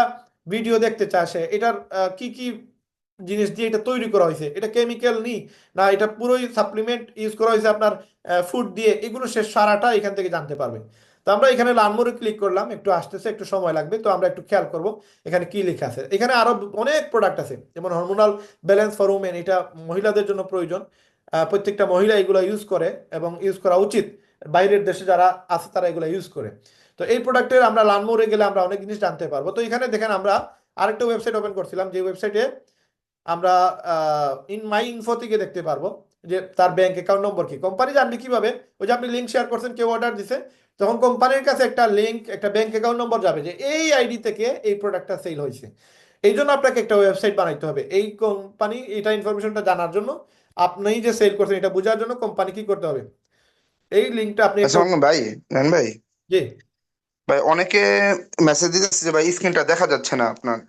ভিডিও দেখতে চায় সে, এটার কি কি জিনিস দিয়ে এটা তৈরি করা হয়েছে, এটা কেমিক্যাল নি না এটা পুরোই সাপ্লিমেন্ট ইউজ করা হয়েছে আপনার ফুড দিয়ে, এগুলো সে সারাটা এখান থেকে জানতে পারবে। তো আমরা এখানে লার্ন মোরে ক্লিক করলাম, একটু আসতেছে, একটু সময় লাগবে, তো আমরা একটু খেয়াল করব এখানে কি লেখা আছে। এখানে আরো অনেক প্রোডাক্ট আছে, যেমন হরমোনাল ব্যালেন্স ফর উমেন, এটা মহিলাদের জন্য প্রয়োজন। প্রত্যেকটা মহিলা এগুলো ইউজ করে এবং ইউজ করা উচিত, বাইরের দেশে যারা আছে তারা এগুলো ইউজ করে। তো এই প্রোডাক্টের আমরা লানমোরে গেলে আমরা অনেক জিনিস জানতে পারবো। তো এখানে দেখেন আমরা আরেকটা ওয়েবসাইট ওপেন করছিলাম, যে ওয়েবসাইটে আমরা ইন মাই ইনফো থেকে দেখতে পারবো যে তার ব্যাংক অ্যাকাউন্ট নম্বর কি। কোম্পানি জানবে কিভাবে, ওই যে আপনি লিঙ্ক শেয়ার করছেন, কেউ অর্ডার দিছে, তখন কোম্পানির কাছে একটা লিঙ্ক, একটা ব্যাংক অ্যাকাউন্ট নম্বর যাবে যে এই আইডি থেকে এই প্রোডাক্টটা সেল হয়েছে। এই জন্য আপনাকে একটা ওয়েবসাইট বানাইতে হবে এই কোম্পানি এটা ইনফরমেশনটা জানার জন্য, আপনি যে সেল করছেন এটা বোঝার জন্য কোম্পানি কি করতে হবে, এই লিঙ্কটা আপনি একটা। আচ্ছা ভাই, ভাই, জি। ভাই অনেকে মেসেজ দিতেছে যে ভাই স্ক্রিনটা দেখা যাচ্ছে না আপনার।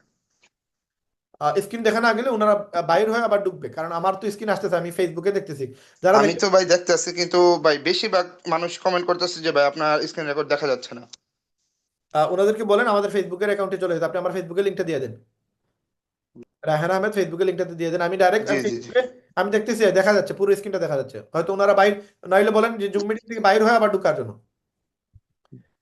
স্ক্রিন দেখা না গেলে ওনারা বাইর হয়ে আবার ঢুকবে, কারণ আমার তো স্ক্রিন আসতেছে, আমি ফেসবুকে দেখতেছি যারা আমি দেখতে। তো ভাই দেখতেছি, কিন্তু ভাই বেশিরভাগ মানুষ কমেন্ট করতেছে যে ভাই আপনার স্ক্রিন রেকর্ড দেখা যাচ্ছে না। ওনাদেরকে বলেন আমাদের ফেসবুকের অ্যাকাউন্টে চলে যেতে, আপনি আমার ফেসবুকের লিঙ্কটা দিয়ে দেন, রায়হান আহমেদ ফেসবুকের লিঙ্কটাতে দিয়ে দেন, আমি ডাইরেক্ট জি জি জি ফেসবুকে আমি দেখতেছি দেখা যাচ্ছে, পুরো স্ক্রিনটা দেখা যাচ্ছে। হয়তো ওনারা বাইর, নাইলে বলেন যে জুম মিটিং থেকে বাইর হয়ে আবার ঢুকার জন্য।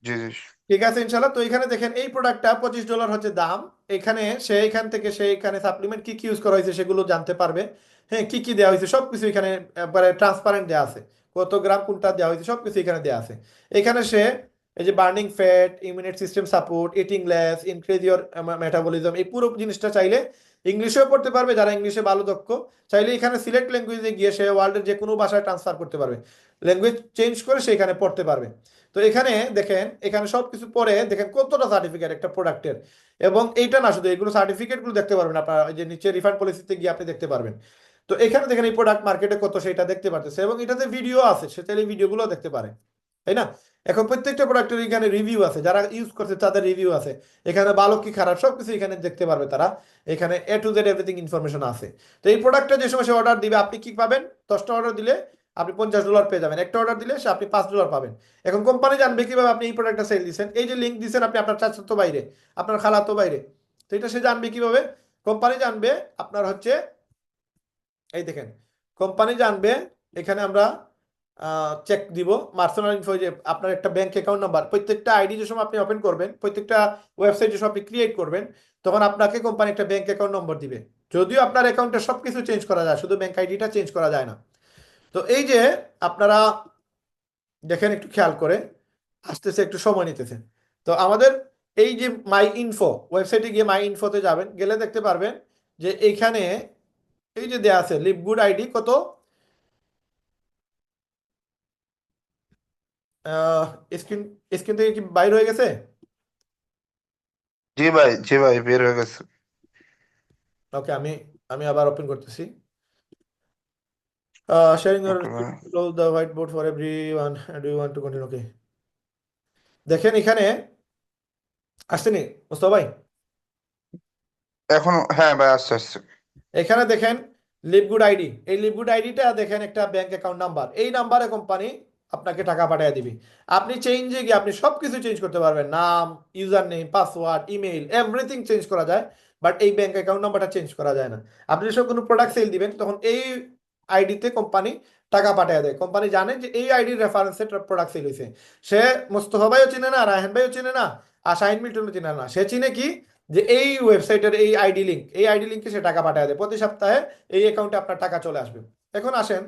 জি জি। ঠিক আছে ইনশাল্লাহ। তো এখানে দেখেন এই প্রোডাক্টটা $25 হচ্ছে দাম। এখানে সে এখান থেকে সে এখানে সাপ্লিমেন্ট কি কি ইউজ করা হয়েছে সেগুলো জানতে পারবে। হ্যাঁ, কি কি দেওয়া হয়েছে সবকিছু এখানে ট্রান্সপারেন্ট দেওয়া আছে, কত গ্রাম কোনটা দেওয়া হয়েছে সবকিছু এখানে দেওয়া আছে। এখানে সে এই যে burning fat, immunity system support, eating less, increase your metabolism, এই পুরো জিনিসটা চাইলে ইংলিশেও পড়তে পারবে, যারা ইংলিশে ভালো দক্ষ চাইলে এখানে সিলেক্ট ল্যাঙ্গুয়েজে গিয়ে সে ওয়ার্ল্ডের যে কোনো ভাষায় ট্রান্সফার করতে পারবে, ল্যাঙ্গুয়েজ চেঞ্জ করে সে এখানে পড়তে পারবে। তো এখানে দেখেন, এখানে সবকিছু পরে দেখেন কতটা সার্টিফিকেট একটা প্রোডাক্টের। এবং এইটা না শুধু, এগুলো সার্টিফিকেট গুলো দেখতে পারবেন আপনারা, ওই যে নিচে রিফান্ড পলিসিতে গিয়ে আপনি দেখতে পারবেন। তো এখানে দেখেন এই প্রোডাক্ট মার্কেটে কত সেটা দেখতে পারতেছে, এবং এটাতে ভিডিও আছে, সে চাইলে ভিডিওগুলো দেখতে পারে, তাই না? এখন প্রত্যেকটা প্রোডাক্টের এখানে রিভিউ আছে, যারা ইউজ করছে তাদের রিভিউ আছে, এখানে ভালো কি খারাপ সবকিছু এখানে দেখতে পারবে তারা। এখানে A to Z everything information আছে। তো এই প্রোডাক্টটা যে সময় সে অর্ডার দিবে, আপনি কি পাবেন, 10টা অর্ডার দিলে আপনি $50 পেয়ে যাবেন, একটা অর্ডার দিলে সে আপনি $5 পাবেন। এখন কোম্পানি জানবে কিভাবে আপনি এই প্রোডাক্টটা সেল দিচ্ছেন, এই যে লিঙ্ক দিচ্ছেন আপনি আপনার চাচাতো বাইরে, আপনার খালাতো বাইরে, তো এটা সে জানবে কিভাবে, কোম্পানি জানবে আপনার হচ্ছে, এই দেখেন কোম্পানি জানবে, এখানে আমরা চেক দিব পার্সোনাল ইনফো, যে আপনার একটা ব্যাংক অ্যাকাউন্ট নাম্বার, প্রত্যেকটা আইডি যে সময় আপনি ওপেন করবেন, প্রত্যেকটা ওয়েবসাইট যে সময় আপনি ক্রিয়েট করবেন, তখন আপনাকে কোম্পানি একটা ব্যাংক অ্যাকাউন্ট নম্বর দিবে। যদিও আপনার অ্যাকাউন্টে সবকিছু চেঞ্জ করা যায়, শুধু ব্যাংক আইডিটা চেঞ্জ করা যায় না। তো এই যে আপনারা দেখেন একটু খেয়াল করে, আসতেছে একটু সময় নিতেছে। তো আমাদের এই যে মাই ইনফো ওয়েবসাইটে গিয়ে মাই ইনফোতে যাবেন, গেলে দেখতে পারবেন যে এইখানে এই যে দেয়া আছে লিভ গুড আইডি কত, স্ক্রিন স্ক্রিন থেকে কি বাইর হয়ে গেছে? জি ভাই, জি ভাই, বের হয়ে গেছে। ওকে, আমি আমি আবার ওপেন করতেছি। শেয়ারিং ওকে ভাই। The white board for everyone, do you want to continue? Okay, দেখেন এখানে আসছে নি মুস্তফা ভাই? এখন হ্যাঁ ভাই, আচ্ছা আচ্ছা। এখানে দেখেন লিভগুড আইডি, এই লিভগুড আইডিটা দেখেন একটা ব্যাংক অ্যাকাউন্ট নাম্বার, এই নাম্বারে কোম্পানি আপনাকে টাকা পাঠিয়ে দিবে। আপনি চেঞ্জে গিয়ে আপনি সবকিছু চেঞ্জ করতে পারবেন, নাম, user name, password, email, everything change করা যায়, বাট এই ব্যাংক অ্যাকাউন্ট নাম্বারটা চেঞ্জ করা যায় না। আপনি যখন কোনো প্রোডাক্ট সেল দিবেন তখন এই আইডিতে কোম্পানি টাকা পাঠিয়ে দেয়। কোম্পানি জানে যে এই আইডির রেফারেন্সে প্রোডাক্ট সেল হয়েছে। সে মোস্তফা ভাইও চিনে না, রায়হান ভাইও চিনে না, আর শাহিন মিল্টনও চিনে না, সে চিনে কি যে এই ওয়েবসাইটের এই আইডি লিঙ্ক, এই আইডি লিঙ্কে সে টাকা পাঠিয়ে দেয়, প্রতি সপ্তাহে এই অ্যাকাউন্টে আপনার টাকা চলে আসবে। এখন আসেন,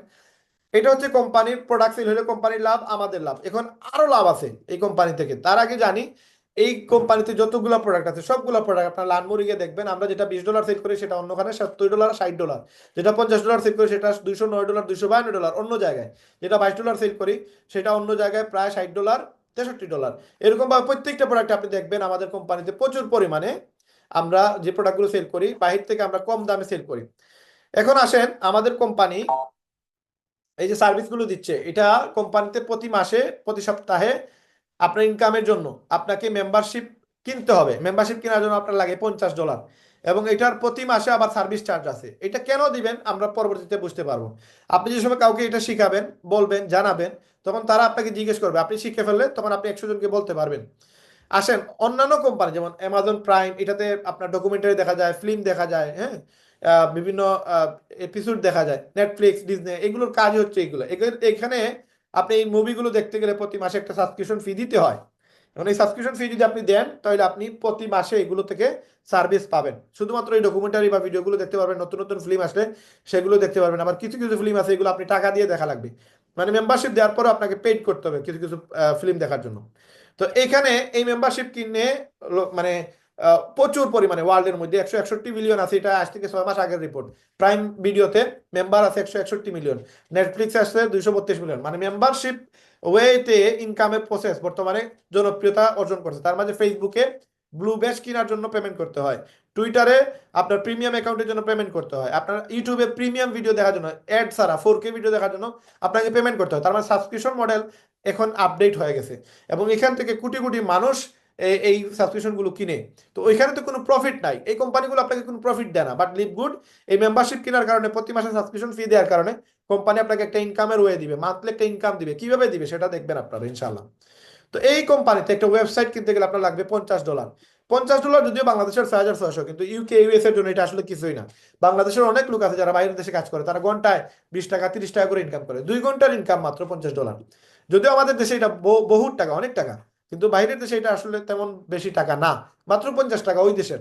এটা হচ্ছে কোম্পানির প্রোডাক্ট সেল হলে কোম্পানির লাভ, আমাদের লাভ। এখন আরো লাভ আছে এই কোম্পানি থেকে। তার আগে জানি এই কোম্পানিতে যতগুলো প্রোডাক্ট আছে সবগুলো প্রোডাক্ট আপনার লানমুরিগে দেখবেন, আমরা যেটা $20 সেল করি সেটা অন্যখানে $70, $60, যেটা $50 সেল করি সেটা $209, $252 অন্য জায়গায়, যেটা $22 সেল করি সেটা অন্য জায়গায় প্রায় $60, $63। এরকম ভাবে প্রত্যেকটা প্রোডাক্ট আপনি দেখবেন আমাদের কোম্পানিতে প্রচুর পরিমাণে আমরা যে প্রোডাক্টগুলো সেল করি বাহির থেকে আমরা কম দামে সেল করি। এখন আসেন, আমাদের কোম্পানি এই যে সার্ভিসগুলো দিচ্ছে, এটা কোম্পানিতে প্রতি মাসে প্রতি সপ্তাহে আপনার ইনকামের জন্য আপনাকে মেম্বারশিপ কিনতে হবে। মেম্বারশিপ কেনার জন্য আপনার লাগে $50, এবং এটার প্রতি মাসে আবার সার্ভিস চার্জ আছে। এটা কেন দিবেন আমরা পরবর্তীতে বুঝতে পারবো। আপনি যে সময় কাউকে এটা শিখাবেন, বলবেন, জানাবেন, তখন তারা আপনাকে জিজ্ঞেস করবে, আপনি শিখে ফেললে তখন আপনি 100 জনকে বলতে পারবেন। আসেন, অন্যান্য কোম্পানি যেমন অ্যামাজন প্রাইম, এটাতে আপনার ডকুমেন্টারি দেখা যায়, ফিল্ম দেখা যায়, হ্যাঁ, বিভিন্ন এপিসোড দেখা যায়, নেটফ্লিক্স, ডিজনি, এগুলোর কাজ হচ্ছে এগুলো। এখানে আপনি এই মুভিগুলো দেখতে গেলে প্রতি মাসে একটা সাবস্ক্রিপশন ফি দিতে হয়। এখন এই সাবস্ক্রিপশন ফি যদি আপনি দেন তাহলে আপনি প্রতি মাসে এগুলো থেকে সার্ভিস পাবেন। শুধুমাত্র এই ডকুমেন্টারি বা ভিডিওগুলো দেখতে পারবেন, নতুন নতুন ফিল্ম আসলে সেগুলো দেখতে পারবেন। আবার কিছু কিছু ফিল্ম আছে এগুলো আপনি টাকা দিয়ে দেখা লাগবে, মানে মেম্বারশিপ দেওয়ার পরে আপনাকে পেইড করতে হবে কিছু কিছু ফিল্ম দেখার জন্য। তো এখানে এই মেম্বারশিপ কিনে মানে প্রচুর পরিমাণে ওয়ার্ল্ডের মধ্যে 161 মিলিয়ন আছে, এটা আজ থেকে 6 মাস আগের রিপোর্ট। প্রাইম ভিডিওতে মেম্বার আছে 161 মিলিয়ন, নেটফ্লিক্স আছে 232 মিলিয়ন। মানে মেম্বারশিপ ওয়েতে ইনকামের প্রসেস বর্তমানে জনপ্রিয়তা অর্জন করছে। তার মাঝে ফেসবুকে ব্লু ব্যাশ কেনার জন্য পেমেন্ট করতে হয়, টুইটারে আপনার প্রিমিয়াম অ্যাকাউন্টের জন্য পেমেন্ট করতে হয়, আপনার ইউটিউবে প্রিমিয়াম ভিডিও দেখার জন্য, অ্যাড ছাড়া 4K ভিডিও দেখার জন্য আপনাকে পেমেন্ট করতে হয়। তার মানে সাবস্ক্রিপশন মডেল এখন আপডেট হয়ে গেছে, এবং এখান থেকে কোটি কোটি মানুষ এই সাবস্ক্রিপশনগুলো কিনে। তো ওইখানে তো কোনো প্রফিট নাই, এই কোম্পানিগুলো আপনাকে কোনো প্রফিট দেয় না, বাট লিভ গুড এই মেম্বারশিপ কেনার কারণে, প্রতি মাসে সাবস্ক্রিপশন ফি দেওয়ার কারণে কোম্পানি আপনাকে একটা ইনকামের ওয়ে দিবে, মান্থলি একটা ইনকাম দিবে। কিভাবে দিবে সেটা দেখবেন আপনারা ইনশাল্লাহ। তো এই কোম্পানিতে একটা ওয়েবসাইট কিনতে গেলে আপনার লাগবে $50। $50 যদিও বাংলাদেশের 6,600, কিন্তু ইউকে ইউএস এর জন্য এটা আসলে কিছুই না। বাংলাদেশের অনেক লোক আছে যারা বাইরের দেশে কাজ করে, তারা ঘন্টায় 20 টাকা 30 টাকা করে ইনকাম করে, 2 ঘন্টার ইনকাম মাত্র $50। যদিও আমাদের দেশে এটা বহুত টাকা, অনেক টাকা, কিন্তু বাইরের দেশে এটা আসলে তেমন বেশি টাকা না, মাত্র 50 টাকা ওই দেশের।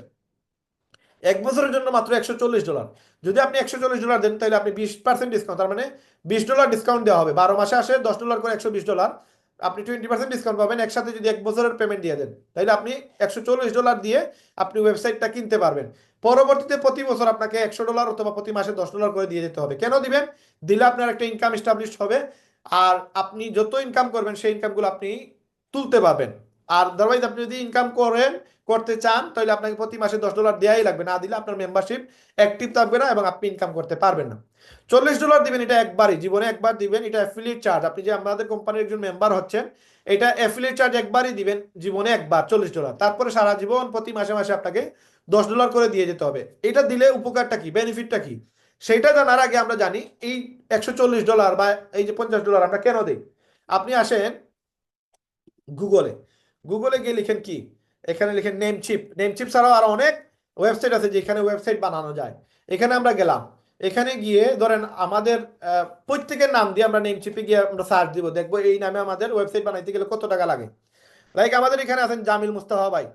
1 বছরের জন্য মাত্র $140। যদি আপনি $140 দেন তাহলে আপনি 20% ডিসকাউন্ট, তার মানে $20 ডিসকাউন্ট দেওয়া হবে। 12 মাসে আসে $10 করে, $120, আপনি 20% ডিসকাউন্ট পাবেন। একসাথে যদি 1 বছরের পেমেন্ট দিয়ে দেন তাহলে আপনি $140 দিয়ে আপনি ওয়েবসাইটটা কিনতে পারবেন। পরবর্তীতে প্রতি বছর আপনাকে $100 অথবা প্রতি মাসে $10 করে দিয়ে যেতে হবে। কেন দিবেন? দিলে আপনার একটা ইনকাম এস্টাবলিশ হবে, আর আপনি যত ইনকাম করবেন সেই ইনকামগুলো আপনি তুলতে পারবেন। আর আদারওয়াইজ আপনি যদি ইনকাম করতে চান তাহলে আপনাকে প্রতি মাসে $10 দেওয়াই লাগবে, না দিলে আপনার মেম্বারশিপ অ্যাক্টিভ থাকবে না এবং আপনি ইনকাম করতে পারবেন না। $40 দিবেন, এটা একবারই, জীবনে একবার দিবেন, এটা অ্যাফিলিয়েট চার্জ। আপনি যে আমাদের কোম্পানির একজন মেম্বার হচ্ছেন, এটা অ্যাফিলিয়েট চার্জ একবারই দিবেন জীবনে, একবার $40। তারপরে সারা জীবন প্রতি মাসে মাসে আপনাকে $10 করে দিয়ে যেতে হবে। এটা দিলে উপকারটা কি, বেনিফিটটা কি, সেটা জানার আগে আমরা জানি এই $140 বা এই যে $50 আমরা কেন দিই। আপনি আসেন গুগলে, গুগলে গিয়ে লিখেন কি, এখানে লিখেন নেমচিপ। নেমচিপ ছাড়াও আরো অনেক ওয়েবসাইট আছে যেখানে ওয়েবসাইট বানানো যায়। এখানে আমরা গেলাম, এখানে গিয়ে ধরেন আমাদের প্রত্যেকের নাম দিয়ে আমরা নেমচিপে গিয়ে আমরা সার্চ দিব, দেখবো এই নামে আমাদের ওয়েবসাইট বানাইতে গেলে কত টাকা লাগে। লাইক আমাদের এখানে আছেন জামিল মুস্তাফা ভাই,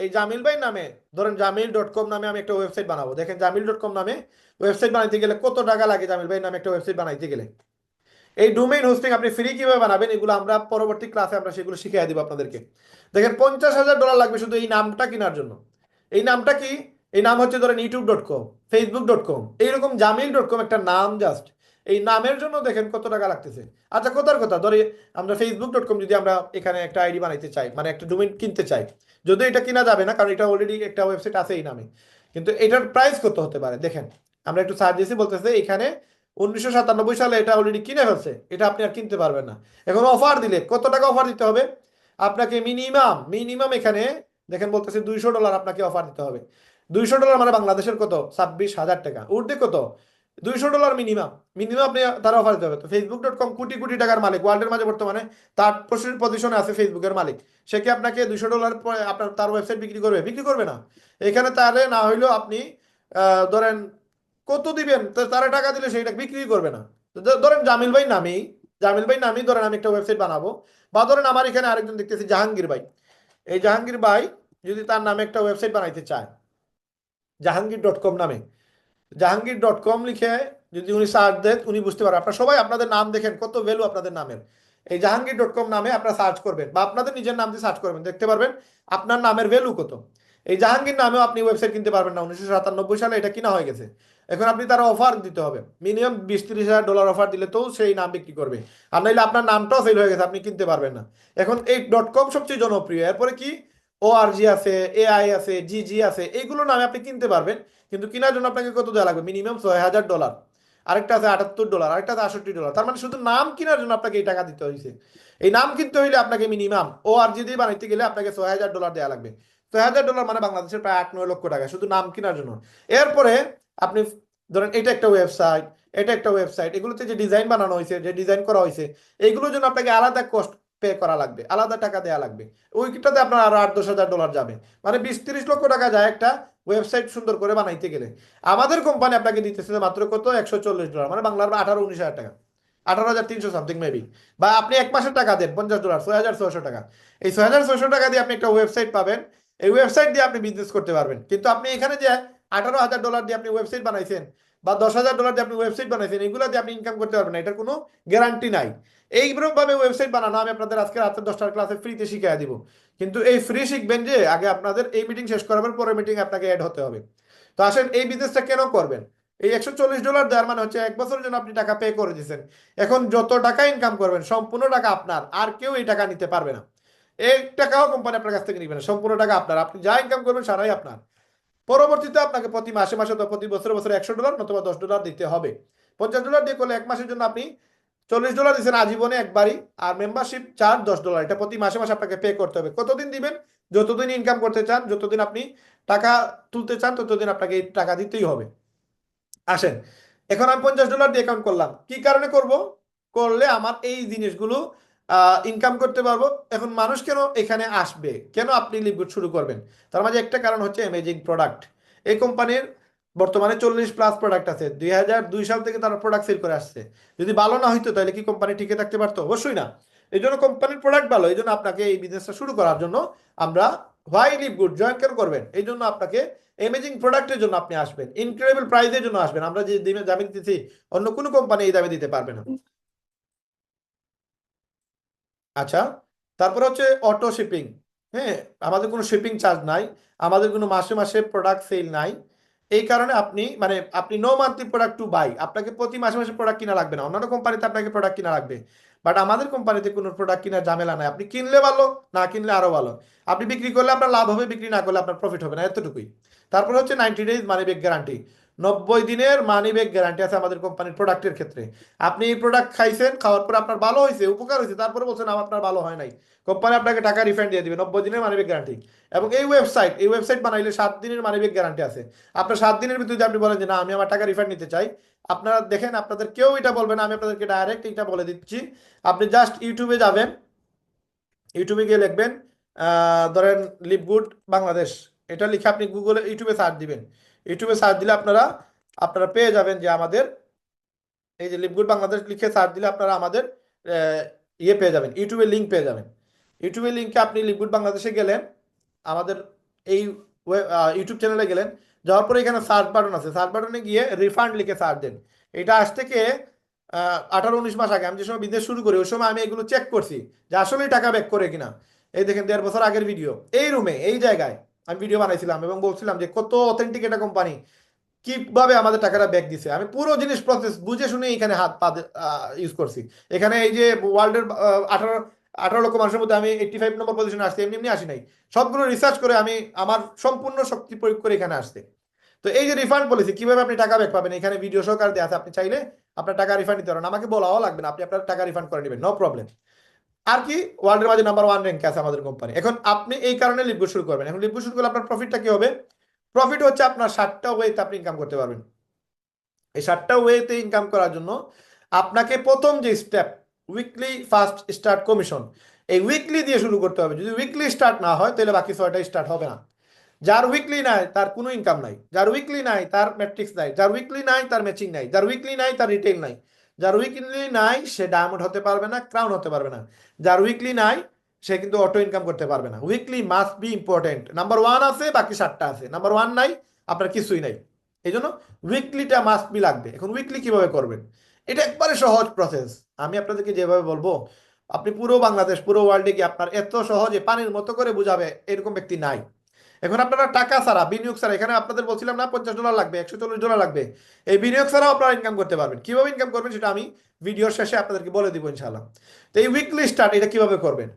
এই জামিল ভাই নামে ধরেন জামিল.com নামে আমি একটা ওয়েবসাইট বানাবো। দেখেন জামিল.com নামে ওয়েবসাইট বানাইতে গেলে কত টাকা লাগে, জামিল ভাই নামে একটা ওয়েবসাইট বানাইতে গেলে। এই ডোমেইন হোস্টিং আপনি ফ্রি কিভাবে বানাবেন এগুলো আমরা পরবর্তী ক্লাসে আমরা সেগুলো শিখিয়ে দিব আপনাদেরকে। দেখেন $50,000 লাগবে শুধু এই নামটা কেনার জন্য। এই নামটা কি? এই নাম হচ্ছে ধরেন youtube.com, facebook.com, এইরকম জামিল.com একটা নাম জাস্ট। এই নামের জন্য দেখেন কত টাকা লাগতেছে। আচ্ছা, কথার কথা ধরে আমরা facebook.com যদি আমরা এখানে একটা আইডি বানাইতে চাই, মানে একটা ডোমেইন কিনতে চাই, যদিও এটা কিনা যাবে না কারণ এটা অলরেডি একটা ওয়েবসাইট আছে এই নামে, কিন্তু এটার প্রাইস কত হতে পারে দেখেন। আমরা একটু সার্চ দিয়েছি, বলতেছে এখানে 1997 সালে এটা অলরেডি কিনে ফেলছে, এটা আপনি আর কিনতে পারবেন না। এখন অফার দিলে কত টাকা অফার দিতে হবে আপনাকে? মিনিমাম মিনিমাম এখানে দেখেন বলতেছে $200 আপনাকে অফার দিতে হবে। $200 মানে বাংলাদেশের কত, 26,000 টাকা। উর্দে কত, $200 মিনিমাম। মিনিমাম আপনি তারা অফার দিতে হবে। তো Facebook.com কোটি কোটি টাকার মালিক, ওয়ার্ল্ডের মাঝে বর্তমানে তার পজিশনে আছে ফেসবুকের মালিক। সে কি আপনাকে $200 আপনার তার ওয়েবসাইট বিক্রি করবে? বিক্রি করবে না। এখানে তাহলে না হইলেও আপনি ধরেন কত দিবেন, তো তারা টাকা দিলে সেইটা বিক্রি করবে না। তো ধরেন জামিল ভাই নামেই ধরেন আমি একটা ওয়েবসাইট বানাবো, বা ধরেন আমার এখানে আরেকজন দেখতেছি জাহাঙ্গীর ভাই। এই জাহাঙ্গীর ভাই যদি তার নামে একটা ওয়েবসাইট বানাইতে চায় জাহাঙ্গীর.com নামে, জাহাঙ্গীর.com লিখে যদি উনি সার্চ দেন, উনি বুঝতে পারবেন। আপনারা সবাই আপনাদের নাম দেখেন, কত ভ্যালু আপনাদের নামের। এই জাহাঙ্গীর.com নামে আপনারা সার্চ করবেন, বা আপনাদের নিজের নাম দিয়ে সার্চ করবেন, দেখতে পারবেন আপনার নামের ভ্যালু কত। এই জাহাঙ্গীর নামেও আপনি ওয়েবসাইট কিনতে পারবেন না। 1997 সালে এটা কিনা হয়ে গেছে। এখন আপনি তারা অফার দিতে হবে, মিনিমাম $20-30 হাজার অফার দিলে তো সেই নাম বিক্রি করবে। আর নাইলে আপনার নামটাও ফেল হয়ে গেছে, আপনি কিনতে পারবেন না। এখন এই .com সবচেয়ে জনপ্রিয়, এরপরে কি ORG আছে, AI আছে, GG আছে, এইগুলো নামে আপনি কিনতে পারবেন। কিন্তু কেনার জন্য আপনাকে কত দেওয়া লাগবে? মিনিমাম $6,000। আরেকটা আছে $78, আরেকটা আছে $68। তার মানে শুধু নাম কেনার জন্য আপনাকে এই টাকা দিতে হয়েছে। এই নাম কিনতে হইলে আপনাকে মিনিমাম ORG দিয়ে বানাইতে গেলে আপনাকে $6,000 দেওয়া লাগবে। $6,000 মানে বাংলাদেশের প্রায় 8-9 লক্ষ টাকা শুধু নাম কেনার জন্য। এরপরে আপনি ধরেন এটা একটা ওয়েবসাইট, এটা একটা ওয়েবসাইট, এগুলোতে যে ডিজাইন বানানো হয়েছে, যে ডিজাইন করা হয়েছে, এইগুলোর জন্য আপনাকে আলাদা কস্ট পে করা লাগবে, আলাদা টাকা দেওয়া লাগবে। ওইটাতে আপনার আরো $8-10 হাজার যাবে। মানে 20-30 লক্ষ টাকা যায় একটা ওয়েবসাইট সুন্দর করে বানাইতে গেলে। আমাদের কোম্পানি আপনাকে দিতেছে মাত্র কত, $140, মানে বাংলার 18-19 হাজার টাকা, 18,300 সামথিং মেবি। বা আপনি এক মাসের টাকা দেন $50, 6,600 টাকা। এই 6,600 টাকা দিয়ে আপনি একটা ওয়েবসাইট পাবেন। এই ওয়েবসাইট দিয়ে আপনি বিজনেস করতে পারবেন। কিন্তু আপনি এখানে যে $18,000 দিয়ে আপনি ওয়েবসাইট বানাইছেন, বা $10,000 দিয়ে আপনি ওয়েবসাইট বানাইছেন, এগুলো দিয়ে আপনি ইনকাম করতে পারবেন না, এটার কোনো গ্যারান্টি নাই। এইরকম ভাবে ওয়েবসাইট বানানো আমি আপনাদের আজকে রাতে 10টার ক্লাসে ফ্রিতে শিখিয়ে দিব। কিন্তু এই ফ্রি শিখবেন যে আগে আপনাদের এই মিটিং শেষ করার পরে মিটিং আপনাকে অ্যাড হতে হবে। তো আসেন এই বিজনেসটা কেন করবেন? এই $140 দেওয়ার মানে হচ্ছে 1 বছরের জন্য আপনি টাকা পে করে দিচ্ছেন। এখন যত টাকা ইনকাম করবেন সম্পূর্ণ টাকা আপনার, আর কেউ এই টাকা নিতে পারবে না। এই টাকাও কোম্পানি আপনার কাছ থেকে নিবে না, সম্পূর্ণ টাকা আপনার। আপনি যা ইনকাম করবেন সারাই আপনার। পরবর্তীতে আপনাকে প্রতি মাসে মাসে অথবা প্রতি বছরে বছরে $100 অথবা $10 দিতে হবে। $50 দিয়ে করলে এক মাসের জন্য আপনি $40 দিচ্ছেন আজীবনে একবারই। আর মেম্বারশিপ চার্জ $10, এটা প্রতি মাসে মাসে আপনাকে পে করতে হবে। কতদিন দিবেন? যতদিন ইনকাম করতে চান, যতদিন আপনি টাকা তুলতে চান, ততদিন আপনাকে এই টাকা দিতেই হবে। আসেন, এখন আমি $50 দিয়ে অ্যাকাউন্ট করলাম, কি কারণে করব? করলে আমার এই জিনিসগুলো ইনকাম করতে পারবো। এখন মানুষ কেন এখানে আসবে, কেন আপনি লিভগুড শুরু করবেন? তার মাঝে একটা কারণ হচ্ছে অ্যামেজিং প্রোডাক্ট। এই কোম্পানির বর্তমানে 40+ প্রোডাক্ট আছে। 2002 সাল থেকে তারা প্রোডাক্ট সেল করে আসছে। যদি ভালো না হইতো তাহলে কি কোম্পানি টিকে থাকতে পারতো? অবশ্যই না। এই জন্য কোম্পানির প্রোডাক্ট ভালো, এই জন্য আপনাকে এই বিজনেসটা শুরু করার জন্য আমরা হোয়াই লিভগুড জয়েন কেন করবেন? এই জন্য আপনাকে এমেজিং প্রোডাক্টের জন্য আপনি আসবেন, ইনক্রেডিবল প্রাইসের জন্য আসবেন। আমরা যে দামে দিতেছি অন্য কোনো কোম্পানি এই দামে দিতে পারবে না। আচ্ছা, তারপর হচ্ছে অটো শিপিং। হ্যাঁ, আমাদের কোনো শিপিং চার্জ নাই, আমাদের কোনো মাসে মাসে প্রোডাক্ট সেল নাই। এই কারণে আপনি মানে আপনি no monthly product to buy, আপনাকে প্রতি মাসে মাসে প্রোডাক্ট কিনা লাগবে না। অন্যান্য কোম্পানিতে আপনাকে প্রোডাক্ট কিনা লাগবে, বাট আমাদের কোম্পানিতে কোনো প্রোডাক্ট কিনার ঝামেলা নাই। আপনি কিনলে ভালো, না কিনলে আরো ভালো। আপনি বিক্রি করলে আপনার লাভ হবে, বিক্রি না করলে আপনার প্রফিট হবে না, এতটুকুই। তারপর হচ্ছে 90 ডেজ মানি ব্যাক গ্যারান্টি। 90 দিনের মানি ব্যাক গ্যারান্টি আছে আমাদের কোম্পানির প্রোডাক্টের ক্ষেত্রে। আপনি এই প্রোডাক্ট খাইছেন, খাওয়ার পর আপনার ভালো হয়েছে, উপকার হয়েছে, তারপরে বলছেন আপনার ভালো হয় নাই, কোম্পানি আপনাকে টাকা রিফান্ড দিয়ে দিবে। 90 দিনের মানি ব্যাক গ্যারান্টি। এবং এই ওয়েবসাইট বানাইলে 7 দিনের মানি ব্যাক গ্যারান্টি আছে। আপনার 7 দিনের ভিতরে যদি আপনি বলেন যে না আমি আমার টাকা রিফান্ড নিতে চাই, আপনারা দেখেন আপনাদের কেউ এটা বলবে না, আমি আপনাদেরকে ডাইরেক্ট এটা বলে দিচ্ছি। আপনি জাস্ট ইউটিউবে যাবেন, ইউটিউবে গিয়ে লিখবেন ধরেন লিভগুড বাংলাদেশ, এটা লিখে আপনি গুগলে ইউটিউবে সার্চ দিবেন। ইউটিউবে সার্চ দিলে আপনারা আপনারা পেয়ে যাবেন যে আমাদের এই যে লিভগুড বাংলাদেশ লিখে সার্চ দিলে আপনারা আমাদের ইয়ে পেয়ে যাবেন, ইউটিউবের লিঙ্ক পেয়ে যাবেন। ইউটিউবের লিঙ্কে আপনি লিভগুড বাংলাদেশে গেলেন, আমাদের এই ইউটিউব চ্যানেলে গেলেন, যাওয়ার পরে এখানে সার্চ বাটন আছে, সার্চ বাটনে গিয়ে রিফান্ড লিখে সার্চ দেন। এটা আজ থেকে 18-19 মাস আগে আমি যে সময় বিজনেস শুরু করি ওই সময় আমি এগুলো চেক করছি যে আসলেই টাকা ব্যাক করে কিনা। এই দেখেন 1.5 বছর আগের ভিডিও, এই রুমে এই জায়গায় আমি ভিডিও বানাইছিলাম এবং বলছিলাম যে কত অথেন্টিক এটা কোম্পানি, কিভাবে আমাদের টাকাটা ব্যাক দিছে। আমি পুরো জিনিস প্রসেস বুঝে শুনে এখানে হাত পা ইউজ করছি। এখানে এই যে ওয়ার্ল্ডের 18 লক্ষ মানুষের মধ্যে আমি 85 নম্বর পজিশনে আসছি, এমনি এমনি আসি নাই। সবগুলো রিসার্চ করে আমি আমার সম্পূর্ণ শক্তি প্রয়োগ করে এখানে আসছে। তো এই যে রিফান্ড পলিসি, কিভাবে আপনি টাকা ব্যাক পাবেন, এখানে ভিডিও সহকারে দেওয়া আছে। আপনি চাইলে আপনার টাকা রিফান্ড নিতে পারেন, আমাকে বলাও লাগবে না, আপনি আপনার টাকা রিফান্ড করে নেবেন, নো প্রবলেম। আর কি, ওয়ার্ল্ডের মাঝে নাম্বার 1 র্যাঙ্কে আছে আমাদের কোম্পানি। এখন আপনি এই কারণে লিভগুড শুরু করবেন। এখন লিভগুড শুরু করলে আপনার প্রফিটটা কি হবে? প্রফিট হচ্ছে আপনার 7টা ওয়েতে আপনি ইনকাম করতে পারবেন। এই 7টা ওয়েতে ইনকাম করার জন্য আপনাকে প্রথম যে step, weekly first start commission, এই উইকলি দিয়ে শুরু করতে হবে। যদি উইকলি স্টার্ট না হয় তাহলে বাকি 6টা স্টার্ট হবে না। যার উইকলি নাই তার কোনো ইনকাম নাই, যার উইকলি নাই তার ম্যাট্রিক্স নাই, যার উইকলি নাই তার ম্যাচিং নাই, যার উইকলি নাই তার রিটেল নাই, যার উইকলি নাই সে ডায়মন্ড হতে পারবে না, ক্রাউন হতে পারবে না, যার উইকলি নাই সে কিন্তু অটো ইনকাম করতে পারবে না। Weekly must be important. Number 1 আছে, বাকি 7টা আছে। নাম্বার 1 নাই, আপনার কিছুই নাই। এই জন্য উইকলিটা মাস্ট বি লাগবে। এখন উইকলি কিভাবে করবেন, এটা একবারে সহজ প্রসেস। আমি আপনাদেরকে যেভাবে বলবো, আপনি পুরো বাংলাদেশ, পুরো ওয়ার্ল্ডে কি আপনার এত সহজে পানির মতো করে বুঝাবে এরকম ব্যক্তি নাই। এখন আপনারা টাকা ছাড়া, বিনিয়োগ ছাড়া, এখানে আপনাদের বলছিলাম না $50 লাগবে, $140 লাগবে, এই বিনিয়োগ ছাড়াও আপনারা ইনকাম করতে পারবেন। কিভাবে ইনকাম করবেন সেটা আমি ভিডিওর শেষে আপনাদেরকে বলে দিব ইনশাআল্লাহ। তো এই উইকলি স্টার্ট এটা কিভাবে করবেন,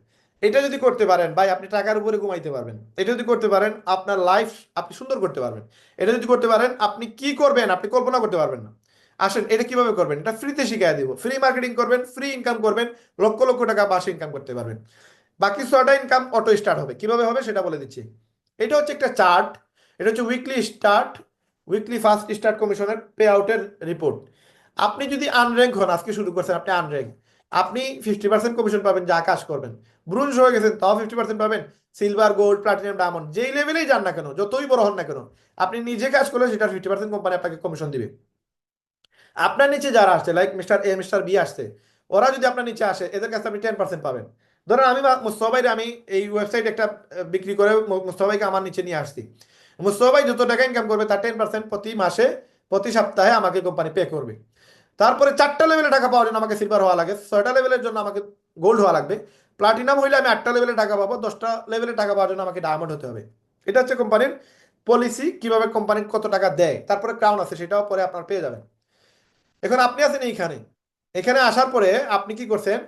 এটা যদি করতে পারেন ভাই আপনি টাকার উপরে ঘুমাইতে পারবেন। এটা যদি করতে পারেন আপনার লাইফ আপনি সুন্দর করতে পারবেন। এটা যদি করতে পারেন আপনি কি করবেন আপনি কল্পনা করতে পারবেন না। আসেন এটা কিভাবে করবেন, এটা ফ্রিতে শিখিয়ে দিব। ফ্রি মার্কেটিং করবেন, ফ্রি ইনকাম করবেন, লক্ষ লক্ষ টাকা মাসে ইনকাম করতে পারবেন। বাকি 6টা ইনকাম অটো স্টার্ট হবে। কিভাবে হবে সেটা বলে দিচ্ছি। এটা হচ্ছে একটা চার্ট, এটা হচ্ছে weekly start, weekly first start কমিশনের পে আউটের রিপোর্ট। আপনি যদি আনর্যাঙ্ক হন, আজকে শুরু করছেন আপনি আনর্যাঙ্ক, আপনি 50% কমিশন পাবেন যা কাজ করবেন। ব্রোঞ্জ হয়ে গেছেন তাও 50% পাবেন। সিলভার, গোল্ড, প্লাটিনাম, ডায়মন্ড যেই লেভেলেই যান না কেন, যতই বড় হন না কেন, আপনি নিজে কাজ করলে সেটা 50% কোম্পানি আপনাকে কমিশন দিবে। আপনার নিচে যারা আসছে, like mister A mister B আসছে, ওরা যদি আপনার নিচে আসে এদের কাছে আপনি 10% পাবেন। ধরেন আমি মুস্তফা ভাইরে আমি এই ওয়েবসাইট একটা বিক্রি করে মুস্তফা ভাইকে আমার নিচে নিয়ে আসছি। মুস্তফা ভাই যত টাকা ইনকাম করবে তার 10% প্রতি মাসে, প্রতি সপ্তাহে আমাকে কোম্পানি পে করবে। তারপরে 4টা লেভেলে টাকা পাওয়ার জন্য আমাকে সিলভার হওয়া লাগে, 6টা লেভেলের জন্য আমাকে গোল্ড হওয়া লাগবে, প্লাটিনাম হইলে আমি 8টা লেভেলে টাকা পাবো, 10টা লেভেলে টাকা পাওয়ার জন্য আমাকে ডায়মন্ড হতে হবে। এটা হচ্ছে কোম্পানির পলিসি, কিভাবে কোম্পানি কত টাকা দেয়। তারপরে ক্রাউন আছে, সেটাও পরে আপনার পেয়ে যাবেন। এখন আপনি আছেন এইখানে, এখানে আসার পরে আপনি কি করছেন,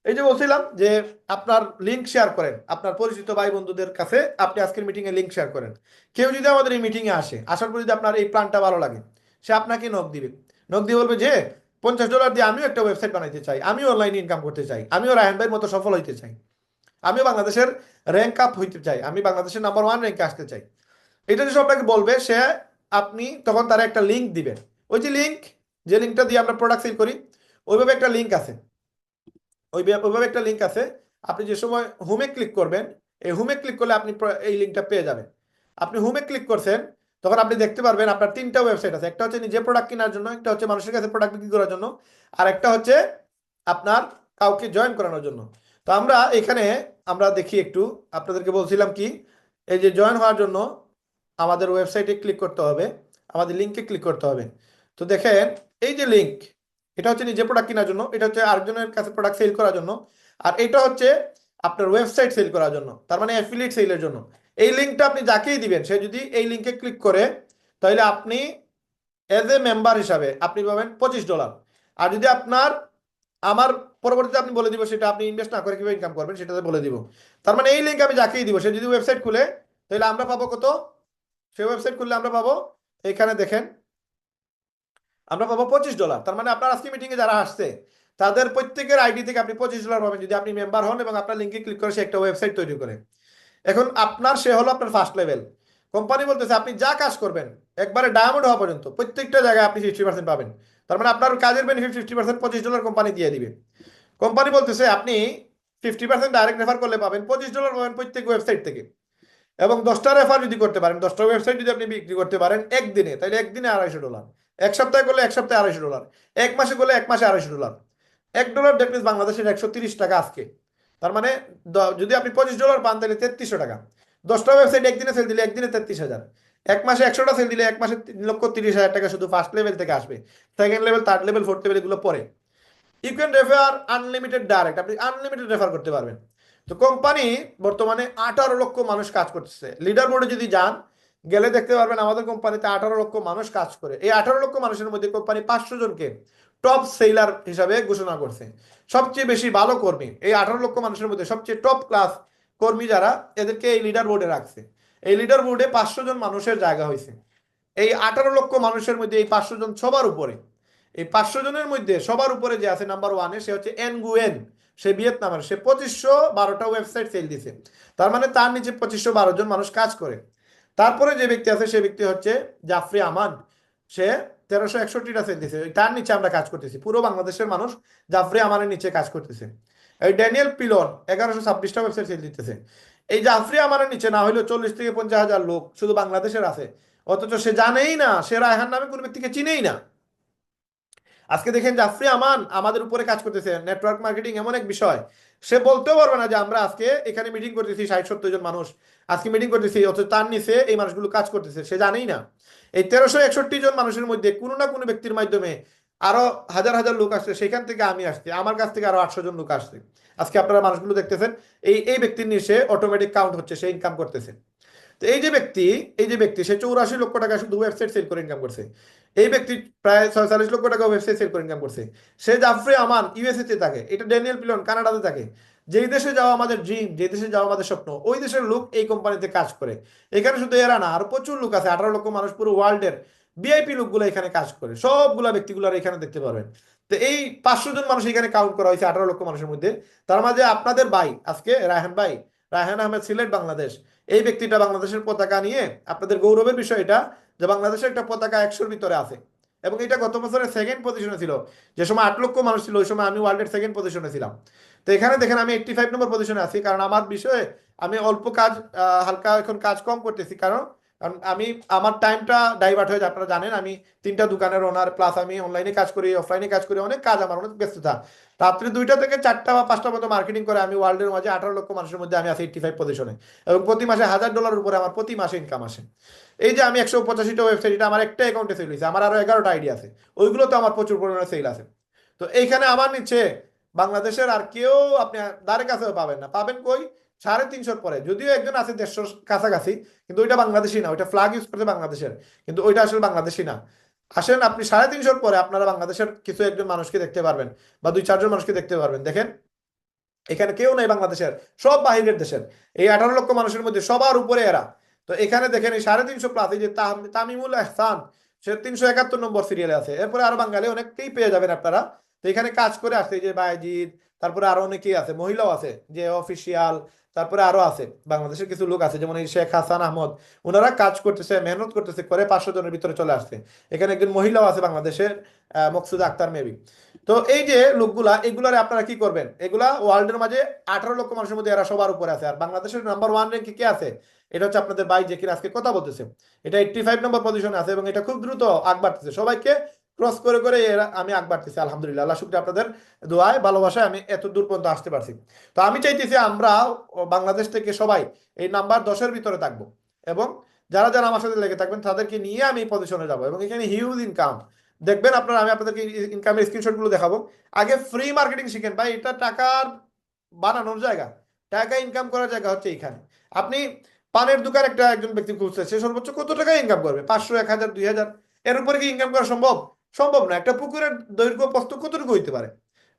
এই যে বলছিলাম যে আপনার লিঙ্ক শেয়ার করেন আপনার পরিচিত ভাই বন্ধুদের কাছে। আপনি আজকের মিটিং এ লিঙ্ক শেয়ার করেন। কেউ যদি আমাদের এই মিটিং এ আসে, আসার পর যদি আপনার এই প্ল্যানটা ভালো লাগে, সে আপনাকে নক দিবে। নক দিয়ে বলবে যে $50 দিয়ে আমিও একটা ওয়েবসাইট বানাইতে চাই, আমিও অনলাইনে ইনকাম করতে চাই, আমিও রায়হান ভাইয়ের মতো সফল হইতে চাই, আমিও বাংলাদেশের র্যাঙ্ক আপ হইতে চাই, আমি বাংলাদেশের নাম্বার 1 র্যাঙ্কে আসতে চাই। এটা যে আপনাকে বলবে সে, আপনি তখন তারা একটা লিঙ্ক দিবেন। ওই যে লিঙ্ক, যে লিঙ্কটা দিয়ে আমরা প্রোডাক্ট সেল করি, ওইভাবে একটা লিঙ্ক আছে, ওইভাবে একটা লিঙ্ক আছে। আপনি যে সময় হোমে ক্লিক করবেন, এই হোমে ক্লিক করলে আপনি এই লিঙ্কটা পেয়ে যাবেন। আপনি হোমে ক্লিক করছেন, তখন আপনি দেখতে পারবেন আপনার 3টা ওয়েবসাইট আছে। একটা হচ্ছে নিজে প্রোডাক্ট কেনার জন্য, একটা হচ্ছে মানুষের কাছে প্রোডাক্ট বিক্রি করার জন্য, আর একটা হচ্ছে আপনার কাউকে জয়েন করানোর জন্য। তো আমরা এখানে আমরা দেখি একটু, আপনাদেরকে বলছিলাম কি, এই যে জয়েন হওয়ার জন্য আমাদের ওয়েবসাইটে ক্লিক করতে হবে, আমাদের লিঙ্কে ক্লিক করতে হবে। তো দেখেন এই যে লিঙ্ক, এটা হচ্ছে নিজে প্রোডাক্ট কেনার জন্য, এটা হচ্ছে আরেকজনের কাছে প্রোডাক্ট সেল করার জন্য, আর এটা হচ্ছে আপনার ওয়েবসাইট সেল করার জন্য, তার মানে অ্যাফিলিয়েট সেলের জন্য। এই লিঙ্কটা আপনি যাকেই দিবেন সে যদি এই লিঙ্কে ক্লিক করে, তাহলে আপনি এজ এ মেম্বার হিসাবে আপনি পাবেন $25। আর যদি আপনার, আমার পরবর্তীতে আপনি বলে দিব সেটা আপনি ইনভেস্ট না করে কিভাবে ইনকাম করবেন সেটাতে বলে দিব। তার মানে এই লিঙ্ক আমি যাকেই দিব সে যদি ওয়েবসাইট খুলে, তাহলে আমরা পাবো কত, সেই ওয়েবসাইট খুললে আমরা পাবো, এখানে দেখেন আমরা পাবো $25। তার মানে আপনার আজকে মিটিং এ যারা আসছে তাদের প্রত্যেকের আইডি থেকে আপনি $25 পাবেন, যদি আপনি মেম্বার হন এবং আপনার লিঙ্কে ক্লিক করে সে একটা ওয়েবসাইট তৈরি করে। এখন আপনার সে হলো আপনার ফার্স্ট লেভেল। কোম্পানি বলতেছে আপনি যা কাজ করবেন একবারে ডায়মন্ড হওয়া পর্যন্ত প্রত্যেকটা জায়গায় আপনি 50% পাবেন। তার মানে আপনার কাজের বেনিফিট 50% $25 কোম্পানি দিয়ে দিবে। কোম্পানি বলতেছে আপনি 50% ডাইরেক্ট রেফার করলে পাবেন $25 পাবেন প্রত্যেক ওয়েবসাইট থেকে। এবং 10টা রেফার যদি করতে পারেন, 10টা ওয়েবসাইট যদি আপনি বিক্রি করতে পারেন একদিনে, তাহলে একদিনে $250, এক সপ্তাহে করলে এক সপ্তাহে $250, এক মাসে করলে এক মাসে $250। $1 দ্যাট মিনস বাংলাদেশের 130 টাকা আজকে। তার মানে যদি আপনি $25 পান তাহলে 3300 টাকা। 10টা ওয়েবসাইট একদিনে সেল দিলে একদিনে 33,000, এক মাসে 100টা সেল দিলে এক মাসে 3,30,000 টাকা শুধু ফার্স্ট লেভেল থেকে আসবে। Second level, third level, fourth level এগুলো পরে। You can refer unlimited direct, আপনি আনলিমিটেড রেফার করতে পারবেন। তো কোম্পানি বর্তমানে 18 লক্ষ মানুষ কাজ করতেছে। লিডার বোর্ডে যদি যান, গেলে দেখতে পারবেন আমাদের কোম্পানিতে 18 লক্ষ মানুষ কাজ করে। এই 18 লক্ষ মানুষের মধ্যে কোম্পানি 500 জনকে টপ সেলার হিসাবে ঘোষণা করছে। সবচেয়ে বেশি ভালো কর্মী এই 18 লক্ষ মানুষের মধ্যে সবচেয়ে টপ ক্লাস কর্মী যারা, এদেরকে এই লিডার বোর্ডে রাখছে। এই লিডার বোর্ডে 500 জন মানুষের জায়গা হয়েছে। এই 18 লক্ষ মানুষের মধ্যে এই 500 জন সবার উপরে, এই 500 জনের মধ্যে সবার উপরে যে আছে নাম্বার 1-এ, সে হচ্ছে এনগুয়েন। সে ভিয়েতনামের, সে 2512টা ওয়েবসাইট সেল দিছে। তার মানে তার নিচে 2512 জন মানুষ কাজ করে। তারপরে যে ব্যক্তি আছে সে ব্যক্তি হচ্ছে জাফরি আমান, সে 1361টা সেল দিছে, তার নিচে আমরা কাজ করতেছি, পুরো বাংলাদেশের মানুষ জাফরি আমানের নিচে কাজ করতেছে। এই ড্যানিয়েল পিলন 1126টা ওয়েবসাইট সেল দিতেছে। এই জাফরি আমানের নিচে না হলেও 40 থেকে 50 হাজার লোক শুধু বাংলাদেশের আছে, অথচ সে জানেই না, সে রায়হান নামে কোনো ব্যক্তিকে চিনেই না। আজকে দেখেন জাফরি আমান আমাদের উপরে কাজ করতেছে। নেটওয়ার্ক মার্কেটিং এমন এক বিষয়, সে বলতেও পারবে না যে আমরা আজকে এখানে মিটিং করতেছি 60-70 জন মানুষ আজকে মিটিং করতেছি, অথচ তার নিচে এই মানুষগুলো কাজ করতেছে, সে জানেই না। এই 1361 জন মানুষের মধ্যে কোনো না কোনো ব্যক্তির মাধ্যমে আরো হাজার হাজার লোক আসছে, সেখান থেকে আমি আসছি, আমার কাছ থেকে আরো 800 জন লোক আসছে। আজকে আপনারা মানুষগুলো দেখতেছেন, এই এই ব্যক্তির নিচে অটোমেটিক কাউন্ট হচ্ছে, সে ইনকাম করতেছে। তো এই যে ব্যক্তি সে 84 লক্ষ টাকা শুধু ওয়েবসাইট সেল করে ইনকাম করছে। এই ব্যক্তি প্রায় 46 লক্ষ টাকা ওয়েবসাইট সেল করে ইনকাম করছে। সে জাফরি আমান ইউএসএ তে থাকে, এটা ড্যানিয়েল পিলন কানাডাতে থাকে। যেই দেশে যাওয়া আমাদের ড্রিম, যে দেশে যাওয়া আমাদের স্বপ্ন, ওই দেশের লোক এই কোম্পানিতে কাজ করে। এখানে শুধু এরা না, আর প্রচুর লোক আছে, 18 লক্ষ মানুষ পুরো ওয়ার্ল্ডের ভিআইপি লোকগুলো এখানে কাজ করে, সবগুলা ব্যক্তিগুলো এখানে দেখতে পারবেন। তো এই 500 জন মানুষ এখানে কাউন্ট করা হয়েছে 18 লক্ষ মানুষের মধ্যে। তার মাঝে আপনাদের ভাই আজকে রায়হান ভাই, রায়হান আহমেদ, সিলেট বাংলাদেশ, এই ব্যক্তিটা বাংলাদেশের পতাকা নিয়ে, আপনাদের গৌরবের বিষয় এটা যে বাংলাদেশের একটা পতাকা 100-র ভিতরে আছে, এবং এটা গত বছরের সেকেন্ড পজিশনে ছিল। যে সময় 8 লক্ষ মানুষ ছিল ওই সময় আমি ওয়ার্ল্ডের সেকেন্ড পজিশনে ছিলাম। তো এখানে দেখেন আমি 85 নম্বর পজিশনে আছি, কারণ আমার বিষয়ে আমি অল্প কাজ, হালকা এখন কাজ কম করতেছি, কারণ কারণ আমি আমার টাইমটা ডাইভার্ট হয়ে যায়। আপনারা জানেন আমি 3টা দোকানের ওনার, প্লাস আমি অনলাইনে কাজ করি, অফলাইনে কাজ করি, অনেক কাজ, আমার অনেক ব্যস্ততা। রাত্রি 2টা থেকে 4টা বা 5টা মতো মার্কেটিং করে আমি ওয়ার্ল্ডের মাঝে 18 লক্ষ মানুষের মধ্যে আমি আছি 85 পজিশনে, এবং প্রতি মাসে $1000 উপরে আমার প্রতি মাসে ইনকাম আসে। এই যে আমি 185টা ওয়েবসাইট, এটা আমার একটা অ্যাকাউন্টে সেল হয়েছে, আমার আরো 11টা আইডি আছে, ওইগুলো তো আমার প্রচুর পরিমাণে সেল আছে। তো এইখানে আমার নিচে বাংলাদেশের আর কেউ আপনি দ্বারে কাছেও পাবেন না, পাবেন কই 350-র পরে, যদিও একজন আছে 150-র কাছাকাছি, কিন্তু ওইটা বাংলাদেশি না, ওইটা ফ্ল্যাগ ইউজ করছে বাংলাদেশের, কিন্তু ওইটা আসলে বাংলাদেশি না। আসেন আপনি 350-র পরে আপনারা বাংলাদেশের কিছু একজন মানুষকে দেখতে পারবেন, বা 2-4 জন মানুষকে দেখতে পারবেন। দেখেন এখানে কেউ নাই বাংলাদেশের, সব বাহিরের দেশের। এই 18 লক্ষ মানুষের মধ্যে সবার উপরে এরা। তো এখানে দেখেন এই 350 প্লাস, এই যে তামিমুল এহসান, সে 371 নম্বর সিরিয়ালে আছে। এরপরে আরো বাঙালি অনেককেই পেয়ে যাবেন আপনারা। তো এখানে কাজ করে আসছে এই যে বাইজিৎ, তারপরে আরো অনেকেই আছে, মহিলাও আছে যে অফিসিয়াল, তারপরে আরো আছে বাংলাদেশের কিছু লোক আছে, যেমন এই শেখ হাসান আহমদ, ওনারা কাজ করতেছে, মেহনত করতেছে, করে 500 জনের ভিতরে চলে আসছে। এখানে একজন মহিলাও আছে বাংলাদেশের, মকসুদা আক্তার মেবি। তো এই যে লোকগুলা, এগুলারে আপনারা কি করবেন, এগুলা ওয়ার্ল্ডের মাঝে 18 লক্ষ মানুষের মধ্যে এরা সবার উপরে আছে। আর বাংলাদেশের নাম্বার 1 র্যাঙ্কে কে আছে, এটা হচ্ছে আপনাদের ভাই যে কিনা আজকে কথা বলতেছে, এটা 85 নম্বর পজিশনে আছে, এবং এটা খুব দ্রুত আগ বাড়তেছে, সবাইকে ক্রস করে করে এরা আমি আগ বাড়তেছি। আলহামদুলিল্লাহ, আল্লাহ শুকরিয়া, আপনাদের দোয়ায় ভালোবাসায় আমি এত দূর পর্যন্ত আসতে পারছি। তো আমি চাইতেছি আমরা বাংলাদেশ থেকে সবাই এই নাম্বার 10-এর ভিতরে থাকবো, এবং যারা যারা আমার সাথে লেগে থাকবেন তাদেরকে নিয়ে আমি এই পজিশনে যাবো, এবং এখানে হিউজ ইনকাম দেখবেন আপনারা। আমি আপনাদেরকে ইনকামের স্ক্রিনশট গুলো দেখাবো। আগে ফ্রি মার্কেটিং শিখেন ভাই, এটা টাকার বানানোর জায়গা, টাকা ইনকাম করার জায়গা হচ্ছে এখানে। আপনি পানের দোকান একটা একজন ব্যক্তি খুলছে, সে সর্বোচ্চ কত টাকা ইনকাম করবে? 500, 1000, 2000, এর উপরে কি ইনকাম করা সম্ভব? সম্ভব না। একটা পুকুরের দৈর্ঘ্য প্রস্থ কতটুকু হইতে পারে?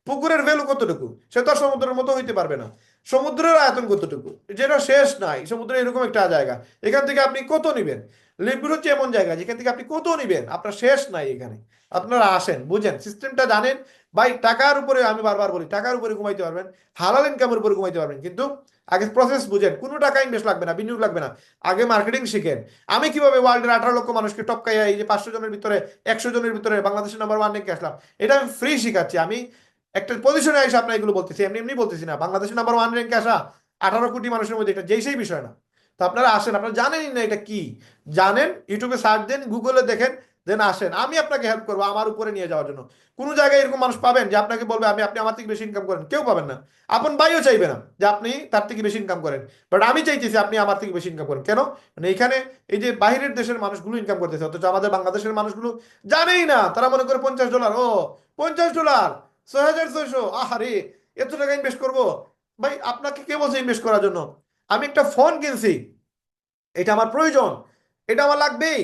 পুকুরের ভ্যালু কতটুকু? সে তো আর সমুদ্রের মতো হইতে পারবে না। সমুদ্রের আয়তন কতটুকু, যেটা শেষ নাই। সমুদ্র এরকম একটা জায়গা, এখান থেকে আপনি কত নিবেন? লিকুইড হচ্ছে এমন জায়গা যেখান থেকে আপনি কত নিবেন, আপনার শেষ নাই এখানে। আপনারা আসেন, বুঝেন, সিস্টেমটা জানেন। ভাই টাকার উপরে, আমি বারবার বলি, টাকার উপরে ঘুমাইতে পারবেন, হালাল ইনকামের উপরে ঘুমাইতে পারবেন, কিন্তু আগে প্রসেস বুঝেন। কোনো টাকা ইনভেস্ট লাগবে না, বিনিয়োগ লাগবে না, আগে মার্কেটিং শিখেন। আমি কিভাবে ওয়ার্ল্ডের 18 লক্ষ মানুষকে টপকাইয়া এই যে 500 জনের ভিতরে, 100 জনের ভিতরে বাংলাদেশের নাম্বার 1 র্যাঙ্কে আসলাম, এটা আমি ফ্রি শিখাচ্ছি। আমি একটা পজিশনে এসে আপনার এগুলো বলতেছি, এমনি এমনি বলতেছি না। বাংলাদেশের নাম্বার 1 র্যাঙ্কে আসা 18 কোটি মানুষের মধ্যে এটা যেই সেই বিষয় না। তো আপনারা আসেন, আপনারা জানেনই না এটা কি, জানেন ইউটিউবে সার্চ দেন, গুগলে দেখেন, দেন আসেন, আমি আপনাকে হেল্প করবো আমার উপরে নিয়ে যাওয়ার জন্য। কোনো জায়গায় এরকম মানুষ পাবেন যে আপনাকে বলবে আপনি আমার থেকে বেশি ইনকাম করেন? কেউ পাবেন না। আপন ভাইও চাইবে না যে আপনি তার থেকে বেশি ইনকাম করেন। বাট আমি চাইতেছি আপনি আমার থেকে বেশি ইনকাম করেন। কেন? মানে এখানে এই যে বাহিরের দেশের মানুষগুলো ইনকাম করতেছে, অথচ আমাদের বাংলাদেশের মানুষগুলো জানেই না। তারা মনে করে $50, ও $50, 6600, আহারে এত টাকা ইনভেস্ট করবো। ভাই আপনাকে কে বলছে ইনভেস্ট করার জন্য? আমি একটা ফোন কিনছি, এটা আমার প্রয়োজন, এটা আমার লাগবেই,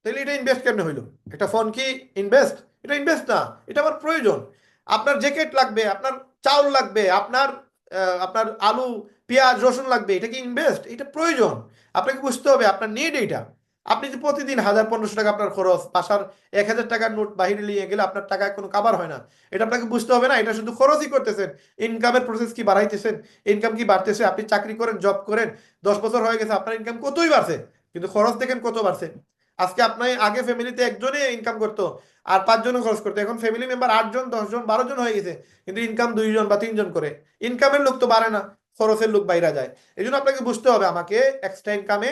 তাহলে এটা ইনভেস্ট কেন হইলো? একটা ফোন কি ইনভেস্ট? এটা ইনভেস্ট না, এটা আমার প্রয়োজন। আপনার জ্যাকেট লাগবে, আপনার চাউল লাগবে, আপনার আলু, পেঁয়াজ, রসুন লাগবে, এটা কি ইনভেস্ট? এটা প্রয়োজন। আপনাকে বুঝতে হবে আপনার নিড এইটা। আপনি যে প্রতিদিন 1000-1500 টাকা আপনার খরচ, বাসার 1000 টাকার নোট বাহিরে নিয়ে গেলে আপনার টাকা কোনো কাবার হয় না, এটা আপনাকে বুঝতে হবে না। এটা শুধু খরচই করতেছেন, ইনকামের প্রসেস কি বাড়াইতেছেন, ইনকাম কি বাড়তেছে? আপনি চাকরি করেন, জব করেন, 10 বছর হয়ে গেছে, আপনার ইনকাম কতই বাড়ছে? কিন্তু খরচ দেখেন কত বাড়ছে। আজকে আপনার আগে ফ্যামিলিতে একজনে ইনকাম করতো আর 5 জনও খরচ করতো, এখন ফ্যামিলি মেম্বার 8 জন 10 জন 12 জন হয়ে গেছে, কিন্তু ইনকাম 2 জন বা 3 জন করে। ইনকামের লোক তো বাড়ে না, খরচের লোক বাইরে যায়। এই জন্য আপনাকে বুঝতে হবে আমাকে এক্সট্রা ইনকামে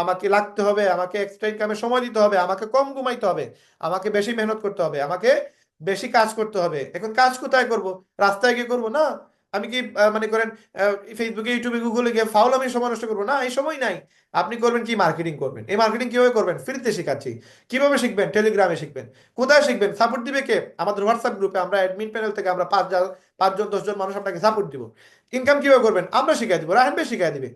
আমাকে লাগতে হবে, আমাকে এক্সট্রা ইনকামে সময় দিতে হবে, আমাকে কম ঘুমাইতে হবে, আমাকে বেশি মেহনত করতে হবে, আমাকে বেশি কাজ করতে হবে। এখন কাজ কোথায় করব? রাস্তায় গিয়ে করবো না। আমি কি মনে করেন ফেসবুকে ইউটিউবে গুগলে গিয়ে ফাউল আমি সময় নষ্ট করবো না, এই সময় নাই। আপনি করবেন কি? মার্কেটিং করবেন। এই মার্কেটিং কিভাবে করবেন? ফ্রিতে শেখাচ্ছি। কিভাবে শিখবেন? টেলিগ্রামে শিখবেন। কোথায় শিখবেন? সাপোর্ট দিবে কে? আমাদের হোয়াটসঅ্যাপ গ্রুপে আমরা অ্যাডমিন প্যানেল থেকে আমরা 5 জন 10 জন মানুষ আপনাকে সাপোর্ট দিব। ইনকাম কিভাবে করবেন? আমরা শিখাই দিব, রাহান ভাই শিখাই দিবে।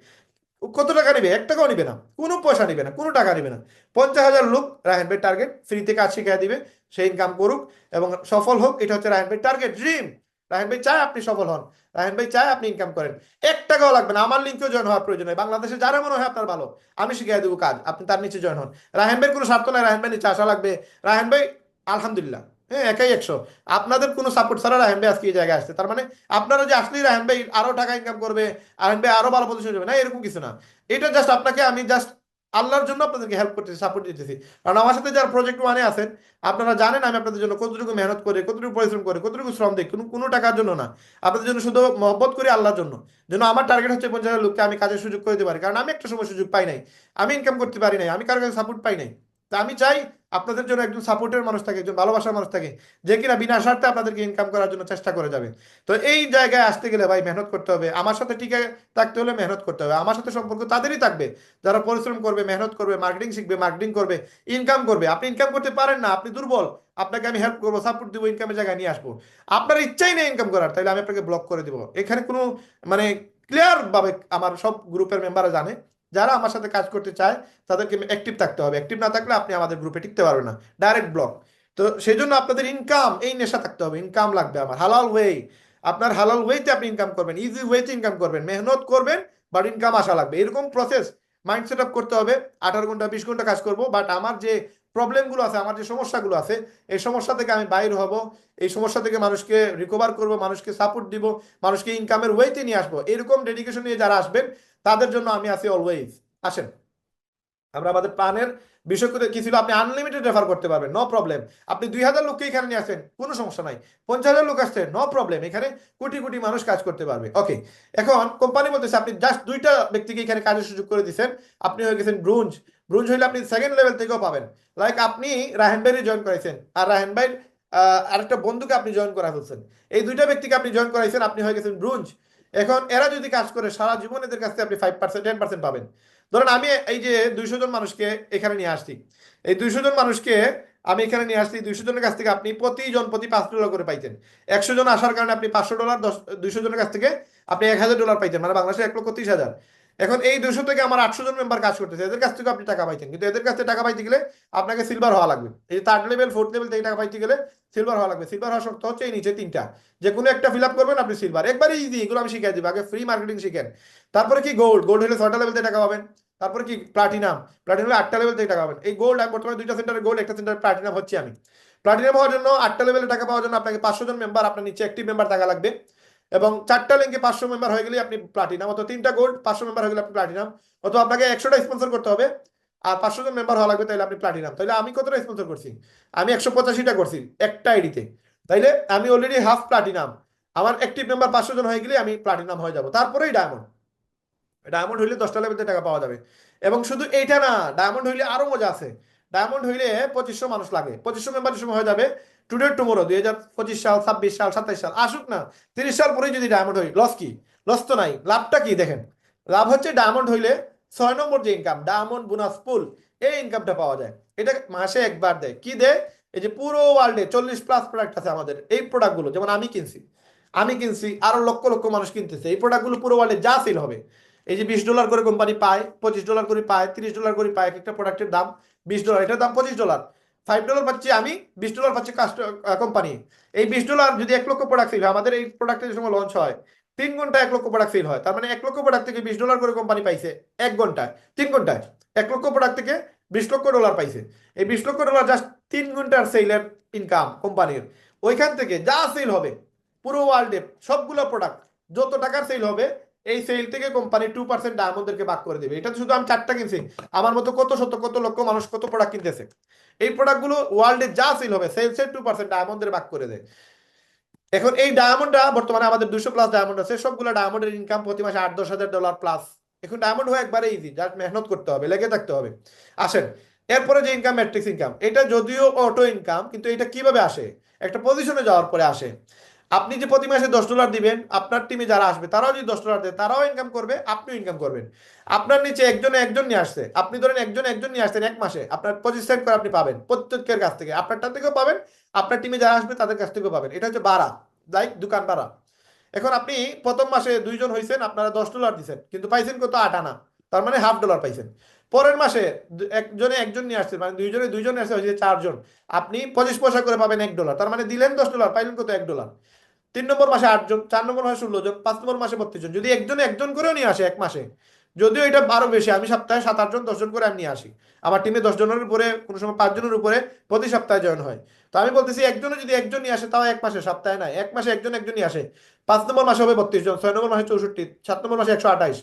কত টাকা নিবে? 1 টাকাও নিবে না, কোনো পয়সা নিবে না, কোনো টাকা নিবে না। 50,000 লোক রাহান ভাই টার্গেট, ফ্রিতে কাজ শিখাই দিবে, সে ইনকাম করুক এবং সফল হোক। এটা হচ্ছে রাহান ভাই টার্গেট, ড্রিম। রাহান ভাই চায় আপনি সফল হন, রাহান ভাই চায় আপনি ইনকাম করেন। 1 টাকাও লাগবে না, আমার লিঙ্কেও জয়েন হওয়ার প্রয়োজন নেই। বাংলাদেশে যারা মনে হয় আপনার ভালো, আমি শিখাই দেবো কাজ, আপনি তার নিচে জয়েন হন। রাহান ভাইয়ের কোনো স্বার্থ নাই রাহান ভাই নিচে আসা লাগবে। রাহান ভাই আলহামদুলিল্লাহ, হ্যাঁ, একাই 100। আপনাদের কোনো সাপোর্ট ছাড়া রাহান ভাই আজকে এই জায়গায় আসছে, তার মানে আপনারা যে আসলেই রাহান ভাই আরো টাকা ইনকাম করবে, রাহান ভাই আরো ভালো পজিশন যাবে, না এরকম কিছু না। এটা জাস্ট আপনাকে আমি জাস্ট আল্লাহর জন্য আপনাদেরকে হেল্প করতেছি, সাপোর্ট দিতেছি। কারণ আমার সাথে যারা প্রজেক্ট ওয়ানে আছেন, আপনারা জানেন আমি আপনাদের জন্য কতটুকু মেহনত করে, কতটুকু পরিশ্রম করে, কতটুকু শ্রম দিই, কোনো কোনো টাকার জন্য না। আপনাদের জন্য শুধু মহব্বত করি আল্লাহর জন্য। যেন আমার টার্গেট হচ্ছে 50,000 লোককে আমি কাজের সুযোগ করে দিতে পারি, কারণ আমি একটা সময় সুযোগ পাই নাই, আমি ইনকাম করতে পারি নাই, আমি কারো কাছে সাপোর্ট পাই নাই। তা আমি চাই আপনাদের জন্য একজন সাপোর্টের মানুষ থাকে, একজন ভালোবাসার মানুষ থাকে, যে কিনা বিনা স্বার্থে আপনাদেরকে ইনকাম করার জন্য চেষ্টা করে যাবে। তো এই জায়গায় আসতে গেলে ভাই মেহনত করতে হবে, আমার সাথে টিকে থাকতে হলে মেহনত করতে হবে। আমার সাথে সম্পর্ক তাদেরই থাকবে যারা পরিশ্রম করবে, মেহনত করবে, মার্কেটিং শিখবে, মার্কেটিং করবে, ইনকাম করবে। আপনি ইনকাম করতে পারেন না, আপনি দুর্বল, আপনাকে আমি হেল্প করবো, সাপোর্ট দিব, ইনকামের জায়গায় নিয়ে আসবো। আপনার ইচ্ছাই নেই ইনকাম করার, তাহলে আমি আপনাকে ব্লক করে দিব। এখানে কোনো মানে ক্লিয়ার ভাবে আমার সব গ্রুপের মেম্বাররা জানে, যারা আমার সাথে কাজ করতে চায় তাদেরকে অ্যাক্টিভ থাকতে হবে। অ্যাক্টিভ না থাকলে আপনি আমাদের গ্রুপে টিকতে পারবেন না, ডাইরেক্ট ব্লক। তো সেই জন্য আপনাদের ইনকাম, এই নেশা থাকতে হবে, ইনকাম লাগবে আমার হালাল ওয়ে। আপনার হালাল ওয়েতে আপনি ইনকাম করবেন, ইজি ওয়েতে ইনকাম করবেন, মেহনত করবেন, বাট ইনকাম আসা লাগবে, এরকম প্রসেস মাইন্ড সেট আপ করতে হবে। 18 ঘন্টা 20 ঘন্টা কাজ করব, বাট আমার যে প্রবলেমগুলো আছে, আমার যে সমস্যাগুলো আছে, এই সমস্যা থেকে আমি বাইর হব, এই সমস্যা থেকে মানুষকে রিকভার করব, মানুষকে সাপোর্ট দিব, মানুষকে ইনকামের ওয়েতে নিয়ে আসবো। এরকম ডেডিকেশন নিয়ে যারা আসবেন তাদের জন্য আমি আছি অলওয়েজ। আসেন, আমরা আমাদের প্ল্যানের বিষয় করে কি ছিল, আপনি আনলিমিটেড রেফার করতে পারবেন, নো প্রবলেম। আপনি 2,000 লোককে এখানে নিয়ে আসেন, কোনো সমস্যা নাই। 50,000 লোক আসছে, নো প্রবলেম, এখানে কোটি কোটি মানুষ কাজ করতে পারবে। ওকে, এখন কোম্পানি বলতেছে আপনি জাস্ট 2টা ব্যক্তিকে এখানে কাজের সুযোগ করে দিচ্ছেন, আপনি হয়ে গেছেন ব্রোঞ্জ। ব্রোঞ্জ হইলে আপনি সেকেন্ড লেভেল থেকেও পাবেন। লাইক আপনি রাহেন ভাইরে জয়েন করাইছেন, আর রাহেন ভাই আরেকটা বন্ধুকে আপনি জয়েন করা ফেলছেন, এই 2টা ব্যক্তিকে আপনি জয়েন করাইছেন, আপনি হয়ে গেছেন ব্রোঞ্জ। এখন এরা যদি কাজ করে সারা জীবন এদের কাছ থেকে আপনি 5% 10% পাবেন। ধরেন আমি এই যে 200 জন মানুষকে এখানে নিয়ে আসছি, এই 200 জন মানুষকে আমি এখানে নিয়ে আসছি, 200 জনের কাছ থেকে আপনি প্রতিজন প্রতি $5 করে পাইতেন। 100 জন আসার কারণে আপনি $500, 200 জনের কাছ থেকে আপনি $1,000 পাইতেন, মানে বাংলাদেশে 1,30,000। এখন এই 200 থেকে আমার 800 জন মেম্বার কাজ করতেছে, এদের কাছ থেকে আপনি টাকা পাইতেন, কিন্তু এদের কাছ থেকে টাকা পাইতে গেলে আপনাকে সিলভার হওয়া লাগবে। এই 3rd লেভেল 4th লেভেল থেকে টাকা পাইতে গেলে সিলভার হওয়া লাগবে। সিলভার হওয়া শর্ত হচ্ছে এই নিচে 3টা, যে কোনো একটা ফিল আপ করবেন আপনি সিলভার, একবারই ইজি, এগুলো আমি শিখাই দিব। আগে ফ্রি মার্কেটিং শিখেন, তারপরে কি গোল্ড, গোল্ড হলে 6টা লেভেল থেকে টাকা পাবেন। তারপরে কি প্লাটিনাম, প্লাটিনাম 8টা লেভেল থেকে টাকা পাবেন। এই গোল্ড, আমি বর্তমানে 2টা সেন্টারে গোল্ড, একটা সেন্টারে প্লাটিনাম হচ্ছে আমি। প্লাটিনাম হওয়ার জন্য 8টা লেভেলে টাকা পাওয়ার জন্য আপনাকে 500 জন মেম্বার, আপনার নিচে অ্যাক্টিভ মেম্বার থাকা লাগবে। এবং 4টা লিঙ্কে 500 মেম্বার হয়ে গেলে আপনি প্লাটিনাম, অথবা 3টা গোল্ড 500 মেম্বার হয়ে গেলে আপনি প্লাটিনাম, অথবা আপনাকে 100টা স্পন্সর করতে হবে আর 500 জন মেম্বার হওয়া লাগবে, তাহলে আপনি প্লাটিনাম। তাহলে আমি কতটা স্পন্সর করছি? আমি 185টা করছি একটা আইডিতে, তাইলে আমি অলরেডি হাফ প্লাটিনাম। আমার অ্যাক্টিভ মেম্বার 500 জন হয়ে গেলে আমি প্লাটিনাম হয়ে যাব, তারপরেই ডায়মন্ড। ডায়মন্ড হইলে 10টা লেভেলে টাকা পাওয়া যাবে। এবং শুধু এইটা না, ডায়মন্ড হইলে আরো মজা আছে। ডায়মন্ড হইলে 2500 মানুষ লাগে, 2500 মেম্বার সময় হয়ে যাবে টুডে টুমোরো, 2025 সাল, 26 সাল, 27 সাল আসুক না, 30 সাল পরেই যদি ডায়মন্ড হই, লস কি? লস তো নাই, লাভটা কি দেখেন। লাভ হচ্ছে ডায়মন্ড হইলে 6 নম্বর যে ইনকাম, ডায়মন্ড বোনাস পুল, এই ইনকামটা পাওয়া যায়। এটা মাসে একবার দেয়। কি দেয়? এই যে পুরো ওয়ার্ল্ডে 40+ প্রোডাক্ট আছে আমাদের, এই প্রোডাক্টগুলো যেমন আমি কিনছি, আরো লক্ষ লক্ষ মানুষ কিনতেছে, এই প্রোডাক্টগুলো পুরো ওয়ার্ল্ডে যা সেল হবে, এই যে $20 করে কোম্পানি পায়, $25 করে পায়, $30 করে পায়, একটা প্রোডাক্টের দাম $20, এটার দাম $25, $5 পাচ্ছি আমি, $20 পাচ্ছি কোম্পানি। এই $20 যদি 1 লক্ষ প্রোডাক্ট সেল হয়, আমাদের এই প্রোডাক্টের সময় লঞ্চ হয় 3 ঘন্টায় 1 লক্ষ প্রোডাক্ট সেল হয়, তার মানে 1 লক্ষ প্রোডাক্ট থেকে $20 করে কোম্পানি পাইছে 1 ঘন্টায়, 3 ঘন্টায় 1 লক্ষ প্রোডাক্ট থেকে $20 লক্ষ পাইছে। এই $20 লক্ষ জাস্ট 3 ঘন্টার সেলের ইনকাম কোম্পানির। ওইখান থেকে যা সেল হবে পুরো ওয়ার্ল্ডে সবগুলো প্রোডাক্ট, যত টাকার সেল হবে, এই সেল থেকে কোম্পানি 2% ডায়মন্ডদেরকে ভাগ করে দেবে। এটা তো শুধু আমি 4টা কিনছি, আমার মতো কত শত কত লক্ষ মানুষ কত প্রোডাক্ট কিনতেছে। এই প্রোডাক্টগুলো ওয়ার্ল্ডে যা সেল হবে সেলসের 2% ডায়মন্ডের ভাগ করে দেয়। এখন এই ডায়মন্ডটা বর্তমানে আমাদের 200+ ডায়মন্ড আছে, সবগুলো ডায়মন্ডের ইনকাম প্রতি মাসে $8-10 হাজার প্লাস। এখন ডায়মন্ড হওয়া একবারে ইজি, জাস্ট মেহনত করতে হবে, লেগে থাকতে হবে। আসেন, এরপরে যে ইনকাম ম্যাট্রিক্স ইনকাম, এটা যদিও অটো ইনকাম, কিন্তু এটা কিভাবে আসে? একটা পজিশনে যাওয়ার পরে আসে। আপনি যে প্রতি মাসে $10 দিবেন, আপনার টিমে যারা আসবে তারাও যদি $10 দেয়, তারাও ইনকাম করবে, আপনিও ইনকাম করবেন। আপনার নিচে একজনে একজন নিয়ে আসছে, আপনি ধরেন একজন একজন নিয়ে আসছেন, এক মাসে আপনার 25 সেন্ট করে আপনি পাবেন প্রত্যেকের কাছ থেকে, আপনারটা থেকেও পাবেন, আপনার টিমে যারা আসবে তাদের কাছ থেকেও পাবেন। এটা হচ্ছে বাড়া, লাইক দোকান ভাড়া। এখন আপনি প্রথম মাসে 2 জন হয়েছেন, আপনারা $10 দিচ্ছেন, কিন্তু পাইছেন কত? 8 আনা, তার মানে $1/2 পাইছেন। পরের মাসে একজনে একজন নিয়ে আসছেন, মানে দুইজনে দুইজন আসছে, হয়েছে 4 জন, আপনি 25 পয়সা করে পাবেন $1, তার মানে দিলেন $10, পাইলেন কত? $1। 3 নম্বর মাসে 8 জন, 4 নম্বর মাসে 16 জন, 5 নম্বর মাসে 32 জন। যদি একজন একজন করেও নিয়ে আসে এক মাসে, যদিও এটা আরো বেশি, আমি সপ্তাহে 7-8 জন 10 জন করে আমি নিয়ে আসি, আমার টিমে 10 জনের উপরে, কোনো সময় 5 জনের উপরে প্রতি সপ্তাহে জয়েন হয়। তো আমি বলতেছি একজনে যদি একজন নিয়ে আসে, তাও এক মাসে, সপ্তাহে নয়, এক মাসে একজন একজন নিয়ে আসে, 5 নম্বর মাসে হবে 32 জন, 6 নম্বর মাসে 64, 7 নম্বর মাসে 128,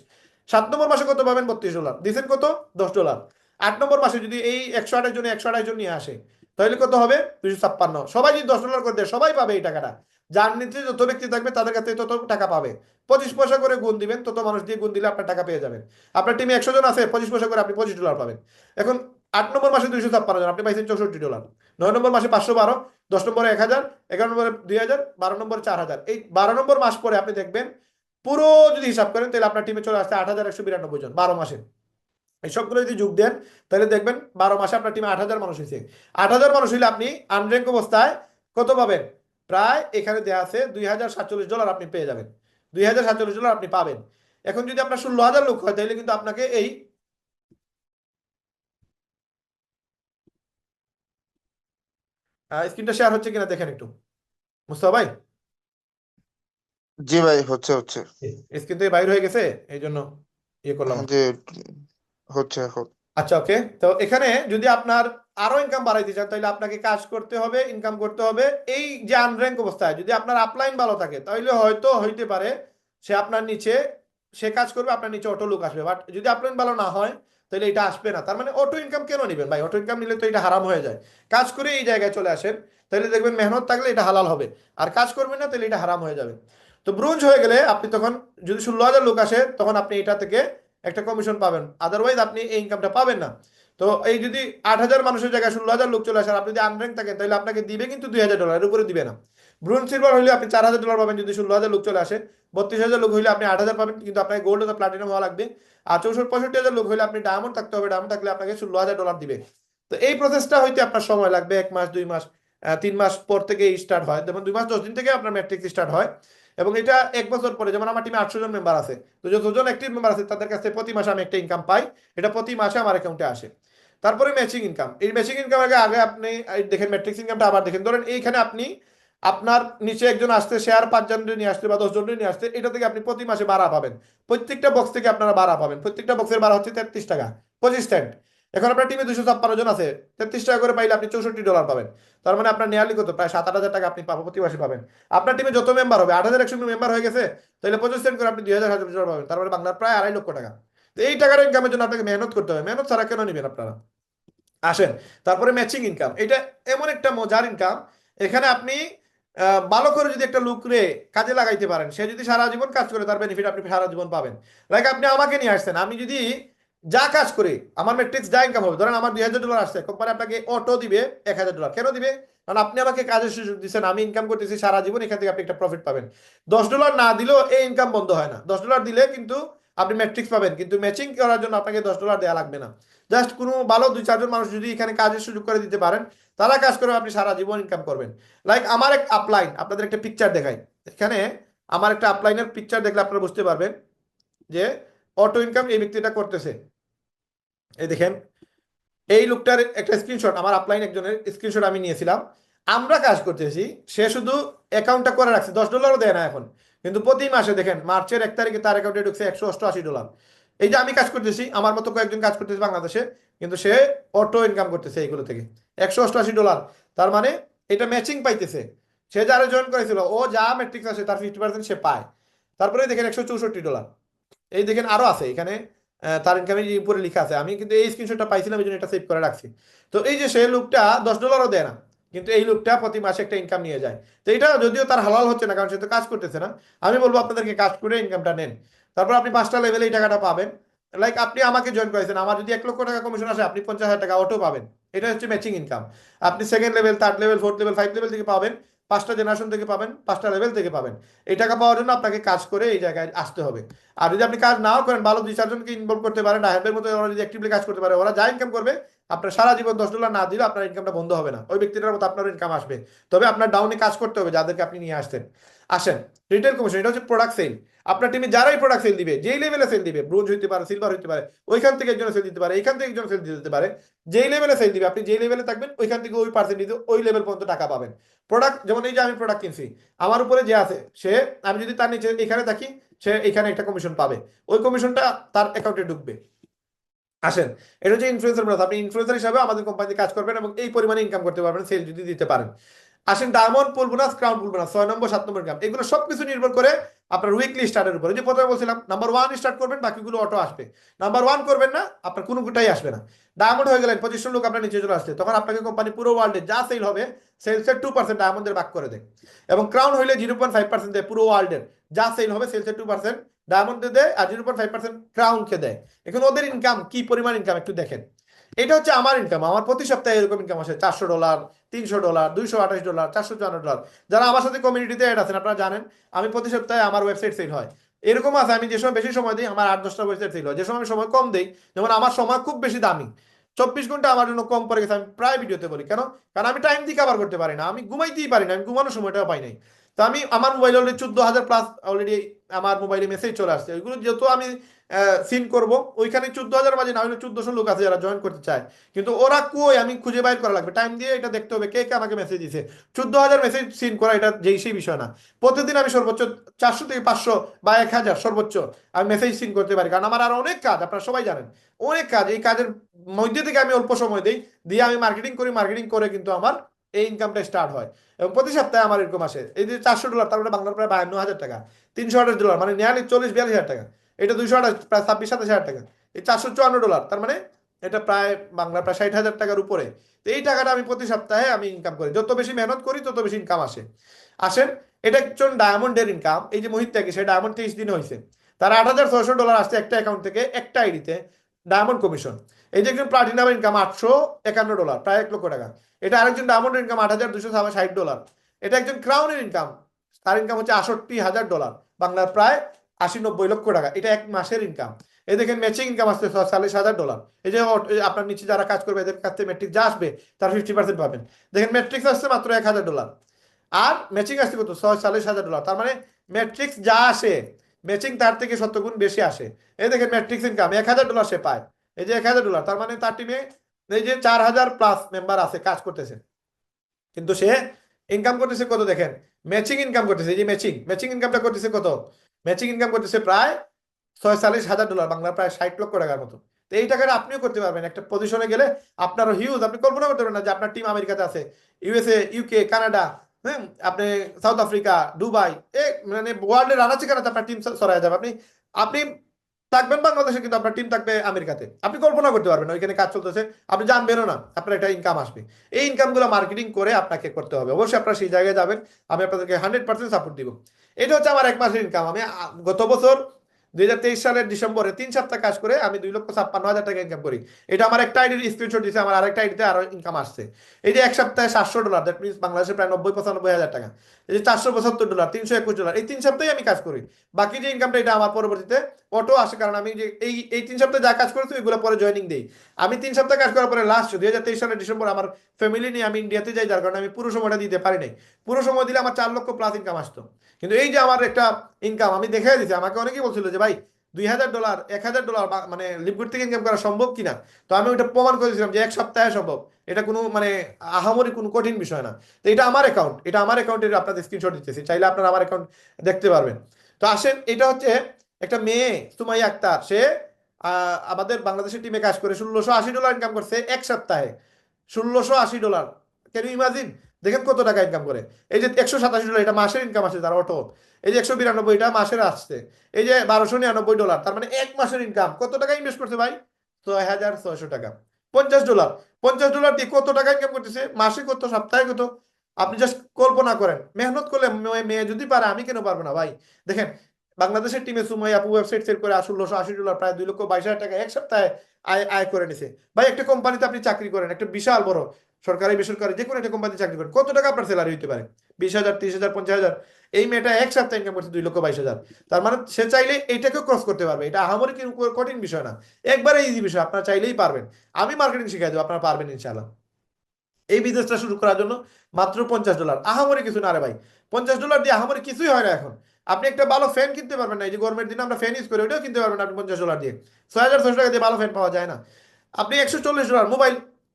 7 নম্বর মাসে কত পাবেন? $32 দিচ্ছেন, কত? $10। 8 নম্বর মাসে যদি এই 128 জনে 128 জন নিয়ে আসে, তাহলে কত হবে? 256। সবাই যদি $10 করে দেয়, সবাই পাবে এই টাকাটা। যার নিচে যত ব্যক্তি থাকবে তাদের কাছে তত টাকা পাবে। 25 পয়সা করে গুণ দিবেন, তত মানুষ দিয়ে গুণ দিলে আপনার টাকা পেয়ে যাবেন। আপনার টিমে 100 জন আছে, 25 পয়সা করে আপনি $25 পাবেন। এখন 8 নম্বর মাসে 256 জন, আপনি পাইছেন $64। 9 নম্বর মাসে 512, 10 নম্বরে 1000, 11 নম্বরে 2000, 12 নম্বরে 4000। এই 12 নম্বর মাস পরে আপনি দেখবেন পুরো যদি হিসাব করেন, তাহলে আপনার টিমে চলে আসছে 8192 জন 12 মাসে। এই সবগুলো যদি যোগ দেন, তাহলে দেখবেন 12 মাসে আপনার টিমে 8000 মানুষ হয়েছে। 8000 মানুষ হইলে আপনি আনর্যাঙ্ক অবস্থায় কত পাবেন? প্রায় এখানে দেওয়া আছে $2047 আপনি পেয়ে যাবেন, $2047 আপনি পাবেন। এখন যদি আপনার 16,000 লোক হয়, তাহলে কিন্তু আপনাকে এই স্ক্রিনটা শেয়ার হচ্ছে কিনা দেখেন একটু, মুস্তাফা ভাই। জি ভাই, হচ্ছে হচ্ছে। স্ক্রিন থেকে বাইরে হয়ে গেছে, এই জন্য ইয়ে করলাম। হ্যাঁ, জি, হচ্ছে এখন। আচ্ছা, ওকে। তো এখানে যদি আপনার আরো ইনকাম বাড়াইতে চান, তাহলে আপনাকে কাজ করতে হবে, ইনকাম করতে হবে। এই যে আনর্যাঙ্ক অবস্থায় যদি আপনার আপলাইন ভালো থাকে, তাহলে হয়তো হইতে পারে সে আপনার নিচে, সে কাজ করবে, আপনার নিচে অটো লোক আসবে। বাট যদি আপলাইন ভালো না হয়, তাহলে এটা আসবে না। তার মানে অটো ইনকাম কেন নেবেন ভাই? অটো ইনকাম নিলে তো এটা হারাম হয়ে যায়। কাজ করে এই জায়গায় চলে আসেন, তাহলে দেখবেন মেহনত থাকলে এটা হালাল হবে। আর কাজ করবেন না, তাহলে এটা হারাম হয়ে যাবে। তো ব্রোঞ্জ হয়ে গেলে আপনি তখন, যদি 16,000 লোক আসে, তখন আপনি এটা থেকে একটা কমিশন পাবেন, আদারওয়াইজ আপনি এই ইনকামটা পাবেন না। তো এই যদি 8,000 মানুষের জায়গায় 16,000 লোক চলে আসে, আর আপনি যদি আনর্যাঙ্ক থাকেন, তাহলে আপনাকে দিবে কিন্তু $2,000, উপরে দিবে না। ব্রোঞ্জ সিলভার হইলে আপনি $4,000 পাবেন যদি 16,000 লোক চলে আসে। 32,000 লোক হইলে আপনি 8,000 পাবেন, কিন্তু আপনাকে গোল্ড অথবা প্লাটিনাম হওয়া লাগবে। আর 64-65,000 লোক হইলে আপনি ডায়মন্ড থাকতে হবে, ডায়মন্ড থাকলে আপনাকে $16,000 দিবে। তো এই প্রসেসটা হইতে আপনার সময় লাগবে 1 মাস 2 মাস, 3 মাস পর থেকে স্টার্ট হয়, যেমন 2 মাস 10 দিন থেকে আপনার ম্যাট্রিক্স স্টার্ট হয়। এবং এটা 1 বছর পরে, যেমন আমার টিমে 800 জন মেম্বার আছে, তো যতজন অ্যাক্টিভ মেম্বার আছে তাদের কাছে প্রতি মাসে আমি একটা ইনকাম পাই, এটা প্রতি মাসে আমার অ্যাকাউন্টে আসে। তারপরে ম্যাচিং ইনকাম, এই ম্যাচিং ইনকাম আগে আগে আপনি এই দেখেন ম্যাট্রিক্স ইনকামটা আবার দেখেন। ধরেন এইখানে আপনি, আপনার নিচে একজন আসতে, শেয়ার 5 জন নিয়ে আসতে বা 10 জন নিয়ে আসতে, এটা থেকে আপনি প্রতি মাসে ভাড়া পাবেন। প্রত্যেকটা বক্স থেকে আপনারা ভাড়া পাবেন, প্রত্যেকটা বক্সের ভাড়া হচ্ছে 33 টাকা 25 সেন্ট। এখন আপনার টিমে 256 জন আছে, 33 টাকা করে পাইলে আপনি $64 পাবেন। তার মানে আপনার নেয়ালি কত? প্রায় 7-8 হাজার টাকা আপনি পাবো, প্রতি মাসে পাবেন। আপনার টিমে যত মেম্বার হবে, 8,100 মেম্বার হয়ে গেছে, তাহলে 25 সেন্ট করে আপনি $2,000 পাবেন, তার মানে বাংলার প্রায় 2.5 লক্ষ টাকা। তো এই টাকার ইনকামের জন্য আপনাকে মেহনত করতে হবে, মেহনত ছাড়া কেন নেবেন আপনারা? আসেন, তারপরে ম্যাচিং ইনকাম, এটা এমন একটা মজার ইনকাম। এখানে আপনি ভালো করে যদি একটা লোকরে কাজে লাগাইতে পারেন, সে যদি সারা জীবন কাজ করে, তার বেনিফিট আপনি সারা জীবন পাবেন। লাইক আপনি আমাকে নিয়ে আসছেন, আমি যদি যা কাজ করি, আমার ম্যাট্রিক্স যা ইনকাম হবে, ধরেন আমার $2,000 আসছে, কোম্পানি আপনাকে অটো দিবে $1,000। কেন দিবে? কারণ আপনি আমাকে কাজের সুযোগ দিচ্ছেন, আমি ইনকাম করতেছি সারা জীবন, এখান থেকে আপনি একটা প্রফিট পাবেন। $10 না দিলেও এই ইনকাম বন্ধ হয় না। $10 দিলে কিন্তু আপনি ম্যাট্রিক্স পাবেন, কিন্তু ম্যাচিং করার জন্য আপনাকে $10 দেওয়া লাগবে না। জাস্ট কোনো ভালো 2-4 জন মানুষ যদি এখানে কাজের সুযোগ করে দিতে পারেন, তারা কাজ করে আপনি সারা জীবন ইনকাম করবেন। লাইক আমার এক আপলাইন, আপনাদের একটা পিকচার দেখাই। এখানে আমার একটা আপলাইনের পিকচার দেখলে আপনারা বুঝতে পারবেন যে অটো ইনকাম এই ব্যক্তিটা করতেছে। এই দেখেন, এই লোকটার একটা স্ক্রিনশট, আমার আপলাইন একজনের স্ক্রিনশট আমি নিয়েছিলাম। আমরা কাজ করতেছি, সে শুধু অ্যাকাউন্টটা করে রাখছে, $10 দেয় না এখন, কিন্তু প্রতি মাসে দেখেন মার্চের 1 তারিখে তার অ্যাকাউন্টে ঢুকছে $188। এই যে আমি কাজ করতেছি, আমার মতো কয়েকজন কাজ করতেছে বাংলাদেশে, কিন্তু সে অটো ইনকাম করতেছে এইগুলো থেকে $188। তার মানে এটা ম্যাচিং পাইতেছে। সে যারা জয়েন করেছিল, ও যা ম্যাট্রিক্স আছে তার 50% সে পায়। তারপরে দেখেন $164। এই দেখেন আরো আছে এখানে, তার ইনকামের উপরে লেখা আছে। আমি কিন্তু এই স্ক্রিনশটটা পাইছিলাম, এই জন্য এটা সেভ করে রাখছি। তো এই যে সে লোকটা $10 দেয় না, কিন্তু এই লোকটা প্রতি মাসে একটা ইনকাম নিয়ে যায়। তো এটা যদিও তার হালাল হচ্ছে না, কারণ সে তো কাজ করতেছে না। আমি বলবো আপনাদেরকে কাজ করে ইনকামটা নেন, তারপর আপনি 5টা লেভেলে এই টাকাটা পাবেন। লাইক আপনি আমাকে জয়েন করেছেন, আমার যদি 1 লক্ষ টাকা কমিশন আসে, আপনি 50,000 টাকা অটো পাবেন। এটা হচ্ছে ম্যাচিং ইনকাম। আপনি second level, third level, fourth level, 5 level থেকে পাবেন, 5টা জেনারেশন থেকে পাবেন, 5টা লেভেল থেকে পাবেন। এই টাকা পাওয়ার জন্য আপনাকে কাজ করে এই জায়গায় আসতে হবে। আর যদি আপনি কাজ নাও করেন, ভালো 2-4 জনকে ইনভলভ করতে পারেন, ডায়াবের মতো ওরা যদি অ্যাক্টিভলি কাজ করতে পারে, ওরা যা ইনকাম করবে আপনার সারা জীবন $10 না দিলে আপনার ইনকামটা বন্ধ হবে না, ওই ব্যক্তিটার মতো আপনার ইনকাম আসবে। তবে আপনার ডাউনে কাজ করতে হবে যাদেরকে আপনি নিয়ে আসছেন। আসেন, রিটেল কমিশন, এটা হচ্ছে প্রোডাক্ট সেল। আপনার টিমে যারাই প্রোডাক্ট সেল দিবে, যেই লেভেলে সেল দিবে, ব্রোঞ্জ হইতে পারে, সিলভার হইতে পারে, ওইখান থেকে একজন সেল দিতে পারে, এইখান থেকে একজন সেল দিতে পারে, যেই লেভেলে সেল দিবে, আপনি যেই লেভেলে থাকবেন ওইখান থেকে ওই পার্সেন্টেজ ওই লেভেল পর্যন্ত টাকা পাবেন। প্রোডাক্ট যেমন এই যে আমি প্রোডাক্ট কিনছি, আমার উপরে যে আছে সে, আমি যদি তার নিচে এখানে থাকি, সে এখানে একটা কমিশন পাবে, ওই কমিশনটা তার অ্যাকাউন্টে ঢুকবে। আসেন, এটা হচ্ছে ইনফ্লুয়েন্সার প্রথা। আপনি ইনফ্লুয়েন্সার হিসাবে আমাদের কোম্পানিতে কাজ করবেন এবং এই পরিমাণে ইনকাম করতে পারবেন সেল যদি দিতে পারেন। আসেন, ডায়মন্ড পুল বোনাস, ক্রাউন পুল বোনাস, 6 নম্বর 7 নম্বর ইনকাম, এগুলো সবকিছু নির্ভর করে আপনার উইকলি স্টার্টের উপরে। যে প্রথমে বলছিলাম নাম্বার 1 স্টার্ট করবেন, বাকিগুলো অটো আসবে। নাম্বার 1 করবেন না, আপনার কোনো কোটাই আসবে না। ডায়মন্ড হয়ে গেলেন, 25জন লোক আপনার নিচে চলে আসছে, তখন আপনাকে কোম্পানি পুরো ওয়ার্ল্ডে যা সেল হবে, সেলসের 2% ডায়মন্ডের ভাগ করে দেয়। এবং ক্রাউন হইলে 0.5% দেয় পুরো ওয়ার্ল্ডের যা সেল হবে, সেলসের 2% ডায়মন্ডে দেয়, আর 0.5% ক্রাউনকে দেয়। এখন ওদের ইনকাম কি পরিমাণ ইনকাম একটু দেখেন। এটা হচ্ছে আমার ইনকাম, আমার প্রতি সপ্তাহে এরকম ইনকাম আসে $400, $300, $228, $454। যারা আমার সাথে কমিউনিটিতে অ্যাড আছেন আপনারা জানেন, আমি প্রতি সপ্তাহে আমার ওয়েবসাইট সেল হয়। এরকম আছে, আমি যে সময় বেশি সময় দিই আমার 8-10টা ওয়েবসাইট সেল হয়, যে সময় আমি সময় কম দিই, যেমন আমার সময় খুব বেশি দামি, 24 ঘন্টা আমার জন্য কম পড়ে গেছে। আমি প্রায় ভিডিওতে বলি কেন, কারণ আমি টাইম দিয়ে কভার করতে পারি না, আমি ঘুমাইতেই পারি না, আমি ঘুমানোর সময়টাও পাই নাই। তো আমি আমার মোবাইল অলরেডি 14,000+ অলরেডি আমার মোবাইলে মেসেজ চলে আসছে, ওইগুলো যেহেতু আমি সিন করব, ওইখানে 14,000 মাঝে না হলে 1,400 লোক আছে যারা জয়েন করতে চায়, কিন্তু ওরা কই আমি খুঁজে বাইর করা লাগবে, টাইম দিয়ে এটা দেখতে হবে কে কে আমাকে মেসেজ দিছে। 14,000 মেসেজ সিন করা এটা যেই সেই বিষয় না। প্রতিদিন আমি সর্বোচ্চ 400 থেকে 500 বা 1,000 সর্বোচ্চ আমি মেসেজ সিন করতে পারি, কারণ আমার আরো অনেক কাজ, আপনারা সবাই জানেন, অনেক কাজ। এই কাজের মধ্যে থেকে আমি অল্প সময় দিই, দিয়ে আমি মার্কেটিং করি, মার্কেটিং করে কিন্তু আমার এই ইনকামটা স্টার্ট হয়। এবং প্রতি সপ্তাহে আমার এরকম আসে, এই যে $400, তার মানে বাংলার প্রায় 52,000 টাকা, $328 মানে নিয়ারলি 40-42 হাজার টাকা, এটা 228 প্রায় 26-27 হাজার টাকা, এই $454, তার মানে এটা প্রায় বাংলা প্রায় 60,000 টাকার উপরে। তো এই টাকাটা আমি প্রতি সপ্তাহে আমি ইনকাম করি, যত বেশি মেহনত করি তত বেশি ইনকাম আসে। আসেন, এটা একজন ডায়মন্ডের ইনকাম। এই যে মোহিত ত্যাগী, সে ডায়মন্ড 23 দিনে হয়েছে, তার $8,600 আসছে একটা অ্যাকাউন্ট থেকে, একটা আইডিতে, ডায়মন্ড কমিশন। এই যে একজন প্লাটিনামের ইনকাম $851, প্রায় 1 লক্ষ টাকা। এটা আরেকজন ডায়মন্ডের ইনকাম $8,260। এটা একজন ক্রাউনের ইনকাম, তার ইনকাম হচ্ছে $68,000, বাংলার প্রায় 80-90 লক্ষ টাকা, এটা এক মাসের ইনকাম। এই দেখেন ম্যাচিং ইনকাম আসছে $46,000। এই যে এই যে আপনার নিচে যারা কাজ করবে এদের কাছ থেকে ম্যাট্রিক্স যা আসবে তার 50% পাবেন। দেখেন ম্যাট্রিক্স আসছে মাত্র $1,000, আর ম্যাচিং আসছে কত, $46,000, তার মানে ম্যাট্রিক্স যা আসে ম্যাচিং তার থেকে 100 গুণ বেশি আসে। এই দেখেন ম্যাট্রিক্স ইনকাম $1,000 সে পায়, এই যে $1,000, তার মানে তার টিমে এই যে 4,000+ মেম্বার আছে কাজ করতেছে, কিন্তু সে ইনকাম করতেছে কত দেখেন, ম্যাচিং ইনকাম করতেছে, এই যে ম্যাচিং ম্যাচিং ইনকামটা করতেছে কত, ম্যাচিং ইনকাম করতেছে প্রায় $46,000, বাংলা প্রায় 60 লক্ষ টাকার মতো। তো এই টাকাটা আপনিও করতে পারবেন একটা পজিশনে গেলে, আপনারও হিউজ, আপনি কল্পনা করতে পারবেন না যে আপনার টিম আমেরিকাতে আছে, ইউএসএ, ইউকে, কানাডা, হ্যাঁ, আপনি সাউথ আফ্রিকা, দুবাই, এ মানে ওয়ার্ল্ডের আনাচে কানাচে আপনার টিম ছড়ায় যাবে। আপনি আপনি থাকবেন বাংলাদেশে কিন্তু আপনার টিম থাকবে আমেরিকাতে, আপনি কল্পনা করতে পারবেন না ওইখানে কাজ চলতেছে, আপনি জানবেনও না, আপনার একটা ইনকাম আসবে। এই ইনকামগুলো মার্কেটিং করে আপনাকে করতে হবে, অবশ্যই আপনারা সেই জায়গায় যাবেন, আমি আপনাদেরকে 100% সাপোর্ট দিব। এটা হচ্ছে আমার 1 মাসের ইনকাম। আমি গত বছর 2023 সালের ডিসেম্বরে 3 সপ্তাহ কাজ করে আমি $2,56,000 ইনকাম করি। এটা আমার একটা আইডির স্ক্রিনশট দিচ্ছে, আমার আরেকটা আইডিতে আরো ইনকাম আসছে। এই যে এক সপ্তাহে $700, দ্যাট মিনস বাংলাদেশে প্রায় 90-95 হাজার টাকা। এই যে $472, $321, এই 3 সপ্তাহে আমি কাজ করি। বাকি যে ইনকামটা এটা আমার পরবর্তীতে অটো আসে, কারণ আমি যে এই 3 সপ্তাহে যা কাজ করেছি এগুলো পরে জয়েনিং দিই। আমি 3 সপ্তাহ কাজ করার পরে লাস্ট 2023 সালের ডিসেম্বর আমার ফ্যামিলি নিয়ে আমি ইন্ডিয়াতে যাই, যার কারণে আমি পুরো সময়টা দিতে পারি নাই। পুরো সময় দিলে আমার 4 লক্ষ+ ইনকাম আসতো। কিন্তু এই যে আমার একটা ইনকাম আমি দেখে দিচ্ছি, আমাকে অনেকেই বলছিল যে ভাই $2,000, $1,000 মানে লিপগুড থেকে ইনকাম করা সম্ভব কিনা। তো আমি ওইটা প্রমাণ করেছিলাম যে 1 সপ্তাহে সম্ভব, এটা কোনো মানে আহামরি কোনো কঠিন বিষয় না। তো এটা আমার অ্যাকাউন্ট, এটা আমার অ্যাকাউন্টের আপনাদের স্ক্রিনশট দিতেছি, চাইলে আপনারা আমার অ্যাকাউন্ট দেখতে পারবেন। তো আসেন, এটা হচ্ছে একটা মেয়ে সুমাইয়া আক্তার, সে আমাদের বাংলাদেশের টিমে কাজ করে $1,680 ইনকাম করছে 1 সপ্তাহে। $1,680, ক্যান ইউ ইমাজিন? দেখেন কত টাকা ইনকাম করে। এই যে $187, এটা মাসের ইনকাম আসছে তার অটো। এই যে 192, এটা মাসের আসছে। এই যে $1299, তার মানে এক মাসের ইনকাম। কত টাকা ইনভেস্ট করছে ভাই? $6,600। $50, $50 দিয়ে কত টাকা ইনকাম করতেছে? মাসে কত, সপ্তাহে কত? আপনি জাস্ট কল্পনা করেন। মেহনত করলে মেয়ে যদি পারে, আমি কেন পারবো না ভাই? দেখেন, বাংলাদেশের টিমে সুমাই আপু ওয়েবসাইট সেল করে $1,680, প্রায় $2,22,000 এক সপ্তাহে আয় আয় করে নিছে। ভাই একটা কোম্পানিতে আপনি চাকরি করেন, একটা বিশাল বড় সরকারি বেসরকারি যে কোনো একটা কোম্পানিতে চাকরি করেন, কত টাকা আপনার স্যালারি হতে পারে? 20,000, 30,000, 50,000। এই মেয়েটা এক সপ্তাহে ইনকাম করছে $2,22,000। তার মানে সে চাইলে এইটাকেও ক্রস করতে পারবে। এটা আহামরি কি কঠিন বিষয় না, একবারে ইজি বিষয়, আপনারা চাইলেই পারবেন। আমি মার্কেটিং শিখাই দেবো, আপনারা পারবেন ইনশাআল্লাহ। এই বিজনেসটা শুরু করার জন্য মাত্র $50, আহামরি কিছু না রে ভাই। $50 দিয়ে আহামরি কিছুই হয় না এখন। আপনি একটা ভালো ফ্যান কিনতে পারবেন না, এই যে গরমের দিনে আমরা ফ্যান ইউজ করি, ওইটাও কিনতে পারবেন না আপনি $50 দিয়ে। $6,600 দিয়ে ভালো ফ্যান পাওয়া যায় না। আপনি $140 মোবাইল,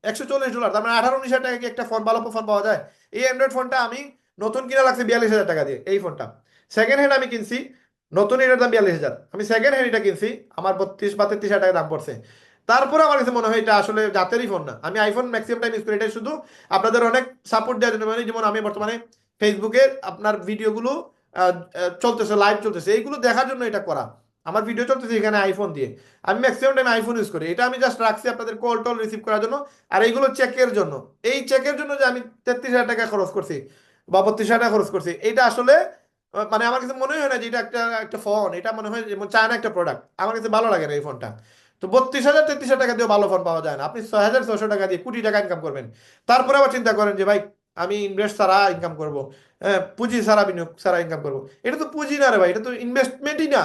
$140, তার মানে 18-19 হাজার টাকা কি একটা ফোন, ভালো ফোন পাওয়া যায়? এই অ্যান্ড্রয়েড ফোনটা আমি নতুন কিনা লাগছে $42,000 দিয়ে। এই ফোনটা সেকেন্ড হ্যান্ড আমি কিনছি, নতুন এটার দাম 42,000, আমি সেকেন্ড হ্যান্ড এটা কিনছি, আমার 32 বা 33 হাজার টাকা দাম পড়ছে। তারপরে আমার কাছে মনে হয় এটা আসলে জাতেরই ফোন না। আমি আইফোন ম্যাক্সিমাম টাইম ইউজ করি, এটা শুধু আপনাদের অনেক সাপোর্ট দেওয়ার জন্য। মানে যেমন আমি বর্তমানে ফেসবুকে আপনার ভিডিওগুলো চলতেছে, লাইভ চলতেছে, এইগুলো দেখার জন্য এটা করা। আমার ভিডিও চলতেছে এখানে আইফোন দিয়ে, আমি ম্যাক্সিমাম টাইম আইফোন ইউজ করি। এটা আমি জাস্ট রাখছি আপনাদের কল টল রিসিভ করার জন্য, আর এইগুলো চেকের জন্য। এই চেকের জন্য যে আমি 33,000 টাকা খরচ করছি বা 32,000 টাকা খরচ করছি, এটা আসলে মানে আমার কাছে মনে হয় না যে এটা একটা একটা ফোন। এটা মনে হয় যেমন চায়না একটা প্রোডাক্ট, আমার কাছে ভালো লাগে না এই ফোনটা। তো 32,000, 33,000 টাকা দিয়ে ভালো ফোন পাওয়া যায় না। আপনি 6,600 টাকা দিয়ে কোটি টাকা ইনকাম করবেন। তারপরে আবার চিন্তা করেন যে ভাই আমি ইনভেস্ট ছাড়া ইনকাম করবো, পুঁজি ছাড়া, বিনিয়োগ ছাড়া ইনকাম করবো। এটা তো পুঁজি না রে ভাই, এটা তো ইনভেস্টমেন্টই না।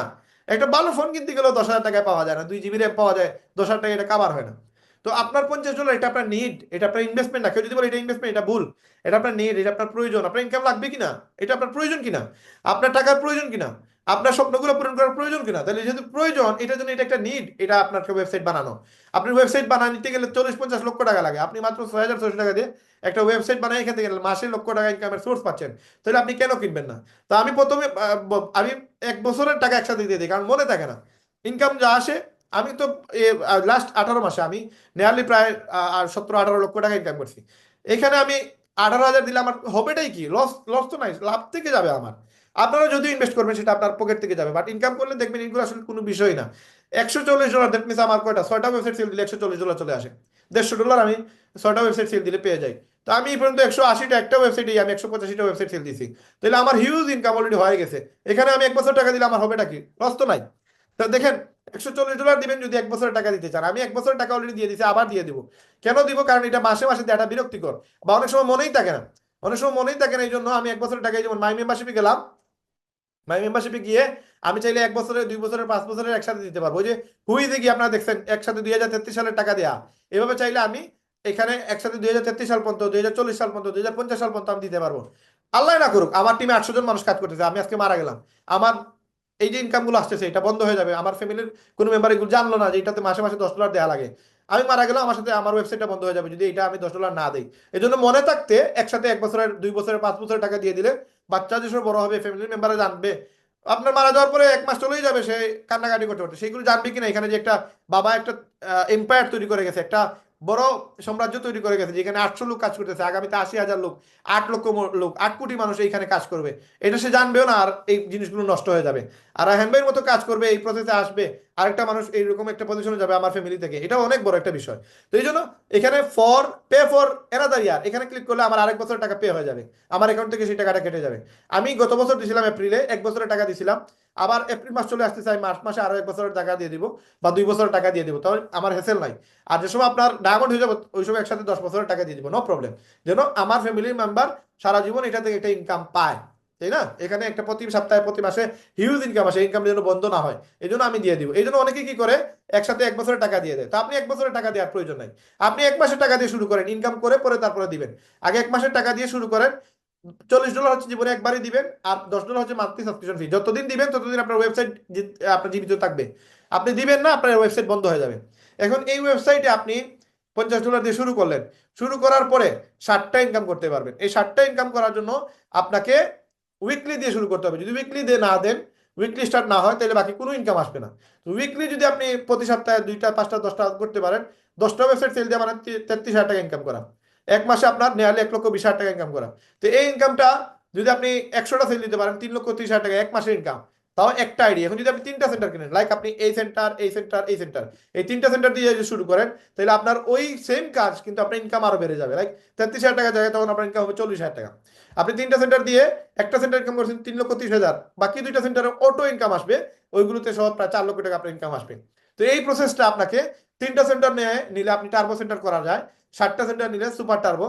একটা ভালো ফোন কিনতে গেলেও 10,000 টাকায় পাওয়া যায় না, 2 GB র্যাম পাওয়া যায়, 10,000 টাকা এটা কাভার হয় না। তো আপনার $50, এটা আপনার নিড, এটা আপনার ইনভেস্টমেন্ট না। কেউ যদি বলে এটা ইনভেস্টমেন্ট, এটা ভুল। এটা আপনার নিড, এটা আপনার প্রয়োজন। আপনার ইনকাম লাগবে কিনা, এটা আপনার প্রয়োজন কিনা, আপনার টাকার প্রয়োজন কিনা, আপনার স্বপ্নগুলো পূরণ করার প্রয়োজন কিনা। তাহলে যেহেতু প্রয়োজন, এটার জন্য এটা একটা নিড, এটা আপনাকে ওয়েবসাইট বানানো। আপনি ওয়েবসাইট বানাতে গেলে 40-50 লক্ষ টাকা লাগে, আপনি মাত্র 6,600 টাকা দিয়ে একটা ওয়েবসাইট বানাই এখান থেকে মাসে লক্ষ টাকা ইনকামের সোর্স পাচ্ছেন। তাহলে আপনি কেন কিনবেন না? তো আমি প্রথমে আমি 1 বছরের টাকা একসাথে দিয়ে দিই, কারণ মনে থাকে না ইনকাম যা আসে। আমি তো লাস্ট 18 মাসে আমি নিয়ারলি প্রায় 17-18 লক্ষ টাকা ইনকাম করছি। এখানে আমি 18,000 দিলে আমার হবেটাই কি? লস, লস তো নাই, লাভ থেকে যাবে আমার। আপনারা যদি ইনভেস্ট করবেন সেটা আপনার পকেট থেকে যাবে, বাট ইনকাম করলে দেখবেন এগুলো আসলে কোনো বিষয় না। $140, দ্যাট মিনস আমার কয়টা, 6টা ওয়েবসাইট সেল দিলে $140 চলে আসে। $150 আমি 6টা ওয়েবসাইট সেল দিলে পেয়ে যাই। তো আমি এই পর্যন্ত 180টা একটা ওয়েবসাইটে আমি 185টা ওয়েবসাইট সেল দিছি। তাহলে আমার হিউজ ইনকাম অলরেডি হয়ে গেছে। এখানে আমি 1 বছর টাকা দিলে আমার হবেটা কি? লস তো নাই। তো দেখেন, $140 দিবেন যদি 1 বছরের টাকা দিতে চান। আমি 1 বছরের টাকা অলরেডি দিয়ে দিছি, আবার দিয়ে দিব। কেন দিব? কারণ এটা মাসে মাসে দেওয়াটা বিরক্তিকর, বা অনেক সময় মনেই থাকে না। অনেক সময় মনেই থাকে না, এই জন্য আমি 1 বছরের টাকায়, যেমন মাই মেম্বারশিপে গেলাম, মাই মেম্বারশিপে গিয়ে আমি চাইলে 1 বছরের, 2 বছরের, 5 বছরের একসাথে দিতে পারবো। ওই যে হুইজে গিয়ে আপনারা দেখছেন একসাথে 2033 সালের টাকা দেয়া। এভাবে চাইলে আমি এখানে একসাথে 2033 সাল পর্যন্ত, 2040 সাল পর্যন্ত, 2050 সাল পর্যন্ত আমি দিতে পারবো। আল্লাহ না করুক আমার টিমে 800 জন মানুষ কাজ করতেছে, আমি আজকে মারা গেলাম, আমার এই যে ইনকাম গুলো আসতেছে এটা বন্ধ হয়ে যাবে। আমার ফ্যামিলির কোনো মেম্বার এগুলো জানলো না যে এটাতে মাসে মাসে $10 দেওয়া লাগে। আমি মারা গেলাম, আমার সাথে আমার ওয়েবসাইটটা বন্ধ হয়ে যাবে যদি এটা আমি $10 না দিই। এই জন্য মনে থাকতে একসাথে 1 বছরের, 2 বছরের, 5 বছরের টাকা দিয়ে দিলে বাচ্চা যেসব বড় হবে, ফ্যামিলির মেম্বাররা জানবে। আপনার মারা যাওয়ার পরে 1 মাস চলেই যাবে, সে কান্নাকাটি করতে করতে, সেইগুলো জানবে কিনা এখানে যে একটা বাবা একটা এম্পায়ার তৈরি করে গেছে, একটা বড় সাম্রাজ্য তৈরি করে গেছে, যেখানে 800 লোক কাজ করতেছে, আগামীতে 80,000 লোক, 8 লক্ষ লোক, 8 কোটি মানুষ এইখানে কাজ করবে। এটা সে জানবেও না, আর এই জিনিসগুলো নষ্ট হয়ে যাবে। আর রায়হান ভাইয়ের মতো কাজ করবে, এই প্রসেসে আসবে আরেকটা মানুষ, এইরকম একটা পজিশনে যাবে আমার ফ্যামিলি থেকে, এটা অনেক বড় একটা বিষয়। তো এই জন্য এখানে ফর অ্যানাদার ইয়ার, এখানে ক্লিক করলে আমার আরেক বছরের টাকা পে হয়ে যাবে, আমার অ্যাকাউন্ট থেকে সেই টাকাটা কেটে যাবে। আমি গত বছর দিয়েছিলাম এপ্রিলে 1 বছরের টাকা দিয়েছিলাম, আবার এপ্রিল মাস চলে আসতে চাই, মার্চ মাসে আরো 1 বছরের টাকা দিয়ে দিব, বা 2 বছরের টাকা দিয়ে দিব, তাহলে আমার হেসেল নাই। আর যে সময় আপনার ডায়মন্ড হয়ে যাবে ওই সময় একসাথে 10 বছরের টাকা দিয়ে দিব, নো প্রবলেম। যেন আমার ফ্যামিলির মেম্বার সারা জীবন এটা থেকে একটা ইনকাম পায়, তাই না? এখানে একটা প্রতি সপ্তাহে, প্রতি মাসে হিউজ ইনকাম আসে, ইনকাম যেন বন্ধ না হয়, এই জন্য আমি দিয়ে দিব। এই জন্য অনেকে কি করে একসাথে 1 বছরের টাকা দিয়ে দেয়। তো আপনি 1 বছরের টাকা দেওয়ার প্রয়োজন নাই, আপনি 1 মাসের টাকা দিয়ে শুরু করেন, ইনকাম করে পরে তারপরে দিবেন। আগে 1 মাসের টাকা দিয়ে শুরু করেন, $40 হচ্ছে জীবনে একবারই দিবেন, আর $10 হচ্ছে মান্থলি সাবস্ক্রিপশন ফি। যতদিন দিবেন ততদিন আপনার ওয়েবসাইট আপনার জীবিত থাকবে। আপনি দিবেন না, আপনার ওয়েবসাইট বন্ধ হয়ে যাবে। এখন এই ওয়েবসাইটে আপনি $50 দিয়ে শুরু করলেন, শুরু করার পরে 60টা ইনকাম করতে পারবেন। এই 60টা ইনকাম করার জন্য আপনাকে উইকলি দিয়ে শুরু করতে হবে। যদি উইকলি দিয়ে না দেন, উইকলি স্টার্ট না হয়, তাহলে বাকি কোনো ইনকাম আসবে না। তো উইকলি যদি আপনি প্রতি সপ্তাহে 2টা, 5টা, 10টা করতে পারেন, 10টা ওয়েবসাইট সেল দিয়ে মানে 33,000 টাকা ইনকাম করা। এক মাসে আপনার নিয়ারলি 1,20,000 টাকা ইনকাম করা। তো এই ইনকামটা যদি আপনি 100টা সেল দিতে পারেন, 3,30,000 টাকা এক মাসের ইনকাম, তাও একটা আইডি। এখন যদি আপনি 3টা সেন্টার কিনেন, লাইক আপনি এই সেন্টার, এই সেন্টার, এই সেন্টার, এই 3টা সেন্টার দিয়ে যদি শুরু করেন, তাহলে আপনার ওই সেম কাজ কিন্তু আপনার ইনকাম আরো বেড়ে যাবে। লাইক 33,000 টাকা জায়গায় তখন আপনার ইনকাম হবে 40,000 টাকা। আপনি 3টা সেন্টার দিয়ে একটা সেন্টার ইনকাম করছেন 3,30,000, বাকি 2টা সেন্টারে অটো ইনকাম আসবে, ওইগুলোতে সহ প্রায় 4 লক্ষ টাকা আপনার ইনকাম আসবে। তো এই প্রসেসটা আপনাকে 3টা সেন্টার নিলে আপনি টার্বো সেন্টার করা যায়, 7টা সেন্টার নিলে সুপার টার্বো।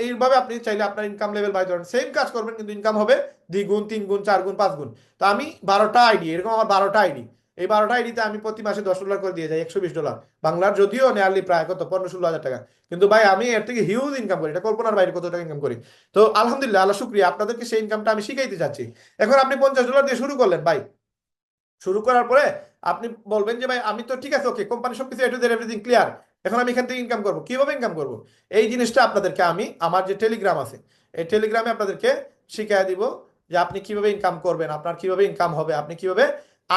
এইভাবে আপনি চাইলে আপনার ইনকাম লেভেল বাড়াতে পারেন। সেম কাজ করবেন কিন্তু ইনকাম হবে 2 গুণ, 3 গুণ, 4 গুণ, 5 গুণ। তো আমি 12টা আইডি, এরকম আমার 12টা আইডি, এই 12টা আইডিতে আমি প্রতি মাসে $10 করে দিয়ে যাই, $120 বাংলার, যদিও নিয়ারলি প্রায় কত 15-16 হাজার টাকা। কিন্তু ভাই আমি এর থেকে হিউজ ইনকাম করি, এটা কল্পনার বাইরে কত টাকা ইনকাম করি। তো আলহামদুলিল্লাহ, আল্লাহ শুক্রিয়া, আপনাদেরকে সেই ইনকামটা আমি শিখাইতে চাচ্ছি। এখন আপনি $50 দিয়ে শুরু করলেন ভাই, শুরু করার পরে আপনি বলবেন যে ভাই আমি তো ঠিক আছে, ওকে, কোম্পানি সবকিছু এ টু জেড এভরিথিং ক্লিয়ার, এখন আমি এখান থেকে ইনকাম করবো, কিভাবে ইনকাম করব? এই জিনিসটা আপনাদেরকে আমি আমার যে টেলিগ্রাম আছে, এই টেলিগ্রামে আপনাদেরকে শিখিয়ে দিব যে আপনি কিভাবে ইনকাম করবেন, আপনার কিভাবে ইনকাম হবে, আপনি কিভাবে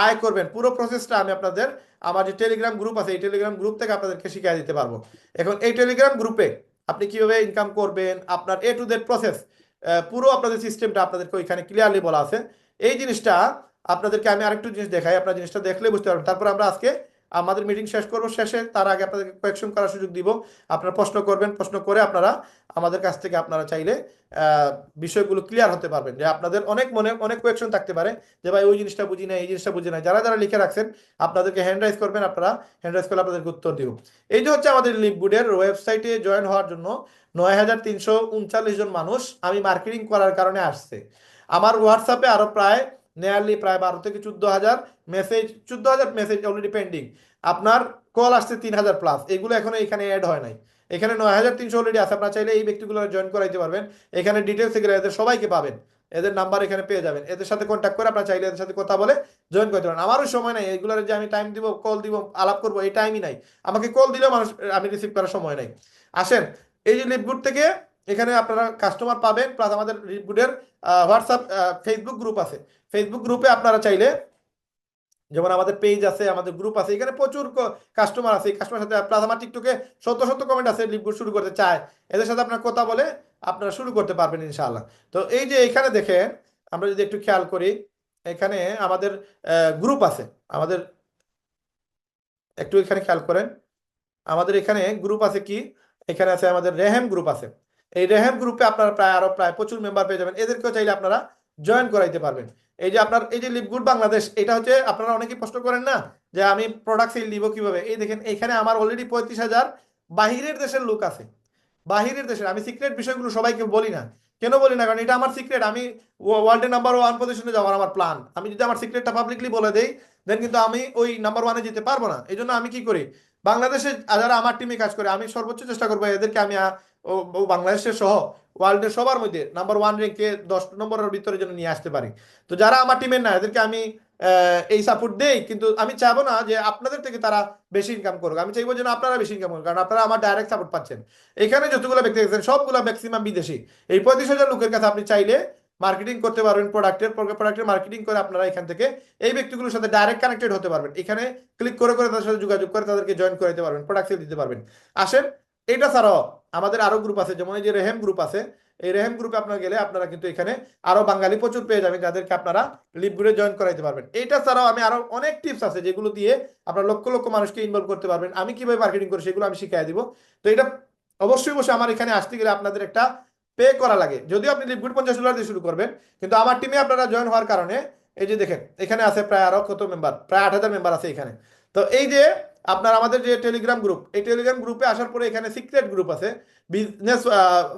আয় করবেন, পুরো প্রসেসটা আমি আপনাদের আমার যে টেলিগ্রাম গ্রুপ আছে, এই টেলিগ্রাম গ্রুপ থেকে আপনাদেরকে শিখিয়ে দিতে পারবো। এখন এই টেলিগ্রাম গ্রুপে আপনি কিভাবে ইনকাম করবেন, আপনার এ টু জেড প্রসেস, পুরো আপনাদের সিস্টেমটা আপনাদেরকে ওইখানে ক্লিয়ারলি বলা আছে। এই জিনিসটা আপনাদেরকে আমি আরেকটু জিনিস দেখাই, আপনার জিনিসটা দেখলে বুঝতে পারবেন। তারপর আমরা আজকে আমাদের মিটিং শেষ করব, শেষে তার আগে আপনাদেরকে কোয়েকশন করার সুযোগ দিব। আপনারা প্রশ্ন করবেন, প্রশ্ন করে আপনারা আমাদের কাছ থেকে আপনারা চাইলে বিষয়গুলো ক্লিয়ার হতে পারবেন। যে আপনাদের অনেক মনে অনেক কোয়েকশন থাকতে পারে যে ভাই ওই জিনিসটা বুঝি না, এই জিনিসটা বুঝি না, যারা যারা লিখে রাখছেন আপনাদেরকে হ্যান্ড রাইজ করবেন, আপনারা হ্যান্ড রাইজ করলে আপনাদেরকে উত্তর দিব। এই যে হচ্ছে আমাদের লিপগুডের ওয়েবসাইটে জয়েন হওয়ার জন্য 9,339 জন মানুষ আমি মার্কেটিং করার কারণে আসছে। আমার হোয়াটসঅ্যাপে আরো প্রায় নিয়ারলি প্রায় 12 থেকে 14 হাজার মেসেজ, 14 হাজার মেসেজ অলরেডি পেন্ডিং। আপনার কল আসছে 3,000 প্লাস, এগুলো এখনো এখানে অ্যাড হয় নাই। এখানে 9,300 অলরেডি আছে, আপনারা চাইলে এই ব্যক্তিগুলো জয়েন করাইতে পারবেন। এখানে ডিটেলস এগুলো এদের সবাইকে পাবেন, এদের নাম্বার এখানে পেয়ে যাবেন, এদের সাথে কন্ট্যাক্ট করে আপনারা চাইলে এদের সাথে কথা বলে জয়েন করতে পারেন। আমারও সময় নাই এগুলোর যে আমি টাইম দিব, কল দিব, আলাপ করবো, এই টাইমই নাই। আমাকে কল দিলেও মানুষ আমি রিসিভ করার সময় নাই। আসেন, এই যে লিপগুড থেকে এখানে আপনারা কাস্টমার পাবেন, প্লাস আমাদের লিপগুডের হোয়াটসঅ্যাপ ফেসবুক গ্রুপ আছে। ফেসবুক গ্রুপে আপনারা চাইলে, যেমন আমাদের পেজ আছে, আমাদের গ্রুপ আছে, এখানে প্রচুর কাস্টমার আছে, এই কাস্টমার সাথে প্লাস আমার টিকটকে শত শত কমেন্ট আছে, লিপগুড শুরু করতে চায়, এদের সাথে আপনার কথা বলে আপনারা শুরু করতে পারবেন ইনশাআল্লাহ। তো এই যে এখানে দেখেন, আমরা যদি একটু খেয়াল করি, এখানে আমাদের গ্রুপ আছে, আমাদের একটু এখানে খেয়াল করেন, আমাদের এখানে গ্রুপ আছে কি, এখানে আছে আমাদের রেহেম গ্রুপ আছে। এই রেহেম গ্রুপে আপনারা প্রায় প্রচুর মেম্বার পেয়ে যাবেন, এদেরকেও চাইলে আপনারা জয়েন করাইতে পারবেন। এই যে আপনার এই যে লিপগুড বাংলাদেশ, এটা হচ্ছে আপনারা অনেকেই প্রশ্ন করেন না যে আমি প্রোডাক্ট সেল দিব কিভাবে। এই দেখেন এখানে আমার অলরেডি 35,000 বাহিরের দেশের লোক আছে, বাহিরের দেশের। আমি সিক্রেট বিষয়গুলো সবাইকে বলি না। কেন বলি না? কারণ এটা আমার সিক্রেট। আমি ওয়ার্ল্ডের নাম্বার 1 পজিশনে যাওয়ার আমার প্ল্যান। আমি যদি আমার সিক্রেটটা পাবলিকলি বলে দেই, দেন কিন্তু আমি ওই নাম্বার 1-এ যেতে পারবো না। এই জন্য আমি কি করি, বাংলাদেশে যারা আমার টিমে কাজ করে, আমি সর্বোচ্চ চেষ্টা করবো এদেরকে আমি ও বাংলাদেশের সহ ওয়ার্ল্ডের সবার মধ্যে নাম্বার 1 র্যাঙ্কে 10 নম্বরের ভিতরে যেন নিয়ে আসতে পারি। তো যারা আমার টিমের না, এদেরকে আমি এই সাপোর্ট দেই, কিন্তু আমি চাইবো না যে আপনাদের থেকে তারা বেশি ইনকাম করুক। আমি চাইবো যেন আপনারা বেশি ইনকাম করুন, কারণ আপনারা আমার ডাইরেক্ট সাপোর্ট পাচ্ছেন। এখানে যতগুলো ব্যক্তি দেখছেন সবগুলো ম্যাক্সিমাম বিদেশি। এই 35,000 লোকের কাছে আপনি চাইলে মার্কেটিং করতে পারবেন, প্রোডাক্টের মার্কেটিং করে আপনারা এখান থেকে এই ব্যক্তিগুলোর সাথে ডাইরেক্ট কানেক্টেড হতে পারবেন। এখানে ক্লিক করে করে তাদের সাথে যোগাযোগ করে তাদেরকে জয়েন করে দিতে পারবেন, প্রোডাক্ট সেল দিতে পারবেন। আসেন, এটা ছাড়াও আমাদের আরো গ্রুপ আছে, যেমন এই যে রেহেম গ্রুপ আছে। এই রেহেম গ্রুপে আপনারা গেলে আপনারা কিন্তু এখানে আরো বাঙালি প্রচুর পেয়ে যাবেন, যাদেরকে আপনারা লিপগুডে জয়েন করাইতে পারবেন। এটা ছাড়াও আমি আরো অনেক টিপস আছে যেগুলো দিয়ে আপনারা লক্ষ লক্ষ মানুষকে ইনভলভ করতে পারবেন। আমি কিভাবে মার্কেটিং করি সেগুলো আমি শিখিয়ে দিব। তো এটা অবশ্যই অবশ্যই আমার এখানে আসতে গেলে আপনাদের একটা পে করা লাগে, যদিও আপনি লিপগুড $50 দিয়ে শুরু করবেন। কিন্তু আমার টিমে আপনারা জয়েন হওয়ার কারণে এই যে দেখেন এখানে আছে প্রায় আরো কত মেম্বার, প্রায় 8,000 মেম্বার আছে এখানে। তো এই যে আপনার আমাদের যে টেলিগ্রাম গ্রুপ, এই টেলিগ্রাম গ্রুপে আসার পরে এখানে সিক্রেট গ্রুপ আছে, বিজনেস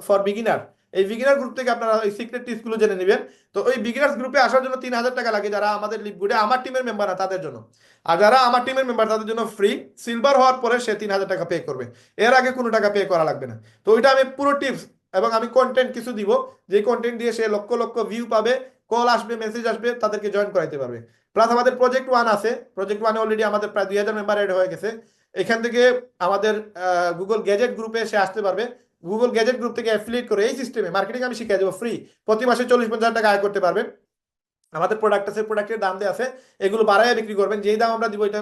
ফর বিগিনার। এই বিগিনার গ্রুপ থেকে আপনারা এই সিক্রেট টিপস গুলো জেনে নেবেন। তো ওই বিগিনার্স গ্রুপে আসার জন্য 3,000 টাকা লাগে, যারা আমাদের লিপগুডে আমার টিমের মেম্বার না তাদের জন্য। আর যারা আমার টিমের মেম্বার তাদের জন্য ফ্রি। সিলভার হওয়ার পরে সে 3,000 টাকা পে করবে, এর আগে কোনো টাকা পে করা লাগবে না। তো ওইটা আমি পুরো টিপস এবং আমি কন্টেন্ট কিছু দিব, যে কন্টেন্ট দিয়ে সে লক্ষ লক্ষ ভিউ পাবে, কল আসবে, মেসেজ আসবে, তাদেরকে জয়েন করাইতে পারবে। প্লাস আমাদের প্রজেক্ট 1 আছে, প্রজেক্ট 1-এ অলরেডি আমাদের প্রায় 2,000 মেম্বার এড হয়ে গেছে। এখান থেকে আমাদের গুগল গ্যাজেট গ্রুপে সে আসতে পারবে। গুগল গ্যাজেট গ্রুপ থেকে অ্যাফিলিয়েট করে এই সিস্টেমে মার্কেটিং আমি শিখিয়ে দেবো ফ্রি। প্রতি মাসে 40-50 টাকা আয় করতে পারবেন। আমাদের প্রোডাক্ট আছে, প্রোডাক্টের দাম দেওয়া আছে, এগুলো বাড়াইয়া বিক্রি করবেন। যেই দাম আমরা দিব এটা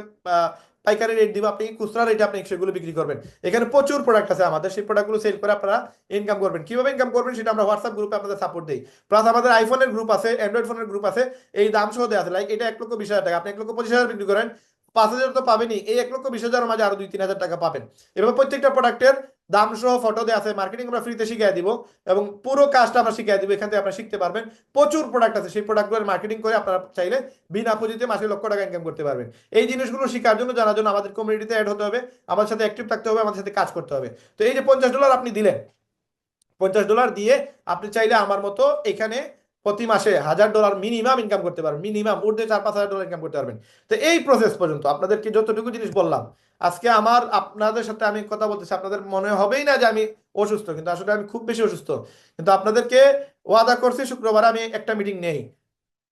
পাইকারি রেট দিব, আপনি খুচরা রেটে আপনি সেগুলো বিক্রি করবেন। এখানে প্রচুর প্রোডাক্ট আছে আমাদের, সেই প্রোডাক্টগুলো সেল করে আপনারা ইনকাম করবেন। কিভাবে ইনকাম করবেন সেটা আমরা হোয়াটসঅ্যাপ গ্রুপে আপনাদের সাপোর্ট দিই। প্লাস আমাদের আইফোনের গ্রুপ আছে, অ্যান্ড্রয়েড ফোনের গ্রুপ আছে, এই দাম সহ দেওয়া আছে। লাইক এটা 1,20,000 টাকা, আপনি 1,25,000 বিক্রি করেন, 5,000 তো পাবেনই, এই 1,20,000 মাঝে আরো 2-3 হাজার টাকা পাবেন। এভাবে প্রত্যেকটা প্রোডাক্টের দাম সহ ফটো দেওয়া আছে, মার্কেটিং আমরা ফ্রিতে শিখিয়ে দিব এবং পুরো কাজটা আমরা শিখিয়ে দিব। এখান থেকে আপনারা শিখতে পারবেন। প্রচুর প্রোডাক্ট আছে, সেই প্রোডাক্টগুলোর মার্কেটিং করে আপনারা চাইলে বিনা পুঁজিতে মাসে লক্ষ টাকা ইনকাম করতে পারবেন। এই জিনিসগুলো শেখার জন্য, জানার জন্য আমাদের কমিউনিটিতে অ্যাড হতে হবে, আমাদের সাথে অ্যাক্টিভ থাকতে হবে, আমাদের সাথে কাজ করতে হবে। তো এই যে $50 আপনি দিলেন, $50 দিয়ে আপনি চাইলে আমার মতো এখানে প্রতি মাসে $1,000 মিনিমাম ইনকাম করতে পারবেন। মিনিমাম উঠতে $4-5 হাজার ইনকাম করতে পারবেন। তো এই প্রসেস পর্যন্ত আপনাদেরকে যতটুকু জিনিস বললাম আজকে, আমার আপনাদের সাথে আমি কথা বলতেছি, আপনাদের মনে হবেই না যে আমি অসুস্থ, কিন্তু আসলে আমি খুব বেশি অসুস্থ। কিন্তু আপনাদেরকে ওয়াদা করছি শুক্রবার আমি একটা মিটিং নেই,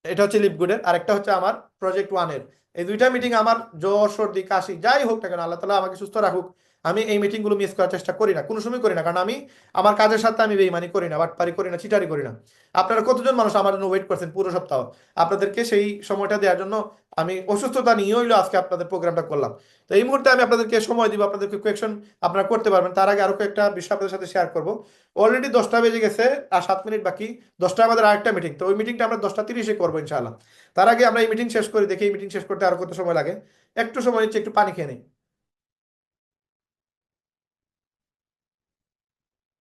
এটা হচ্ছে লিপগুডের, আর একটা হচ্ছে আমার প্রজেক্ট ওয়ানের। এই দুইটা মিটিং আমার জ্বর সর্দি কাশি যাই হোক না কেন, আল্লাহ তালা আমাকে সুস্থ রাখুক, আমি এই মিটিংগুলো মিস করার চেষ্টা করি না, কোনো সময় করি না। কারণ আমি আমার কাজের সাথে আমি বেইমানি করি না, বাটপারি করি না, চিটারি করি না। আপনারা কতজন মানুষ আমার জন্য ওয়েট করছেন পুরো সপ্তাহ, আপনাদেরকে সেই সময়টা দেওয়ার জন্য আমি অসুস্থতা নিয়ে হইলো আজকে আপনাদের প্রোগ্রামটা করলাম। তো এই মুহূর্তে আমি আপনাদেরকে সময় দিব, আপনাদেরকে কোয়েকশন আপনারা করতে পারবেন। তার আগে আরো কয়েকটা বিষয় আপনাদের সাথে শেয়ার করবো। অলরেডি 10টা বেজে গেছে, আর 7 মিনিট বাকি। 10টায় আমাদের আরেকটা মিটিং, তো ওই মিটিংটা আমরা 10টা 30-এ করবো ইনশাআল্লাহ। তার আগে আমরা এই মিটিং শেষ করি, দেখি এই মিটিং শেষ করতে আরো কত সময় লাগে। একটু সময় নিচ্ছে, একটু পানি খেয়ে নিই।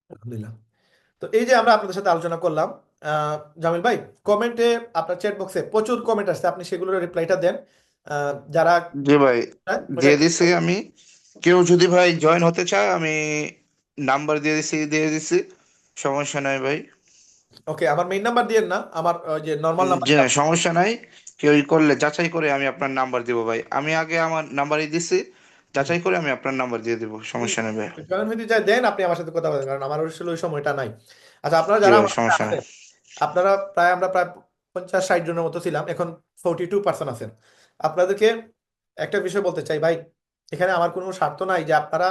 আলহামদুলিল্লাহ। তো এই যে আমরা আপনাদের সাথে আলোচনা করলাম, জামিল ভাই, কমেন্টে আপনার চ্যাট বক্সে প্রচুর কমেন্ট আসছে, আপনি সেগুলোর রিপ্লাইটা দেন। যারা জি ভাই, ওটা দিয়ে দিছি আমি। কেউ যদি ভাই জয়েন হতে চায়, আমি নাম্বার দিয়ে দিছি, সমস্যা নাই ভাই। ওকে, আমার মেইন নাম্বার দিয়েন না, আমার ওই যে নর্মাল জি নাম্বারটা। না, সমস্যা নাই। কেউ করলে যাচাই করে আমি আপনার নাম্বার দিব ভাই। আমি আগে আমার নাম্বারই দিছি, যাচাই করে আমি আপনার নাম্বার দিয়ে দিব, সমস্যা নেই ভাই। জয়েন হইতে চাই দেন, আপনি আমার সাথে কথা বলেন, কারণ আমার আসলে ওই সময়টা নাই। আচ্ছা, আপনারা জি যারা ভাই, আমার সাথে সমস্যা নাই। আছেন, আমরা প্রায় 50-60 জনের মতো ছিলাম, এখন 42 পার্সন আছেন। আপনাদেরকে একটা বিষয় বলতে চাই ভাই, এখানে আমার কোনো স্বার্থ নাই যে আপনারা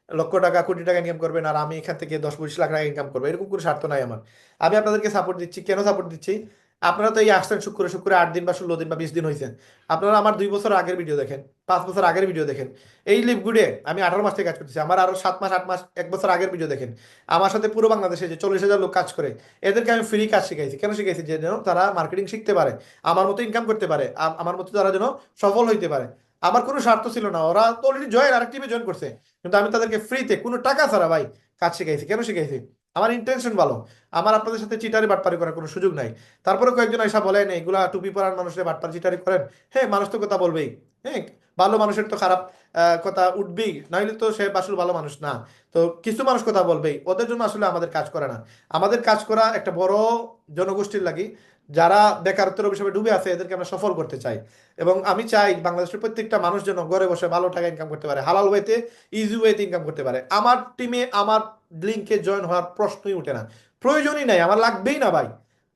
লক্ষ টাকা কোটি টাকা ইনকাম করবেন আর আমি এখান থেকে 10-20 লাখ টাকা ইনকাম করবো, এরকম কোনো স্বার্থ নাই আমার। আমি আপনাদেরকে সাপোর্ট দিচ্ছি, কেন সাপোর্ট দিচ্ছি? আপনারা তো এই আসছেন শুক্রে শুক্রে 8 দিন বা 16 দিন বা 20 দিন হয়েছে। আপনারা আমার 2 বছর আগের ভিডিও দেখেন, 5 বছর আগের ভিডিও দেখেন। এই লিপগুডে আমি 18 মাস থেকে কাজ করতেছি, আমার আরো 7 মাস 8 মাস 1 বছর আগের ভিডিও দেখেন। আমার সাথে পুরো বাংলাদেশে যে 40,000 লোক কাজ করে, এদেরকে আমি ফ্রি কাজ শিখাইছি। কেন শিখাইছি? যে যেন তারা মার্কেটিং শিখতে পারে, আমার মতো ইনকাম করতে পারে, আমার মতো তারা যেন সফল হইতে পারে। আমার কোনো স্বার্থ ছিল না, ওরা তো অলরেডি জয়েন, আরেক টিমে জয়েন করছে, কিন্তু আমি তাদেরকে ফ্রিতে কোনো টাকা ছাড়া ভাই কাজ শিখাইছি। কেন শিখাইছি? আমার ইন্টেনশন ভালো, আমার আপনাদের সাথে চিটারি বাটপারি করার কোনো সুযোগ নাই। তারপরে কয়েকজন এসা বলেন এগুলা টুপি পরার মানুষের বাটপার চিটারি করেন। হ্যাঁ, মানুষ তো কথা বলবেই। হ্যাঁ, ভালো মানুষের তো খারাপ কথা উঠবেই, নাইলে তো সে আসলে ভালো মানুষ না। তো কিছু মানুষ কথা বলবেই, ওদের জন্য আসলে আমাদের কাজ করা না। আমাদের কাজ করা একটা বড় জনগোষ্ঠীর লাগি, যারা বেকারত্বের অভিশাপে ডুবে আছে, এদেরকে আমরা সফল করতে চাই। এবং আমি চাই বাংলাদেশের প্রত্যেকটা মানুষ যেন ঘরে বসে ভালো টাকা ইনকাম করতে পারে, হালাল ওয়েতে, ইজি ওয়েতে ইনকাম করতে পারে। আমার টিমে আমার লিঙ্কে জয়েন হওয়ার প্রশ্নই উঠে না, প্রয়োজনই নাই, আমার লাগবেই না ভাই।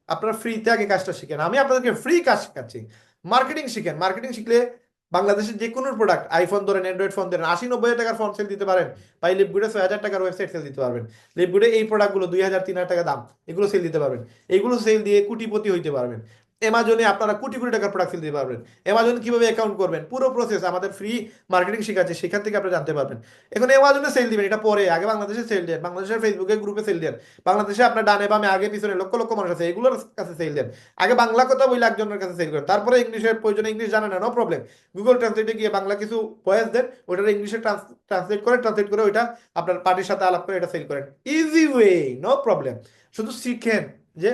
আপনারা ফ্রিতে আগে কাজটা শিখেন, আমি আপনাদেরকে ফ্রি কাজ শেখাচ্ছি। মার্কেটিং শিখেন, মার্কেটিং শিখলে বাংলাদেশের যে কোনো প্রোডাক্ট, আইফোন ধরেন, অ্যান্ড্রয়েড ফোন ধরেন, 80-90 টাকার ফোন সেল দিতে পারেন, বা এই লিপগুডে 6,000 টাকার ওয়েবসাইট সেল দিতে পারবেন। লিপগুডে এই প্রোডাক্টগুলো 2,000-3,000 টাকা দাম, এগুলো সেল দিতে পারবেন। এগুলো সেল দিয়ে কোটিপতি হইতে পারবেন। অ্যামাজনে আপনারা কোটি কোটি টাকার প্রোডাক্ট সেল দিতে পারবেন। অ্যামাজন কিভাবে অ্যাকাউন্ট করবেন, পুরো প্রসেস আমাদের ফ্রি মার্কেটিং শেখাচ্ছে, সেখান থেকে আপনারা জানতে পারবেন। এখন অ্যামাজনে সেল দিবেন এটা পরে, আগে বাংলাদেশে সেল দেন, বাংলাদেশের ফেসবুকে গ্রুপে সেল দেন। বাংলাদেশে আপনার ডানে বামে আগে পিছনে লক্ষ লক্ষ মানুষ আছে, এগুলোর কাছে সেল দেন। আগে বাংলা কথা বলে একজনের কাছে সেল করেন, তারপরে ইংলিশের প্রয়োজনে, ইংলিশ জানে না, নো প্রবলেম, গুগল ট্রান্সলেটে গিয়ে বাংলা কিছু ভয়েস দেন, ওইটা ইংলিশে ট্রান্সলেট করে ওইটা আপনার পার্টির সাথে আলাপ করে এটা সেল করেন। Easy way, no problem. শুধু শিখেন যে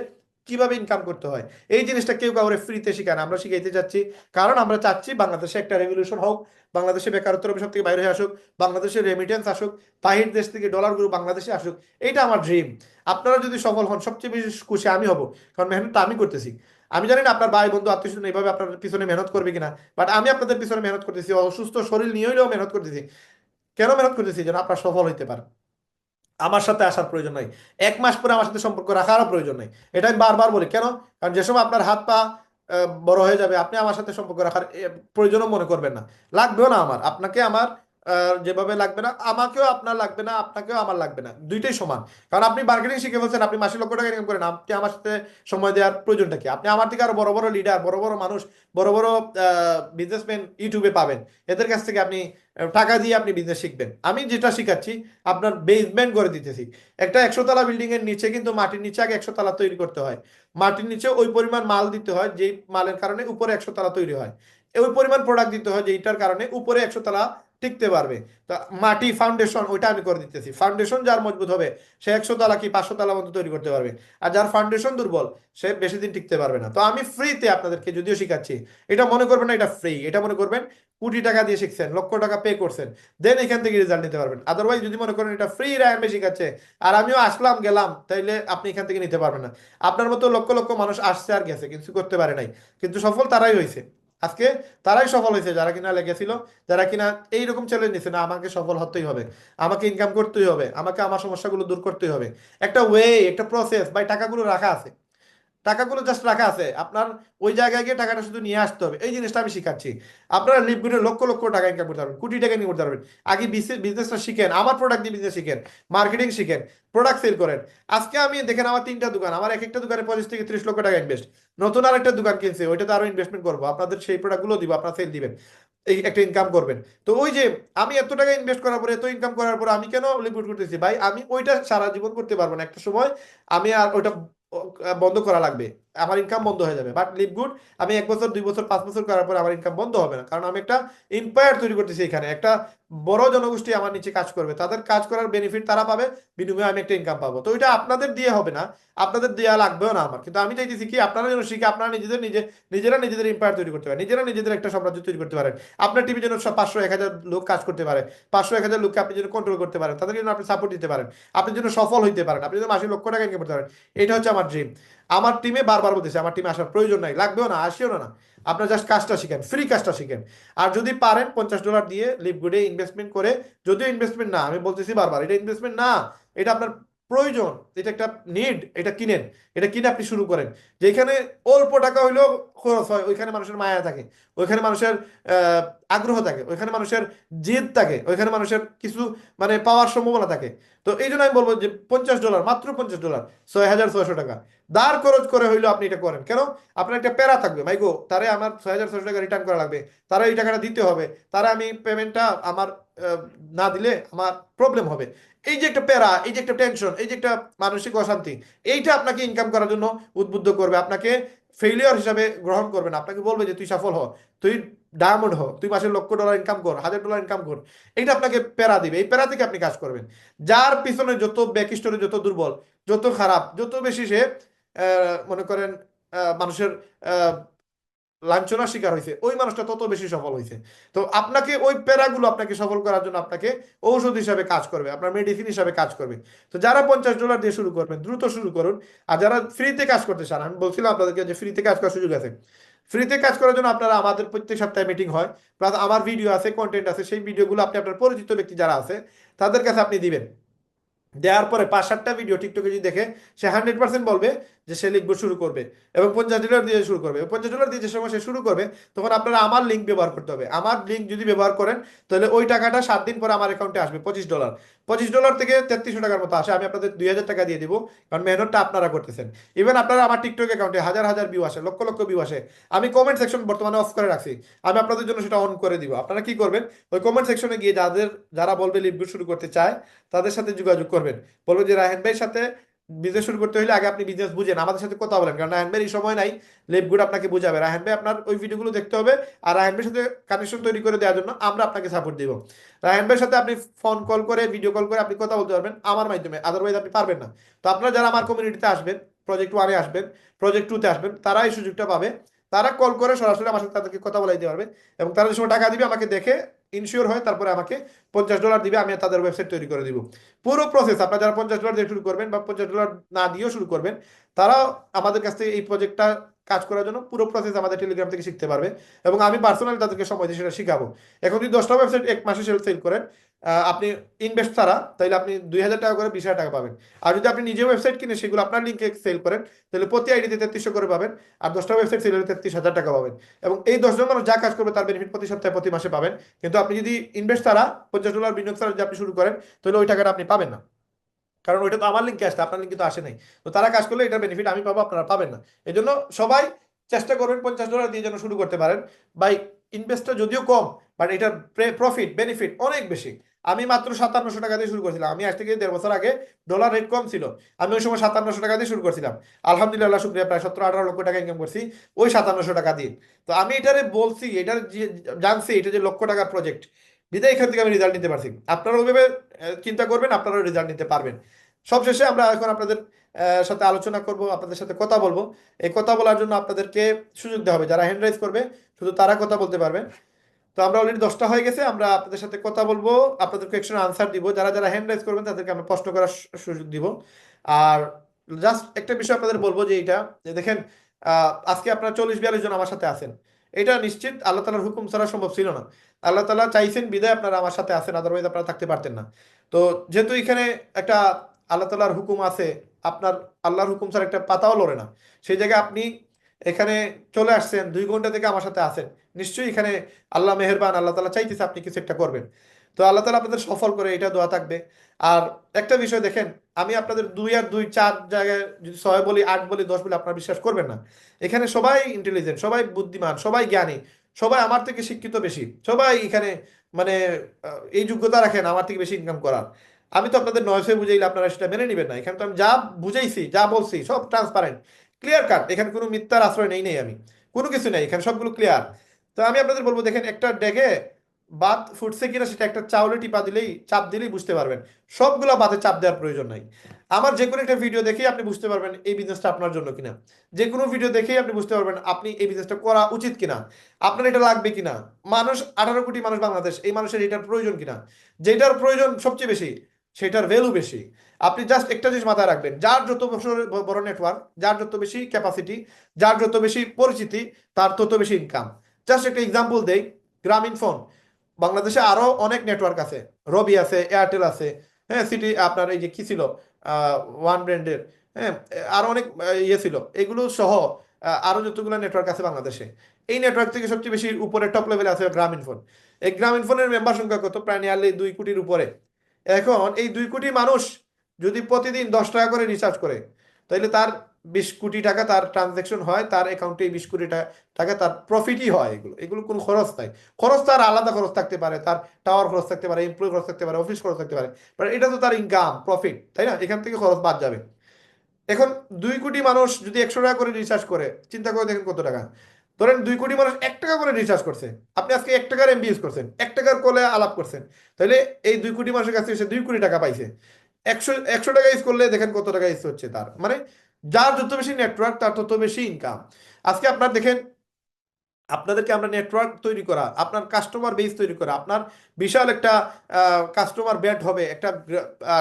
কিভাবে ইনকাম করতে হয়। এই জিনিসটা কেউ কাউরে ফ্রিতে শিখায় না, আমরা শিখাইতে যাচ্ছি। কারণ আমরা চাচ্ছি বাংলাদেশে একটা রেভলিউশন হোক, বাংলাদেশে বেকারত্বের অভিশাপ থেকে বাইরে হয়ে আসুক, বাংলাদেশে রেমিটেন্স আসুক, বাহির দেশ থেকে ডলারগুলো বাংলাদেশে আসুক। এইটা আমার ড্রিম। আপনারা যদি সফল হন, সবচেয়ে বেশি খুশি আমি হব, কারণ মেহনতটা আমি করতেছি। আমি জানি না আপনার ভাই বন্ধু আত্মীয় স্বজন এইভাবে আপনার পিছনে মেহনত করবে কিনা, বাট আমি আপনাদের পিছনে মেহনত করতেছি, অসুস্থ শরীর নিয়ে হইলেও মেহনত করতেছি। কেন মেহনত করতেছি? যেন আপনার সফল হইতে পারেন। আমার সাথে আসার প্রয়োজন নাই, 1 মাস পরে আমার সাথে সম্পর্ক রাখারও প্রয়োজন নাই। এটা আমি বারবার বলি, কেন? কারণ যে সময় আপনার হাত পা বড় হয়ে যাবে, আপনি আমার সাথে সম্পর্ক রাখার প্রয়োজনও মনে করবেন না, লাগবেও না আমার। আপনাকে আমার যেভাবে লাগবে না, আমাকেও আপনার লাগবে না, আপনাকেও আমার লাগবে না, দুইটাই সমান। কারণ আপনি মার্কেটিং শিখে ফেলছেন, আপনি মাসে লক্ষ টাকা ইনকাম করেন, আপনি আমার সাথে সময় দেওয়ার প্রয়োজনটা কি? আপনি আমার থেকে আরো বড় বড় লিডার, বড় বড় মানুষ, বড় বড় বিজনেসম্যান ইউটিউবে পাবেন, এদের কাছ থেকে আপনি টাকা দিয়ে আপনি বিজনেস শিখবেন। আমি যেটা শিখাচ্ছি আপনার বেসমেন্ট করে দিতেছি। একটা 100 তলা বিল্ডিং এর নিচে কিন্তু মাটির নিচে আগে 100 তলা তৈরি করতে হয়, মাটির নিচে ওই পরিমাণ মাল দিতে হয় যেই মালের কারণে উপরে 100 তলা তৈরি হয়, ওই পরিমাণ প্রোডাক্ট দিতে হয় যেটার কারণে উপরে 100 তলা টিকতে পারবে। তা মাটি ফাউন্ডেশন ওইটা আমি করে দিতেছি, ফাউন্ডেশন যার মজবুত হবে সে 100 তলা কি 500 তলা মতো তৈরি করতে পারবে, আর যার ফাউন্ডেশন দুর্বল সে বেশি দিন টিকতে পারবে না। তো আমি ফ্রিতে আপনাদেরকে যদিও শিখাচ্ছি, এটা মনে করবেন না এটা ফ্রি, এটা মনে করবেন কোটি টাকা দিয়ে শিখছেন, লক্ষ টাকা পে করছেন, দেন এখান থেকে রেজাল্ট নিতে পারবেন। আদারওয়াইজ যদি মনে করেন এটা ফ্রি, রায়ান ভাই শিখাচ্ছে আর আমিও আসলাম গেলাম, তাইলে আপনি এখান থেকে নিতে পারবেন না। আপনার মতো লক্ষ লক্ষ মানুষ আসছে আর গেছে, কিছু করতে পারে নাই, কিন্তু সফল তারাই হয়েছে আজকে, তারাই সফল হয়েছে যারা কিনা লেগেছিল, যারা কিনা এইরকম চ্যালেঞ্জ নিছে না আমাকে সফল হতেই হবে, আমাকে ইনকাম করতেই হবে, আমাকে আমার সমস্যাগুলো দূর করতেই হবে। একটা ওয়ে, একটা প্রসেস, ভাই টাকাগুলো রাখা আছে, টাকাগুলো জাস্ট রাখা আছে, আপনার ওই জায়গায় গিয়ে টাকাটা শুধু নিয়ে আসতে হবে, এই জিনিসটা আমি শিখাচ্ছি। আপনারা লিভগুনে লক্ষ লক্ষ টাকা ইনকাম করতে পারবেন, কোটি টাকা ইনকাম করতে পারবেন। আগে বিজনেসটা শিখেন, আমার প্রোডাক্ট দিয়ে বিজনেস শিখেন, মার্কেটিং শিখেন, প্রোডাক্ট সেল করেন। আজকে আমি দেখেন আমার 3টা দোকান, আমার এক একটা দোকানে 25 থেকে 30 লক্ষ টাকা ইনভেস্ট, নতুন আর একটা দোকান কিনছে, ওইটাতে আরো ইনভেস্টমেন্ট করবো, আপনাদের সেই প্রোডাক্টগুলো দিব, আপনারা সেল দিবেন, এই একটা ইনকাম করবেন। তো ওই যে আমি এত টাকা ইনভেস্ট করার পরে, এত ইনকাম করার পরে আমি কেন লিকুইড করতেছি ভাই? আমি ওইটা সারা জীবন করতে পারবো না, একটা সময় আমি আর ওইটা বন্ধ করা লাগবে, আমার ইনকাম বন্ধ হয়ে যাবে। বাট লিভ গুড আমি 1 বছর 2 বছর 5 বছর করার পর আমার ইনকাম বন্ধ হবে না, কারণ আমি একটা এম্পায়ার তৈরি করতেছি, এখানে একটা বড় জনগোষ্ঠী আমার নিচে কাজ করবে, তাদের কাজ করার বেনিফিট তারা পাবে, বিনিময়ে আমি একটা ইনকাম পাবো। তো ওইটা আপনাদের দিয়ে হবে না, আপনাদের দেওয়া লাগবেও না আমার, কিন্তু আমি চাইতেছি কি আপনারা যেন শিখে আপনারা নিজেরা নিজেদের এম্পায়ার তৈরি করতে পারেন, নিজেরা নিজেদের একটা সাম্রাজ্য তৈরি করতে পারেন। আপনার টিভি যেন সব 500 1000 লোক কাজ করতে পারে, 500 1000 লোককে আপনি যেন কন্ট্রোল করতে পারেন, তাদের জন্য আপনি সাপোর্ট দিতে পারেন, আপনি যেন সফল হইতে পারেন, আপনি যেন মাসে লক্ষ টাকা ইনকাম করতে পারেন। এটা হচ্ছে আমার ড্রিম। আমার টিমে বারবার বলতেছে আমার টিমে আসার প্রয়োজন নাই, লাগবেও না, আসিও না। আপনার জাস্ট কাজটা শিখেন, ফ্রি কাজটা শিখেন। আর যদি পারেন $50 দিয়ে লিভগুডে ইনভেস্টমেন্ট করে, যদিও ইনভেস্টমেন্ট না, আমি বলতেছি বারবার এটা ইনভেস্টমেন্ট না, এটা আপনার প্রয়োজন, এটা একটা নিড, এটা কিনেন, এটা কিনে আপনি শুরু করেন। যেখানে অল্প টাকা হইলেও খরচ হয়, ওইখানে মানুষের মায়া থাকে, ওইখানে মানুষের আহ আগ্রহ থাকে, ওইখানে মানুষের জেদ থাকে, ওইখানে মানুষের কিছু মানে পাওয়ার সম্ভাবনা থাকে। তো এই জন্য আমি বলবো যে $50, মাত্র $50, 6600 টাকা দাঁড় খরচ করে হইলেও আপনি এটা করেন। কেন? আপনার একটা প্যারা থাকবে, ভাই গো তারে আমার 6600 টাকা রিটার্ন করা লাগবে, তারা এই টাকাটা দিতে হবে, তারা আমি পেমেন্টটা আমার না দিলে আমার প্রবলেম হবে। এই যে একটা প্যারা, এই যে একটা টেনশন, এই যে একটা মানসিক অশান্তি, এইটা আপনাকে ইনকাম করার জন্য উদ্বুদ্ধ করবে, আপনাকে ফেলিওর হিসাবে গ্রহণ করবে না, আপনাকে বলবে যে তুই সফল হ, তুই ডায়মন্ড হ, তুই মাসে $1,00,000 ইনকাম কর, $1,000 ইনকাম কর। এইটা আপনাকে প্যারা দিবে, এই প্যারা থেকে আপনি কাজ করবেন। যার পিছনে যত ব্যাক স্টোরি, যত দুর্বল, যত খারাপ, যত বেশি সে মনে করেন মানুষের আহ, লাঞ্ছনার শিকার হয়েছে, ওই মানুষটা তত বেশি সফল হয়েছে। তো আপনাকে ওই প্যারাগুলো আপনাকে সফল করার জন্য আপনাকে ঔষধ হিসাবে কাজ করবে, আপনার মেডিসিন হিসাবে কাজ করবে। তো যারা $50 দিয়ে শুরু করবেন দ্রুত শুরু করুন। আর যারা ফ্রিতে কাজ করতে চান, আমি বলছিলাম আপনাদেরকে যে ফ্রিতে কাজ করার সুযোগ আছে। ফ্রিতে কাজ করার জন্য আপনারা, আমাদের প্রত্যেক সপ্তাহে মিটিং হয়, প্লাস আমার ভিডিও আছে, কন্টেন্ট আছে, সেই ভিডিওগুলো আপনি আপনার পরিচিত ব্যক্তি যারা আছে তাদের কাছে আপনি দিবেন। দেওয়ার পরে 5-7টা ভিডিও টিকটকে যদি দেখে, সে 100% বলবে যে সে লিখবো শুরু করবে, এবং $50 দিয়ে শুরু করবে। $50 দিয়ে যে সময় সে শুরু করবে, তখন আপনারা আমার লিঙ্ক ব্যবহার করতে হবে। আমার লিঙ্ক যদি ব্যবহার করেন, তাহলে ওই টাকাটা 7 দিন পরে আমার অ্যাকাউন্টে আসবে $25। $25 থেকে 3300 টাকার মতো আসে, আমি আপনাদের 2000 টাকা দিয়ে দিব, কারণ মেহনতটা আপনারা করতেছেন। ইভেন আপনারা আমার টিকটক অ্যাকাউন্টে হাজার হাজার ভিউ আসে, লক্ষ লক্ষ ভিউ আসে, আমি কমেন্ট সেকশন বর্তমানে অফ করে রাখছি, আমি আপনাদের জন্য সেটা অন করে দিব। আপনারা কি করবেন, ওই কমেন্ট সেকশনে গিয়ে যারা বলবে লিভ শুরু করতে চায়, তাদের সাথে যোগাযোগ করবেন, বলবো যে রায়হান ভাইয়ের সাথে বিজনেস শুরু করতে হলে আগে আপনি বিজনেস বুঝেন, আমাদের সাথে কথা বলেন, কারণ রায়হান ভাইয়ের এই সময় নাই, লেবগুড আপনাকে বুঝাবে। রায়হান ভাই আপনার ওই ভিডিওগুলো দেখতে হবে, আর রায়হান ভাইয়ের সাথে কানেকশন তৈরি করে দেওয়ার জন্য আমরা আপনাকে সাপোর্ট দিব। রায়হান ভাইয়ের সাথে আপনি ফোন কল করে, ভিডিও কল করে আপনি কথা বলতে পারবেন আমার মাধ্যমে, আদারওয়াইজ আপনি পারবেন না। তো আপনারা যারা আমার কমিউনিটিতে আসবেন, প্রজেক্ট 1-এ আসবেন, প্রজেক্ট 2-তে আসবেন, তারা এই সুযোগটা পাবে। তারা কল করে সরাসরি আমার সাথে তাদেরকে কথা বলাইতে পারবে, এবং তারা যে সময় টাকা দিবে আমাকে দেখে ইনশিওর হয়, তারপরে আমাকে $50 দিবে, আমি তাদের ওয়েবসাইট তৈরি করে দিব। পুরো প্রসেস আপনারা যারা $50 দিয়ে শুরু করবেন বা $50 না দিয়েও শুরু করবেন, তারাও আমাদের কাছ থেকে এই প্রজেক্টটা কাজ করার জন্য পুরো প্রসেস আমাদের টেলিগ্রাম থেকে শিখতে পারবে, এবং আমি পার্সোনালি তাদেরকে সময় দিয়ে সেটা শিখাবো। এখন যদি 10টা ওয়েবসাইট এক মাসে সেল করেন, আপনি ইনভেস্ট ছাড়া, তাহলে আপনি 2,000 টাকা করে 20,000 টাকা পাবেন। আর যদি আপনি নিজে ওয়েবসাইট কিনে সেগুলো আপনার লিঙ্কে সেল করেন, তাহলে প্রতি আইডিতে 3300 করে পাবেন, আর 10টা ওয়েবসাইট সেল হলে 33,000 টাকা পাবেন। এবং এই 10 জন মানুষ যা কাজ করবে তার বেনিফিট প্রতি সপ্তাহে প্রতি মাসে পাবেন। কিন্তু আপনি যদি ইনভেস্ট ছাড়া $50 বিনিয়োগ ছাড়া যদি আপনি শুরু করেন, তাহলে ওই টাকাটা আপনি পাবেন না, কারণ ওইটা তো আমার লিঙ্কে আসছে, আপনার লিঙ্কে তো আসে নাই। তো তারা কাজ করলে এটার বেনিফিট আমি পাবো, আপনারা পাবেন না। এই জন্য সবাই চেষ্টা করবেন $50 দিয়ে যেন শুরু করতে পারেন। বাই ইনভেস্টটা যদিও কম, বাট এটার প্রফিট বেনিফিট অনেক বেশি। আমি মাত্র 5700 টাকা দিয়ে শুরু করেছিলাম। আমি আজ থেকে 1.5 বছর আগে ডলার রেট কম ছিল, আমি ওই সময় 5700 টাকা দিয়ে শুরু করছিলাম। আলহামদুলিল্লাহ শুক্রিয়া, প্রায় 17-18 লক্ষ টাকা ইনকাম করছি ওই 5700 টাকা দিয়ে। তো আমি এটারে বলছি, এটার জানছি এটা যে লক্ষ টাকার প্রজেক্ট, বিদায় এখান থেকে আমি রেজাল্ট নিতে পারছি। আপনারা ওইভাবে চিন্তা করবেন, আপনারাও রেজাল্ট নিতে পারবেন। সবশেষে আমরা এখন আপনাদের সাথে আলোচনা করব, আপনাদের সাথে কথা বলবো। এই কথা বলার জন্য আপনাদেরকে সুযোগ দেওয়া হবে, যারা হ্যান্ড রাইজ করবে শুধু তারা কথা বলতে পারবেন। তো আমরা অলরেডি 10টা হয়ে গেছে, আমরা আপনাদের সাথে কথা বলবো, আপনাদের কোয়েকশন আনসার দিব। যারা যারা হ্যান্ড রাইজ করবেন তাদেরকে আমরা প্রশ্ন করার সুযোগ দিব। আর জাস্ট একটা বিষয় আপনাদের বলবো যে এইটা, যে দেখেন আজকে আপনারা 40-42 জন আমার সাথে আছেন, এটা নিশ্চিত আল্লাহ তালার হুকুম ছাড়া সম্ভব ছিল না। আল্লাহ তালা চাইছেন বিদায় আপনারা আমার সাথে আছেন, আদারওয়াইজ আপনারা থাকতে পারতেন না। তো যেহেতু এখানে একটা আল্লাহ তালার হুকুম আছে, আপনার আল্লাহর হুকুম ছাড়া একটা পাতাও লড়ে না, সেই জায়গায় আপনি এখানে চলে আসছেন, 2 ঘন্টা থেকে আমার সাথে আছেন, নিশ্চয়ই এখানে আল্লাহ মেহেরবান, আল্লাহ তালা চাইতেছে আপনি কিছু একটা করবেন। তো আল্লাহ তালা আপনাদের সফল করে, এটা দোয়া থাকবে। আর একটা বিষয় দেখেন, আমি আপনাদের 2 আর 2 4 জায়গায় যদি 6 বলি, 8 বলি, 10 বলি, আপনারা বিশ্বাস করবেন না। এখানে সবাই ইন্টেলিজেন্ট, সবাই বুদ্ধিমান, সবাই জ্ঞানী, সবাই আমার থেকে শিক্ষিত বেশি, সবাই এখানে মানে এই যোগ্যতা রাখেন আমার থেকে বেশি ইনকাম করার। আমি তো আপনাদের নয়সে বুঝাইলে আপনারা সেটা মেনে নেবেন না। এখানে তো আমি যা বুঝাইছি, যা বলছি সব ট্রান্সপারেন্ট, ক্লিয়ার কাট। এখানে কোনো মিথ্যার আশ্রয় নেই, আমি কোনো কিছু নেই, এখানে সবগুলো ক্লিয়ার। তো আমি আপনাদের বলবো, দেখেন একটা ডেকে বাত ফুটছে কিনা সেটা একটা চাউলে টিপা দিলেই, চাপ দিলেই বুঝতে পারবেন। সবগুলা বাতে চাপ দেওয়ার প্রয়োজন নাই। আমার যে কোনো একটা ভিডিও দেখেই আপনি বুঝতে পারবেন এই বিজনেসটা আপনার জন্য কিনা। যে কোনো ভিডিও দেখেই আপনি বুঝতে পারবেন আপনি এই বিজনেসটা করা উচিত কিনা, আপনার এটা লাগবে কিনা। মানুষ 18 কোটি মানুষ বাংলাদেশ, এই মানুষের এটার প্রয়োজন কিনা। যেটার প্রয়োজন সবচেয়ে বেশি, সেটার ভ্যালু বেশি। আপনি জাস্ট একটা জিনিস মাথায় রাখবেন, যার যত বড় নেটওয়ার্ক, যার যত বেশি ক্যাপাসিটি, যার যত বেশি পরিচিতি, তার তত বেশি ইনকাম। জাস্ট একটা এক্সাম্পল দেই, গ্রামীণ ফোন, বাংলাদেশে আরো অনেক নেটওয়ার্ক আছে, রবি আছে, এয়ারটেল আছে, হ্যাঁ, সিটি আপনার এই যে কি ছিল, ওয়ান ব্র্যান্ডের, হ্যাঁ, আরো অনেক ইয়ে ছিল, এগুলো সহ আরো যতগুলো নেটওয়ার্ক আছে বাংলাদেশে। এই নেটওয়ার্ক থেকে সবচেয়ে বেশি উপরে টপ লেভেলে আছে গ্রামীণ ফোন। এই গ্রামীণ ফোনের মেম্বার সংখ্যা কত? প্রায় নিয়ারলি 2 কোটির উপরে। এখন এই 2 কোটি মানুষ যদি প্রতিদিন 10 টাকা করে রিচার্জ করে, তাহলে তার 20 কোটি টাকা তার ট্রানজেকশন হয়, তার অ্যাকাউন্টে 20 কোটি টাকা তার প্রফিটই হয়। এগুলো এগুলো কোনো খরচ নাই। খরচ তার আলাদা খরচ থাকতে পারে, তার টাওয়ার খরচ থাকতে পারে, এমপ্লয় খরচ থাকতে পারে, অফিস খরচ থাকতে পারে, বাট এটা তো তার ইনকাম প্রফিট, তাই না? এখান থেকে খরচ বাদ যাবে। এখন 2 কোটি মানুষ যদি 100 টাকা করে রিচার্জ করে, চিন্তা করে দেখেন কত টাকা। ধরেন 2 কোটি মানুষ 1 টাকা করে রিচার্জ করছে, আপনি আজকে 1 টাকার এমবি ইউজ করছেন, 1 টাকার কলে আলাপ করছেন, তাহলে এই 2 কোটি মানুষের কাছে এসে 2 কোটি টাকা পাইছে। একশো টাকা ইউজ করলে দেখেন কত টাকা ইউজ হচ্ছে তার, মানে যার যত বেশি নেটওয়ার্ক তার তত বেশি ইনকাম। আজকে আপনার দেখেন, আপনাদেরকে আমরা নেটওয়ার্ক তৈরি করা, আপনার কাস্টমার বেস তৈরি করা, আপনার বিশাল একটা কাস্টমার ব্যাট হবে, একটা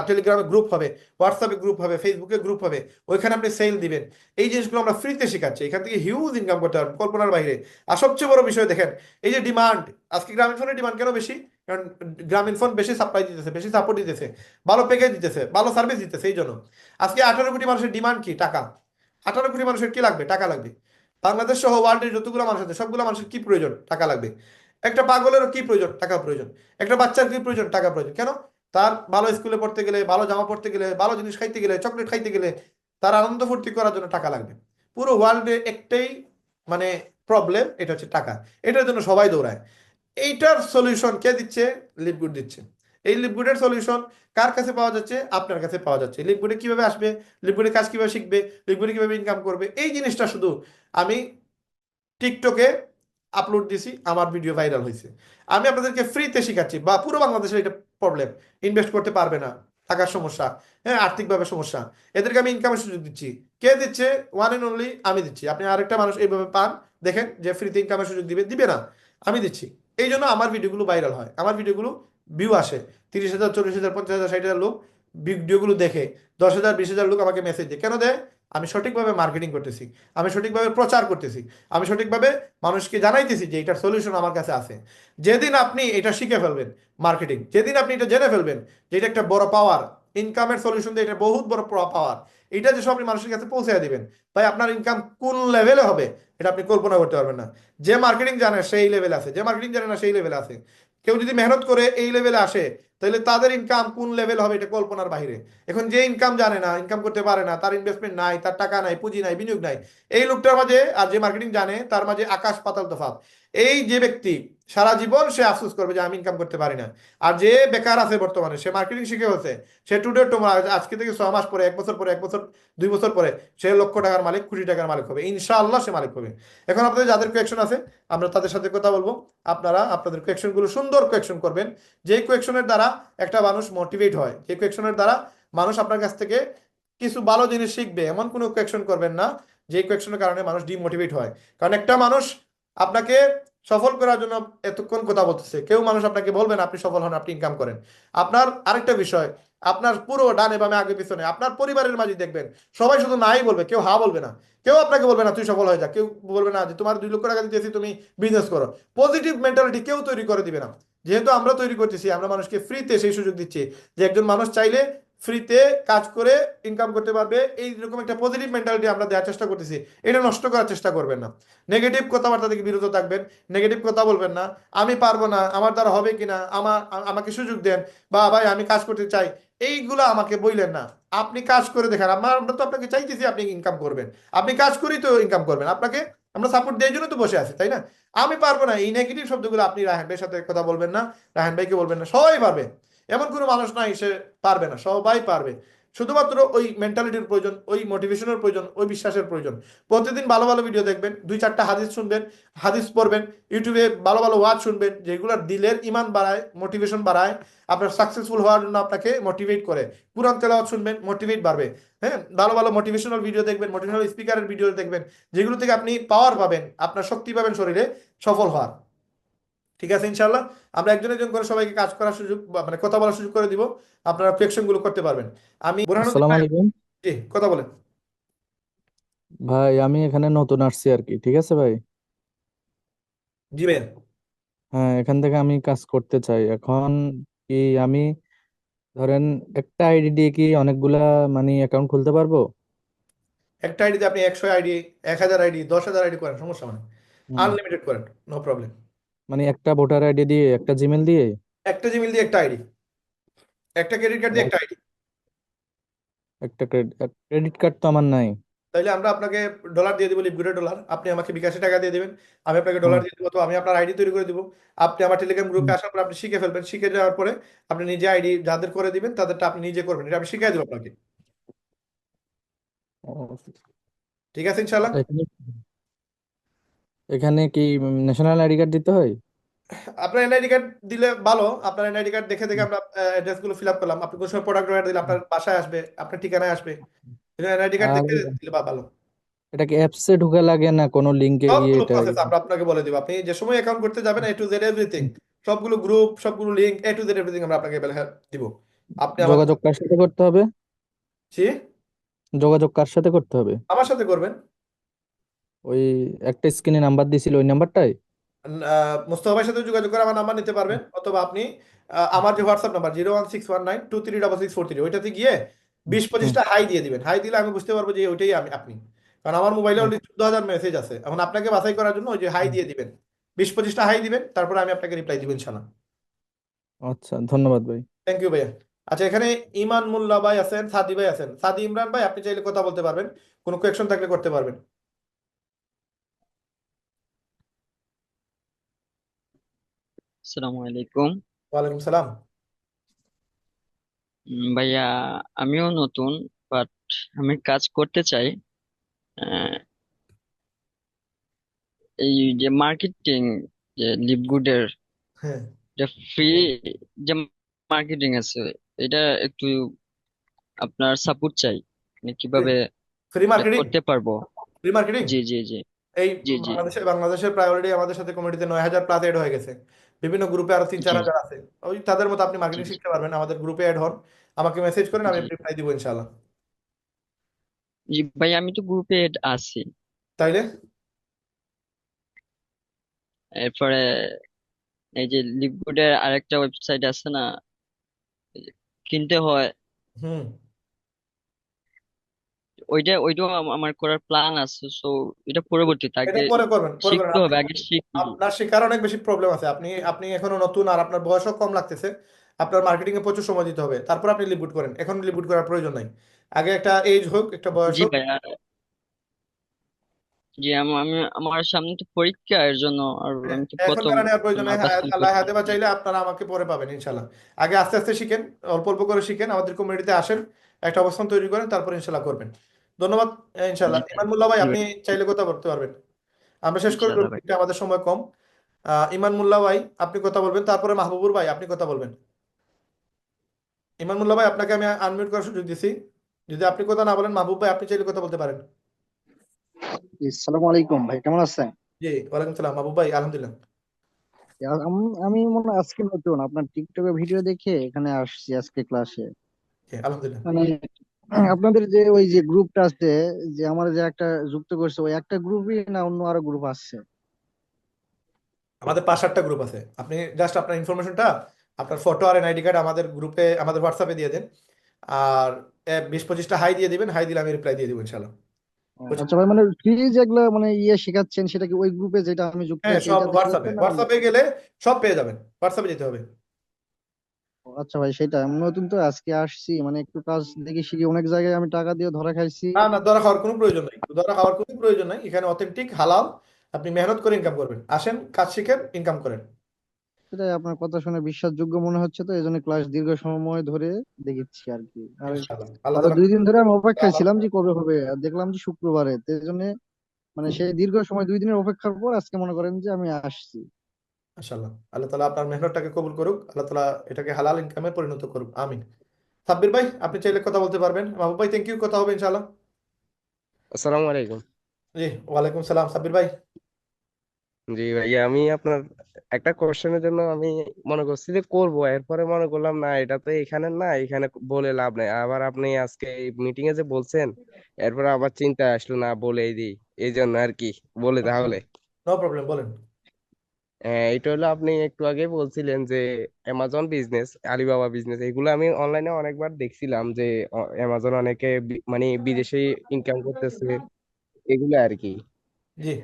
টেলিগ্রামে গ্রুপ হবে, হোয়াটসঅ্যাপে গ্রুপ হবে, ফেসবুকে গ্রুপ হবে, ওইখানে আপনি সেল দিবেন। এই জিনিসগুলো আমরা ফ্রিতে শেখাচ্ছি, এখান থেকে হিউজ ইনকাম করতে পারবেন কল্পনার বাইরে। আর সবচেয়ে বড় বিষয় দেখেন, এই যে ডিমান্ড, আজকে গ্রামীণ ফোনের ডিমান্ড কেন বেশি? কারণ গ্রামীণ ফোন বেশি সাপ্লাই দিতেছে, বেশি সাপোর্ট দিতেছে, ভালো প্যাকেজ দিতেছে, ভালো সার্ভিস দিতেছে। এই জন্য আজকে 18 কোটি মানুষের ডিমান্ড কি? টাকা। 18 কোটি মানুষের কি লাগবে? টাকা লাগবে। বাংলাদেশ সহ ওয়ার্ল্ডের যতগুলো মানুষ আছে সবগুলো মানুষের কি প্রয়োজন? টাকা লাগবে। একটা পাগলেরও কি প্রয়োজন? টাকা প্রয়োজন। একটা বাচ্চার কি প্রয়োজন? টাকা প্রয়োজন। কেন? তার ভালো স্কুলে পড়তে গেলে, ভালো জামা পড়তে গেলে, ভালো জিনিস খাইতে গেলে, চকলেট খাইতে গেলে, তার আনন্দ ফুর্তি করার জন্য টাকা লাগবে। পুরো ওয়ার্ল্ডে একটাই মানে প্রবলেম, এটা হচ্ছে টাকা। এটার জন্য সবাই দৌড়ায়। এইটার সলিউশন কে দিচ্ছে? লিপগুড দিচ্ছে। এই লিপগুডের সলিউশন কার কাছে পাওয়া যাচ্ছে? আপনার কাছে পাওয়া যাচ্ছে। লিপগুডে কিভাবে আসবে, লিপগুডে কাজ কিভাবে শিখবে, লিপগুডে কিভাবে ইনকাম করবে, এই জিনিসটা শুধু আমি টিকটকে আপলোড দিছি, আমার ভিডিও ভাইরাল হয়েছে। আমি আপনাদেরকে ফ্রিতে শেখাচ্ছি, বা পুরো বাংলাদেশের এটা প্রবলেম, ইনভেস্ট করতে পারবে না, টাকার সমস্যা, হ্যাঁ, আর্থিকভাবে সমস্যা, এদেরকে আমি ইনকামের সুযোগ দিচ্ছি। কে দিচ্ছে? ওয়ান এন্ড অনলি আমি দিচ্ছি। আপনি আরেকটা মানুষ এইভাবে পান দেখেন যে ফ্রিতে ইনকামের সুযোগ দিবে? দিবে না, আমি দিচ্ছি। এই জন্য আমার ভিডিওগুলো ভাইরাল হয়, আমার ভিডিওগুলো ভিউ আসে, 30,000, 40,000, 50,000, 60,000 লোক ভিডিওগুলো দেখে, 10,000, 20,000 লোক আমাকে মেসেজ দেয়। কেন দেয়? আমি সঠিকভাবে মার্কেটিং করতেছি, আমি সঠিকভাবে প্রচার করতেছি, আমি সঠিকভাবে মানুষকে জানাইতেছি যে এটার সলিউশন আমার কাছে আছে। যেদিন আপনি এটা শিখে ফেলবেন মার্কেটিং, যেদিন আপনি এটা জেনে ফেলবেন যে এটা একটা বড় পাওয়ার, ইনকামের সলিউশন দিয়ে এটা বহুত বড় পাওয়ার, এটা যে সব আপনি মানুষের কাছে পৌঁছে দিবেন, ভাই আপনার ইনকাম কোন লেভেলে হবে এটা আপনি কল্পনা করতে পারবেন না। যে মার্কেটিং জানে সেই লেভেলে আছে, যে মার্কেটিং জানে না সেই লেভেলে আছে। কেউ যদি মেহনত করে এই লেভেলে আসে, তাহলে তাদের ইনকাম কোন লেভেল হবে এটা কল্পনার বাইরে। এখন যে ইনকাম জানে না, ইনকাম করতে পারে না, তার ইনভেস্টমেন্ট নাই, তার টাকা নাই, পুঁজি নাই, বিনিয়োগ নাই, এই লোকটার মাঝে আর যে মার্কেটিং জানে তার মাঝে আকাশ পাতাল তফাৎ। এই যে ব্যক্তি সারা জীবন সে আফসোস করবে যে আমি ইনকাম করতে পারি না। আর যে বেকার আছে বর্তমানে, সে মার্কেটিং শিখে হচ্ছে, সে টুডে টুমরো, আজকে থেকে 6 মাস পরে, 1 বছর পরে, 1 বছর 2 বছর পরে সে লক্ষ টাকার মালিক, কোটি টাকার মালিক হবে, ইনশাআল্লাহ সে মালিক হবে। এখন আপনাদের যাদের কোয়েকশন আছে, আমরা তাদের সাথে কথা বলবো। আপনারা আপনাদের কোয়েকশন গুলো সুন্দর কোয়েকশন করবেন, যে কোয়েকশনের দ্বারা একটা মানুষ মোটিভেট হয়, যে কোয়েকশনের দ্বারা মানুষ আপনার কাছ থেকে কিছু ভালো জিনিস শিখবে। এমন কোনো কোয়েকশন করবেন না যে কোয়েকশনের কারণে মানুষ ডিমোটিভেট হয়। কারণ একটা মানুষ আপনাকে সফল করার জন্য এতক্ষণ কথা বলতেছে, কেউ মানুষ আপনাকে বলবেন আপনি সফল হন, আপনি ইনকাম করেন। আপনার আরেকটা বিষয়, আপনার পুরো ডানে বামে আগে পিছনে আপনার পরিবারের মাঝে দেখবেন সবাই শুধু নাই বলবে, কেউ হা বলবে না। কেউ আপনাকে বলবে না তুই সফল হয়ে যা, কেউ বলবে না যে তোমার 2 লক্ষ টাকা দিতেছি তুমি বিজনেস করো। পজিটিভ মেন্টালিটি কেউ তৈরি করে দিবে না। যেহেতু আমরা তৈরি করতেছি, আমরা মানুষকে ফ্রিতে সেই সুযোগ দিচ্ছি যে একজন মানুষ চাইলে ফ্রিতে কাজ করে ইনকাম করতে পারবে, এইরকম একটা পজিটিভ মেন্টালিটি আমরা দেওয়ার চেষ্টা করতেছি। এটা নষ্ট করার চেষ্টা করবেন না। নেগেটিভ কথাবার্তা থেকে বিরত থাকবেন, নেগেটিভ কথা বলবেন না। আমি পারবো না, আমার দ্বারা হবে কিনা, আমাকে সুযোগ দেন, বা ভাই আমি কাজ করতে চাই, এইগুলো আমাকে বললেন না। আপনি কাজ করে দেখেন, আমরা তো আপনাকে চাইতেছি আপনি ইনকাম করবেন, আপনি কাজ করেই তো ইনকাম করবেন। আপনাকে আমরা সাপোর্ট দেওয়ার জন্য তো বসে আছি, তাই না? আমি পারবো না, এই নেগেটিভ শব্দগুলো আপনি রায়হান ভাইয়ের সাথে কথা বলবেন না, রায়হান ভাইকে বলবেন না। সবাই পারবে, এমন কোনো মানুষ নাই সে পারবে না, সবাই পারবে। শুধুমাত্র ওই মেন্টালিটির প্রয়োজন, ওই মোটিভেশনের প্রয়োজন, ওই বিশ্বাসের প্রয়োজন। প্রতিদিন ভালো ভালো ভিডিও দেখবেন, 2-4টা হাদিস শুনবেন, হাদিস পড়বেন, ইউটিউবে ভালো ভালো ওয়াজ শুনবেন, যেগুলো দিলের ইমান বাড়ায়, মোটিভেশন বাড়ায়, আপনার সাকসেসফুল হওয়ার জন্য আপনাকে মোটিভেট করে। কুরআন তেলাওয়াত শুনবেন, মোটিভেট বাড়বে। হ্যাঁ, ভালো ভালো মোটিভেশনাল ভিডিও দেখবেন, মোটিভেশনাল স্পিকারের ভিডিও দেখবেন, যেগুলো থেকে আপনি পাওয়ার পাবেন, আপনার শক্তি পাবেন শরীরে সফল হওয়ার। ঠিক আছে, ইনশাল্লাহ আমরা একজন একজন করে সবাইকে কাজ করার সুযোগ মানে কথা বলার সুযোগ করে দিব, আপনারা কোয়েকশন গুলো করতে পারবেন। আমি বুরহানুদ্দিন আসসালামু ভাই। আলাইকুম। জি, কথা বলেন। ভাই আমি এখানে নতুন আসছি আর কি, ঠিক আছে ভাই? জি ভাই। হ্যাঁ, এখান থেকে আমি কাজ করতে চাই এখন। কি আমি ধরেন একটা আইডি দিয়ে কি অনেকগুলা মানে অ্যাকাউন্ট খুলতে পারবো? একটা আইডিতে আপনি 100 আইডি, 1000 আইডি, 10,000 আইডি করেন, সমস্যা মানে হুম। আনলিমিটেড করেন, নো প্রবলেম। মানে একটা ভোটার আইডি দিয়ে, একটা জিমেল দিয়ে, একটা জিমেল দিয়ে একটা আইডি, একটা ক্রেডিট কার্ড দিয়ে আর একটা আইডি। একটা ক্রেডিট কার্ড তো আমার নাই। তাইলে আমরা আপনাকে ডলার দিয়ে দিব, লিপগুড়ে ডলার, আপনি আমাকে বিকাশে টাকা দিয়ে দিবেন, আমি আপনাকে হুম। ডলার দিয়ে দেবো। তো আমি আপনার আইডি তৈরি করে দিব, আপনি আমার টেলিগ্রাম হুম। গ্রুপে আসার পর আপনি শিখে ফেলবেন, শিখে যাওয়ার পরে আপনি নিজে আইডি যাদের করে দিবেন তাদেরটা আপনি নিজে করবেন, এটা আমি শিখিয়ে দেবো আপনাকে। ও, ঠিক আছে ইনশাল্লাহ। এখানে এখানে কি ন্যাশনাল আইডি কার্ড দিতে হয়? আপনার এনআইডি কার্ড দিলে ভালো। আপনার এনআইডি কার্ড দেখে দেখে হুম। আমরা অ্যাড্রেস গুলো ফিল আপ করলাম, আপনি কোনো সময় প্রোডাক্ট অর্ডার দিলে আপনার বাসায় আসবে, আপনার ঠিকানায় আসবে। এনআইডি কার্ড আর দেখে দিলে ভালো। এটা কি অ্যাপসে ঢোকা লাগে না কোনো লিংকে গিয়ে সবগুলো এটা? প্রসেস আমরা আপনাকে বলে দিব, আপনি যে সময় অ্যাকাউন্ট করতে যাবেন এ টু জেড এভরিথিং, সবগুলো গ্রুপ, সবগুলো link, A to Z everything আমরা আপনাকে দিব। আপনি আমার যোগাযোগ কার সাথে করতে হবে? জি, যোগাযোগ কার সাথে করতে হবে? আমার সাথে করবেন। ওই একটা স্ক্রিনে নাম্বার দিছিল ওই নাম্বারটাই? মোস্তফা ভাইয়ের সাথে যোগাযোগ করে আমার নাম্বার নিতে পারবেন, অথবা আপনি আমার যে হোয়াটসঅ্যাপ নাম্বার 01619236643, ওইটাতে গিয়ে হুম। 20-25টা হাই দিয়ে দিবেন। হাই দিলে আমি বুঝতে পারবো যে ওইটাই আপনি। কারণ আমার মোবাইলে হুম। অলরেডি 14,000 মেসেজ আছে, এখন আপনাকে বাছাই করার জন্য ওই যে হাই দিয়ে দিবেন, 20-25টা হাই দিবেন, তারপরে আমি আপনাকে রিপ্লাই দিব ইনশাল্লাহ। আচ্ছা, ধন্যবাদ ভাই। থ্যাংক ইউ ভাইয়া। আচ্ছা, এখানে ইমান মোল্লা ভাই আছেন, সাদি ভাই আছেন, সাদি ইমরান ভাই, আপনি চাইলে কথা বলতে পারবেন, কোনো কোয়েকশন থাকলে করতে পারবেন। আসসালামু আলাইকুম। ওয়ালাইকুম সালাম। ভাইয়া, আমিও নতুন, বাট আমি কাজ করতে চাই। আহ, এই যে মার্কেটিং, যে লিভগুডের হ্যাঁ, যে ফ্রি যে মার্কেটিং আছে, এটা একটু আপনার সাপোর্ট চাই। মানে কিভাবে ফ্রি এটা মার্কেটিং। করতে পারবো? ফ্রি মার্কেটিং জি জি জি। এই জি জি। বাংলাদেশের প্রায়োরিটি আমাদের সাথে কমিটিতে 9,000 প্লাস এড হয়ে গেছে। বিভিন্ন গ্রুপে আরো তিন চার জি হাজার আছে। ওই তাদের মতো আপনি জি মার্কেটিং জি শিখতে পারবেন, আমাদের গ্রুপে অ্যাড হন, আমাকে মেসেজ করেন, আমি জি। রিপ্লাই দিব ইনশাল্লাহ। জি ভাই, আমি তো গ্রুপে আছি। তাইলে এরপরে এই যে লিকুইডের আরেকটা ওয়েবসাইট আছে না, এই যে কিনতে হয়, হুম ওইটাও আমার করার প্ল্যান আছে। সো এটা পরবর্তীতে, এটা আগে পরে করবেন, পরে করেন শিখতে আপনি। হবে, আগে শিখি। আপনার শেখার অনেক বেশি প্রবলেম আছে, আপনি আপনি এখনো নতুন আর আপনার বয়সও কম লাগতেছে। আপনার মার্কেটিং এ প্রচুর সময় দিতে হবে, তারপর আপনি লিকুইড করেন, এখন লিকুইড করার প্রয়োজন নাই। আগে একটা এজ হোক, একটা বয়স জি হোক। ভাই, জি আমি আমার সামনে তো পরীক্ষা, এর জন্য আর হ্যাঁ, আমি তো এখন প্রথম কারণ নেওয়ার প্রয়োজন নেই, মাথা স্টার্ট আল্লাহ হাতে বা করতেছি। চাইলে আপনারা আমাকে পরে পাবেন ইনশাল্লাহ। আগে আস্তে আস্তে শিখেন, অল্প অল্প করে শিখেন, আমাদের কমিউনিটিতে আসেন, একটা অবস্থান তৈরি করেন, তারপর ইনশাল্লাহ করবেন। ধন্যবাদ। জি ইনশাল্লাহ ভাই, ইমান মোল্লা ভাই, জি আপনি ভাই, চাইলে কথা বলতে পারবেন। আমরা শেষ করে ইনশাআল্লাহ ফেলবো, ভাই। এটা আমাদের সময় কম। ইমান মোল্লা ভাই আপনি কথা বলবেন, তারপরে মাহবুবুর ভাই আপনি কথা বলবেন। ইমান মোল্লা ভাই আপনাকে আমি আনমিউট করার সুযোগ দিছি, যদি আপনি কথা না বলেন মাহবুব ভাই আপনি চাইলে কথা বলতে পারেন। আসসালামু আলাইকুম ভাই, কেমন আছেন? জি ওয়ালাইকুম সালাম মাহবুব ভাই, আলহামদুলিল্লাহ। আমি মনে হয় আজকে নতুন আপনার টিকটকে ভিডিও দেখে এখানে আসছি আজকে ক্লাসে। জি আলহামদুলিল্লাহ। মানে আপনাদের যে ওই যে গ্রুপটা আছে, যে আমার যে একটা যুক্ত করছে, ওই একটা গ্রুপই না অন্য আরো গ্রুপ আছে? আমাদের 5-7টা গ্রুপ আছে, আপনি জাস্ট আপনার ইনফরমেশনটা, আপনার ফটো আর এনআইডি কার্ড আমাদের গ্রুপে, আমাদের হোয়াটসঅ্যাপে দিয়ে দেন। আর 20-25টা হাই দিয়ে দিবেন, হাই দিলে আমি রিপ্লাই দিয়ে দিব ইনশাল্লাহ। বুঝছেন? আচ্ছা ভাই, মানে ফ্রি যেগুলো মানে ইয়ে শেখাচ্ছেন, সেটা কি ওই গ্রুপে যেটা আমি যুক্ত হ্যাঁ হয়েছি সব এটাতে হোয়াটসঅ্যাপে, শেখাচ্ছেন না অন্য? হোয়াটসঅ্যাপে গেলে সব পেয়ে যাবেন, হোয়াটসঅ্যাপে যেতে হবে। আচ্ছা ভাই, সেটা আমি নতুন তো আজকে আসছি, মানে একটু কাজ দেখে শিখে অনেক জায়গায় আমি টাকা দিয়ে ধরা খাইছি। না না, ধরা খাওয়ার কোনো প্রয়োজন নাই, ধরা খাওয়ার কোনো প্রয়োজন নাই, এখানে অথেন্টিক হালাল, আপনি মেহনত করে ইনকাম করবেন, আসেন কাজ শিখেন ইনকাম করেন। সেটাই, আপনার কথা শুনে বিশ্বাসযোগ্য মনে হচ্ছে, তো এই জন্য ক্লাস দীর্ঘ সময় ধরে দেখেছি আর কি। আর ইনশাআল্লাহ আল্লাহ আরো তালা। 2 দিন ধরে আমি অপেক্ষায় ছিলাম যে কবে হবে, আর দেখলাম যে শুক্রবারে, তো এই জন্য মানে সেই দীর্ঘ সময় 2 দিনের অপেক্ষার পর আজকে মনে করেন যে আমি আসছি। মাশাআল্লাহ, আল্লাহ তালা আপনার মেহনতটাকে কবুল করুক, আল্লাহ তালা এটাকে হালাল ইনকামে পরিণত করুক, আমিন। সাব্বির ভাই আপনি চাইলে কথা বলতে পারবেন, মাহবুব ভাই থ্যাংক ইউ, কথা হবে ইনশাআল্লাহ। আসসালামু আলাইকুম। জি ওয়ালাইকুম সালাম সাব্বির ভাই। জি ভাইয়া, আমি আপনার একটা কোশ্চেনের জন্য আমি মনে করছি যে করবো, এরপরে মনে করলাম না, এটা তো এখানে না, এখানে বলে লাভ নাই। আবার আপনি আজকে মিটিং এ যে বলছেন, এরপরে আবার চিন্তা আসলো না, বলেই দিই, এই জন্য আর কি। বলে তাহলে নো প্রবলেম, বলেন। এটা হলো, আপনি একটু আগে বলছিলেন যে অ্যামাজন বিজনেস, আলিবাবা বিজনেস, এগুলো আমি অনলাইনে অনেকবার দেখছিলাম যে অ্যামাজন অনেকে মানে বিদেশে ইনকাম করতেছে, এগুলো আর কি। জি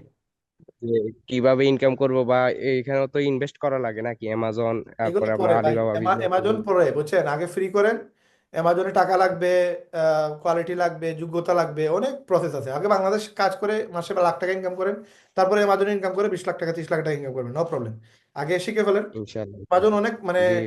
যে কিভাবে ইনকাম করব, বা এখানেও তো ইনভেস্ট করা লাগে নাকি অ্যামাজন, এগুলো তারপরে আপনার পরে ভাই, আলিবাবা বিজনেস অ্যামাজন এগুলো? পরে, বুঝছেন, আগে ফ্রি করেন। অ্যামাজনে টাকা লাগবে, কোয়ালিটি লাগবে, যোগ্যতা লাগবে, অনেক প্রসেস আছে। আগে বাংলাদেশ কাজ করে মাসে লাখ টাকা ইনকাম করেন, তারপরে অ্যামাজনে ইনকাম করে 20 লাখ টাকা 30 লাখ টাকা ইনকাম করবেন, নো প্রবলেম। আগে শিখে ফেলেন। ইনশাআল্লাহ অ্যামাজন অনেক মানে জি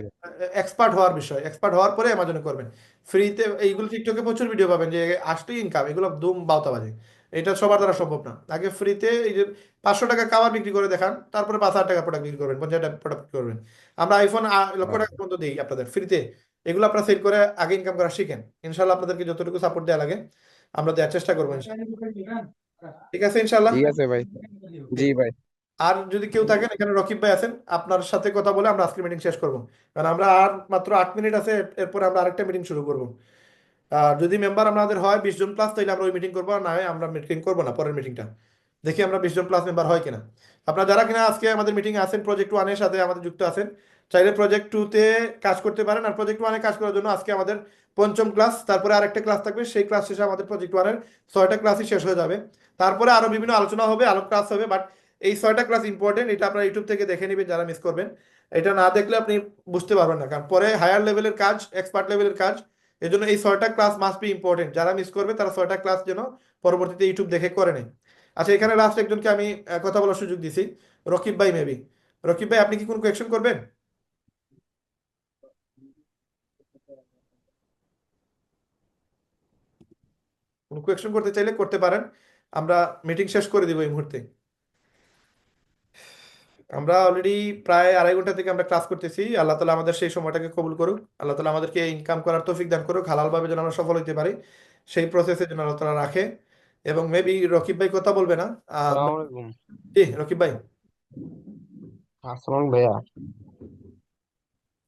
এক্সপার্ট হওয়ার বিষয়, এক্সপার্ট হওয়ার পরে অ্যামাজনে করবেন ফ্রিতে। এইগুলো টিকটকে প্রচুর ভিডিও পাবেন যে আসলেই ইনকাম, এগুলো দুম বাউতাবাজি। এটা সবার দ্বারা সম্ভব না। আগে ফ্রিতে এই যে 500 টাকা খাবার বিক্রি করে দেখান, তারপরে 5,000 টাকা প্রোডাক্ট বিক্রি করবেন, 50 টাকা প্রোডাক্ট বিক্রি করবেন। আমরা আইফোন লক্ষ হ্যাঁ, টাকা পর্যন্ত দিই আপনাদের ফ্রিতে। এগুলো আপনারা সেল করে আগে ইনকাম করা শিখেন, ইনশাল্লাহ আপনাদেরকে যতটুকু সাপোর্ট দেওয়া লাগে আমরা দেওয়ার চেষ্টা করবো ইনশাল্লাহ। ঠিক আছে ইনশাল্লাহ। ঠিক আছে ভাই। জি ঠিক। ভাই। আর যদি কেউ থাকেন, এখানে রকিব ভাই আছেন, আপনার সাথে কথা বলে আমরা আজকে মিটিং শেষ করব, কারণ আমরা আর মাত্র 8 মিনিট আছে, এরপরে আমরা আরেকটা মিটিং শুরু করব। আর যদি মেম্বার আমাদের হয় 20 জন প্লাস, তাহলে আমরা ওই মিটিং করবো, আর না হয় আমরা মিটিং করবো না, পরের মিটিংটা দেখি আমরা 20 জন প্লাস মেম্বার হয় কিনা। আপনারা যারা কিনা আজকে আমাদের মিটিং এ আছেন, প্রজেক্ট 1-এর সাথে আমাদের যুক্ত আছেন, চাইলে প্রজেক্ট 2-তে কাজ করতে পারেন। আর প্রজেক্ট 1-এ কাজ করার জন্য আজকে আমাদের পঞ্চম ক্লাস, তারপরে আরেকটা ক্লাস থাকবে, সেই ক্লাস শেষে আমাদের প্রজেক্ট 1-এর 6টা ক্লাসই শেষ হয়ে যাবে। তারপরে আরো বিভিন্ন আলোচনা হবে, আরো ক্লাস হবে, বাট এই 6টা ক্লাস ইম্পর্টেন্ট, এটা আপনারা ইউটিউব থেকে দেখে নেবেন যারা মিস করবেন। এটা না দেখলে আপনি বুঝতে পারবেন না, কারণ পরে হায়ার লেভেলের কাজ, এক্সপার্ট লেভেলের কাজ। এই জন্য এই 6টা ক্লাস মাস্ট বি ইম্পর্টেন্ট, যারা মিস করবে তারা 6টা ক্লাস যেন পরবর্তীতে ইউটিউব দেখে করে নেয়। আচ্ছা, এখানে লাস্ট একজনকে আমি কথা বলার সুযোগ দিছি, রকিব ভাই মেবি। রকিব ভাই আপনি কি কোনো কোয়েকশন করবেন? কোনো কোয়েকশন করতে চাইলে করতে পারেন, আমরা মিটিং শেষ করে দিব এই মুহূর্তে। আমরা অলরেডি প্রায় 2.5 ঘন্টা থেকে আমরা ক্লাস করতেছি, আল্লাহ তালা আমাদের সেই সময়টাকে কবুল করুক, আল্লাহ তালা আমাদেরকে ইনকাম করার তৌফিক দান করুক, হালালভাবে যেন আমরা সফল হতে পারি, সেই প্রসেসে যেন আল্লাহ তালা রাখে। এবং মেবি রকিব ভাই কথা বলবে না। আসসালামু আলাইকুম। জি রকিব ভাই। আসসালাম ভাইয়া।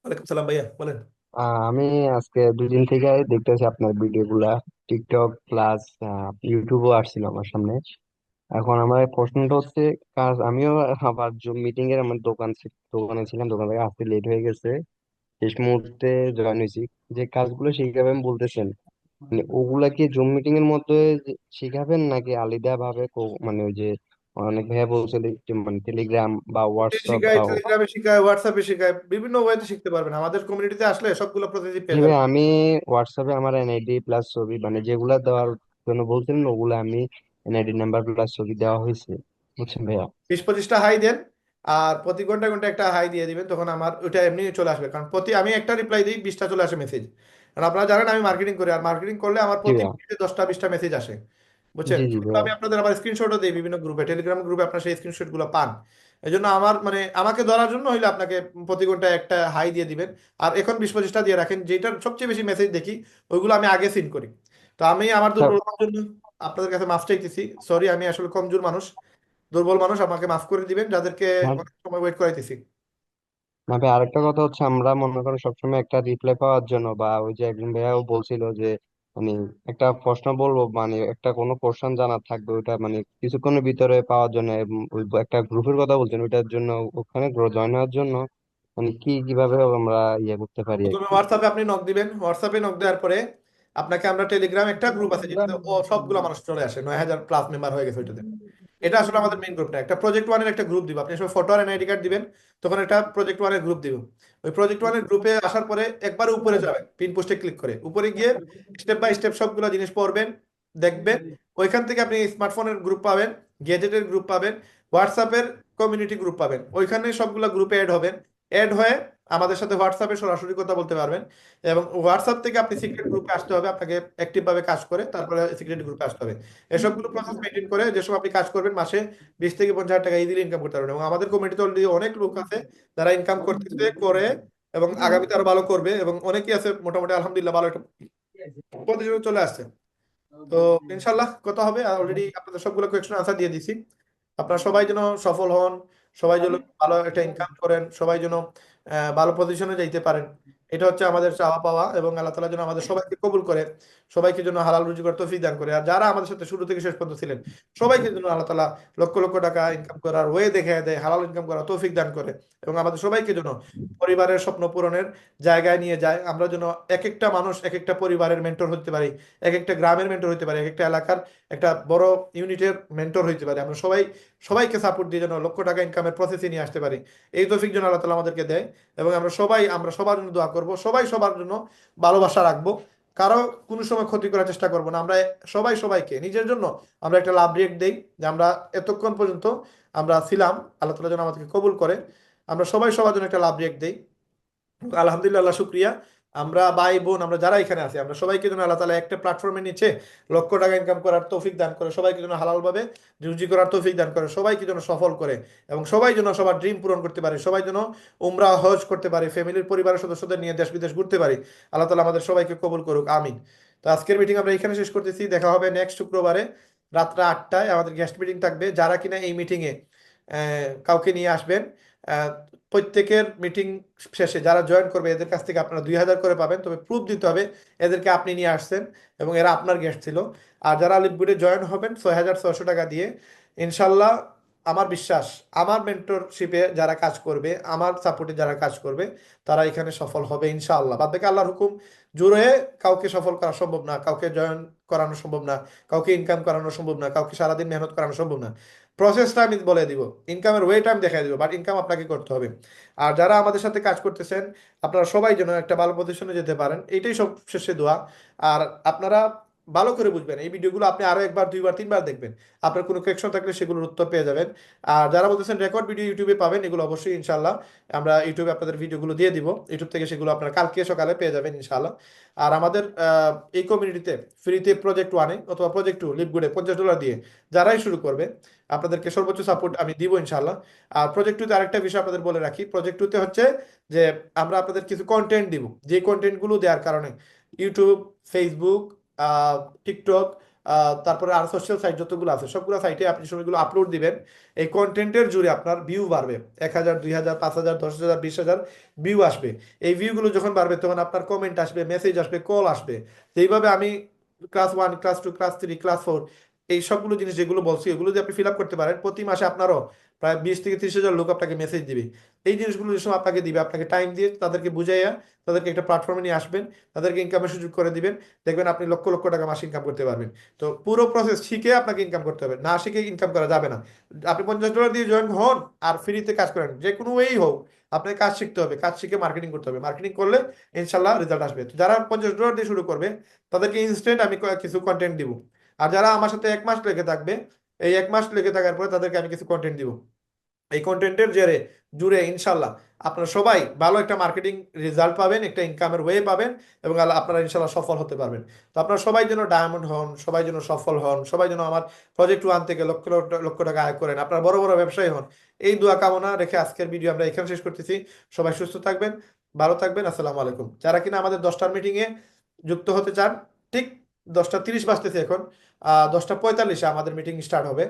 ওয়ালাইকুম সালাম ভাইয়া, বলেন। আমি আজকে 2 দিন থেকে দেখতেছি আপনার ভিডিও গুলা। টিকটক প্লাস ইউটিউবও আসছিল আমার সামনে। এখন আমার প্রশ্নটা হচ্ছে, কাজ আমিও আবার জুম মিটিং এর আমার দোকানে ছিলাম, দোকান থেকে আসতে লেট হয়ে গেছে, শেষ মুহূর্তে জয়েন হয়েছি। যে কাজগুলো শিখাবেন বলতেছেন, মানে ওগুলা কি জুম মিটিং এর মধ্যে শিখাবেন নাকি আলাদা ভাবে মানে ওই যে অনেক ভাইয়া বলছে মানে টেলিগ্রাম বা হোয়াটসঅ্যাপ শিখায়, বা টেলিগ্রামে শিখায়, হোয়াটসঅ্যাপে শিখায়, বিভিন্ন ওয়েতে শিখতে পারবেন। আমাদের কমিউনিটিতে আসলে সবগুলো প্রতিনিধি জি পেয়ে ভাই, যাবেন। আমি হোয়াটসঅ্যাপে আমার এনআইডি প্লাস ছবি মানে যেগুলা দেওয়ার জন্য বলছিলেন ওগুলা আমি এনআইডি নাম্বার প্লাস ছবি দেওয়া হয়েছে, বুঝছেন ভাইয়া। 20-25টা হাই দেন, আর প্রতি ঘন্টা ঘন্টা একটা হাই দিয়ে দিবেন, তখন আমার ওইটা এমনি চলে আসবে। কারণ প্রতি আমি একটা রিপ্লাই দিই, 20টা চলে আসে মেসেজ। কারণ আপনারা জানেন আমি মার্কেটিং করি, আর মার্কেটিং করলে আমার জি প্রতি ভাইয়া। মিনিটে 10টা 20টা মেসেজ আসে, বুঝছেন। জি জি শুধু ভাইয়া। আমি আপনাদের আবার স্ক্রিনশটও দিই বিভিন্ন গ্রুপে, টেলিগ্রাম গ্রুপে আপনার সেই স্ক্রিনশট গুলো পান। এই জন্য আমার মানে আমাকে ধরার জন্য হইলে আপনাকে প্রতি ঘন্টায় একটা হাই দিয়ে দিবেন। আর এখন 20-25টা দিয়ে রাখেন, যেটার সবচেয়ে বেশি মেসেজ দেখি ওইগুলো আমি আগে সিন করি। তো আমি আমার তা- দুর্বলতার জন্য আপনাদের কাছে মাফ চাইতেছি, সরি, আমি আসলে কমজোর মানুষ, দুর্বল মানুষ, আমাকে মাফ করে দিবেন যাদেরকে না অনেক সময় ওয়েট করাইতেছি। না ভাই, আরেকটা কথা হচ্ছে, আমরা মনে করেন সবসময় একটা রিপ্লাই পাওয়ার জন্য, বা ওই যে একজন ভাইয়াও বলছিল যে মানে একটা প্রশ্ন বলবো, মানে একটা কোনো কোশ্চেন জানা থাকবে ওইটা মানে কিছুক্ষণের ভিতরে পাওয়ার জন্য, এবং ওই একটা গ্রুপের কথা বলছেন ওইটার জন্য, ওখানে জয়েন হওয়ার জন্য মানে কিভাবে আমরা ইয়ে করতে পারি আর প্রথমে কি। হোয়াটসঅ্যাপে আপনি নক দিবেন, হোয়াটসঅ্যাপে নক দেওয়ার পরে আপনাকে আমরা টেলিগ্রাম একটা গ্রুপ আছে যেটাতে ও সবগুলো মানুষ চলে আসে, 9,000+ মেম্বার হয়ে গেছে ওইটাতে। এটা আসলে আমাদের মেইন গ্রুপ না, একটা প্রজেক্ট ওয়ানের একটা গ্রুপ দিব। আপনি সব ফটো আর এনআইডি কার্ড দিবেন, তখন একটা প্রজেক্ট ওয়ানের গ্রুপ দিব। ওই প্রজেক্ট ওয়ানের গ্রুপে আসার পরে একবার উপরে যাবেন, পিন পোস্টে ক্লিক করে উপরে গিয়ে স্টেপ বাই স্টেপ সবগুলো জিনিস পড়বেন, দেখবেন। ওইখান থেকে আপনি স্মার্টফোনের গ্রুপ পাবেন, গ্যাজেটের গ্রুপ পাবেন, হোয়াটসঅ্যাপের কমিউনিটি গ্রুপ পাবেন। ওইখানে সবগুলো গ্রুপে অ্যাড হবেন, অ্যাড হয়ে আমাদের সাথে হোয়াটসঅ্যাপে সরাসরি কথা বলতে পারবেন। এবং হোয়াটসঅ্যাপ থেকে আপনি সিক্রেট গ্রুপে আসতে হবে, আপনাকে অ্যাক্টিভ ভাবে কাজ করে তারপরে সিক্রেট গ্রুপে আসতে হবে। এসবগুলো প্রসেস মেনটেন করে যেসব আপনি কাজ করবেন, মাসে 20 থেকে 50 হাজার টাকা ইজিলি ইনকাম করতে পারবেন। এবং আমাদের কমিটিতে অলরেডি অনেক লোক আছে যারা ইনকাম করতেছে, করে, এবং আগামীতে আরো ভালো করবে। এবং অনেকেই আছে মোটামুটি আলহামদুলিল্লাহ ভালো একটা পজিশনে চলে আসছে। তো ইনশাল্লাহ কথা হবে। আর অলরেডি আপনাদের সবগুলো কোয়েশ্চেন আনসার দিয়ে দিছি। আপনারা সবাই যেন সফল হন, সবাই যেন ভালো একটা ইনকাম করেন, সবাই যেন ভালো পজিশনে যাইতে পারেন, এটা হচ্ছে আমাদের চাওয়া পাওয়া। এবং আল্লাহ তাআলা যেন আমাদের সবাইকে কবুল করে, সবাইকে যেন হালাল রুজি করার তৌফিক দান করে। আর যারা আমাদের সাথে শুরু থেকে শেষ পর্যন্ত ছিলেন, সবাইকে যেন আল্লাহ তাআলা লক্ষ লক্ষ টাকা ইনকাম করার ওয়ে দেখে দেয়, হালাল ইনকাম করার তৌফিক দান করে। এবং আমাদের সবাইকে যেন পরিবারের স্বপ্ন পূরণের জায়গায় নিয়ে যায়। আমরা যেন এক একটা মানুষ এক একটা পরিবারের মেন্টর হতে পারি, এক একটা গ্রামের মেন্টর হতে পারি, এক একটা এলাকার একটা বড় ইউনিটের মেন্টর হইতে পারি। আমরা সবাই সবাইকে সাপোর্ট দিয়ে যেন লক্ষ টাকা ইনকামের প্রসেসে নিয়ে আসতে পারি, এই তৌফিক যেন আল্লাহ তাআলা আমাদেরকে দেয়। এবং আমরা সবার জন্য দোয়া করব, সবাই সবার জন্য ভালোবাসা রাখবো, কারো কোনো সময় ক্ষতি করার চেষ্টা করব না। আমরা সবাই সবাইকে নিজের জন্য আমরা একটা লাভ রেট দেই, যে আমরা এতক্ষণ পর্যন্ত আমরা ছিলাম, আল্লাহ তাআলা যেন আমাদেরকে কবুল করে। আমরা সবাই সবার জন্য একটা লাভ রেট দেই। আলহামদুলিল্লাহ, আল্লাহ শুক্রিয়া। আমরা ভাই বোন আমরা যারা এখানে আছি, আমরা সবাইকে যেন আল্লাহ তাআলা একটা প্ল্যাটফর্মে নিচে লক্ষ টাকা ইনকাম করার তৌফিক দান করে, সবাইকে যেন হালাল ভাবে রুজি করার তৌফিক দান করে, সবাইকে যেন সফল করে, এবং সবাই যেন সবার ড্রিম পূরণ করতে পারে, সবাই যেন উমরা হজ করতে পারে, ফ্যামিলির পরিবারের সদস্যদের নিয়ে দেশ বিদেশ ঘুরতে পারে। আল্লাহ তাআলা আমাদের সবাইকে কবুল করুক, আমিন। তো আজকের মিটিং আমরা এখানে শেষ করতেছি। দেখা হবে নেক্সট শুক্রবারে রাত্রে 8টায়। আমাদের গেস্ট মিটিং থাকবে। যারা কিনা এই মিটিংয়ে কাউকে নিয়ে আসবেন, আহ, প্রত্যেকের মিটিং শেষে যারা জয়েন করবে এদের কাছ থেকে আপনারা 2,000 করে পাবেন, তবে প্রুফ দিতে হবে এদেরকে আপনি নিয়ে আসছেন এবং এরা আপনার গেস্ট ছিল। আর যারা লিপগুডে জয়েন হবেন 6,600 টাকা দিয়ে, ইনশাল্লাহ আমার বিশ্বাস, আমার মেন্টরশিপে যারা কাজ করবে, আমার সাপোর্টে যারা কাজ করবে, তারা এখানে সফল হবে ইনশাআল্লাহ। বাদ বাকি আল্লাহর হুকুম। জোরে কাউকে সফল করা সম্ভব না, কাউকে জয়েন করানো সম্ভব না, কাউকে ইনকাম করানো সম্ভব না, কাউকে সারাদিন মেহনত করানো সম্ভব না। প্রসেসটা আমি বলে দিব, ইনকামের ওয়েটা আমি দেখাই দিব, বাট ইনকাম আপনাকে করতে হবে। আর যারা আমাদের সাথে কাজ করতেছেন, আপনারা সবাই যেন একটা ভালো পজিশনে যেতে পারেন, এইটাই সব শেষে দোয়া। আর আপনারা ভালো করে বুঝবেন, এই ভিডিওগুলো আপনি আরো একবার দুইবার তিনবার দেখবেন, আপনার কোনো কোয়েকশন থাকলে সেগুলোর উত্তর পেয়ে যাবেন। আর যারা বলতেছেন রেকর্ড ভিডিও ইউটিউবে পাবেন, এগুলো অবশ্যই ইনশাল্লাহ আমরা ইউটিউবে আপনাদের ভিডিওগুলো দিয়ে দিব, ইউটিউব থেকে সেগুলো আপনারা কালকে সকালে পেয়ে যাবেন ইনশাল্লাহ। আর আমাদের এই কমিউনিটিতে ফ্রিতে প্রজেক্ট ওয়ানে অথবা প্রজেক্ট টু লিপগুডে $50 দিয়ে যারাই শুরু করবে, আপনাদেরকে সর্বোচ্চ সাপোর্ট আমি দিব ইনশাল্লাহ। আর প্রজেক্ট টুতে আরেকটা বিষয় আপনাদের বলে রাখি, প্রজেক্ট টুতে হচ্ছে যে আমরা আপনাদের কিছু কন্টেন্ট দিব, যে কন্টেন্টগুলো দেওয়ার কারণে ইউটিউব, ফেসবুক, টিকটক, তারপরে আর সোশ্যাল সাইট যতগুলো আছে সবগুলো সাইটে আপনি সময়গুলো আপলোড দিবেন, এই কন্টেন্টের জুড়ে আপনার ভিউ বাড়বে, 1,000, 2,000, 5,000, 10,000, 20,000 ভিউ আসবে। এই ভিউগুলো যখন বাড়বে তখন আপনার কমেন্ট আসবে, মেসেজ আসবে, কল আসবে। তো এইভাবে আমি ক্লাস 1, ক্লাস 2, ক্লাস 3, ক্লাস 4, এই সবগুলো জিনিস যেগুলো বলছি এগুলো যদি আপনি ফিল আপ করতে পারেন, প্রতি মাসে আপনারও প্রায় 20 থেকে 30 হাজার লোক আপনাকে মেসেজ দিবে। এই জিনিসগুলো যে সময় আপনাকে দিবে, আপনাকে টাইম দিয়ে তাদেরকে বুঝাইয়া তাদেরকে একটা প্ল্যাটফর্মে নিয়ে আসবেন, তাদেরকে ইনকামের সুযোগ করে দিবেন, দেখবেন আপনি লক্ষ লক্ষ টাকা মাসে ইনকাম করতে পারবেন। তো পুরো প্রসেস শিখে আপনাকে ইনকাম করতে হবে, না শিখে ইনকাম করা যাবে না। আপনি $50 দিয়ে জয়েন হন আর ফ্রিতে কাজ করেন, যে কোনো ওয়েই হোক আপনাকে কাজ শিখতে হবে, কাজ শিখে মার্কেটিং করতে হবে, মার্কেটিং করলে ইনশাল্লাহ রেজাল্ট আসবে। তো যারা $50 দিয়ে শুরু করবে তাদেরকে ইনস্ট্যান্ট আমি কিছু কন্টেন্ট দিব। আর যারা আমার সাথে 1 মাস লেগে থাকবে, এই 1 মাস লেগে থাকার পরে তাদেরকে আমি কিছু কন্টেন্ট দিব। এই কন্টেন্টের জুড়ে ইনশাল্লাহ আপনারা সবাই ভালো একটা মার্কেটিং রেজাল্ট পাবেন, একটা ইনকামের ওয়ে পাবেন, এবং আপনারা ইনশাল্লাহ সফল হতে পারবেন। তো আপনারা সবাই যেন ডায়মন্ড হন, সবাই যেন সফল হন, সবাই যেন আমার প্রজেক্ট 1 থেকে লক্ষ লক্ষ লক্ষ টাকা আয় করেন, আপনারা বড় বড় ব্যবসায়ী হন, এই দোয়া কামনা রেখে আজকের ভিডিও আমরা এখানে শেষ করতেছি। সবাই সুস্থ থাকবেন, ভালো থাকবেন, আসসালামু আলাইকুম। যারা কিনা আমাদের 10টার মিটিংয়ে যুক্ত হতে চান, ঠিক 10টা 30 বাজতেছে এখন, 10টা 45-এ আমাদের মিটিং স্টার্ট হবে।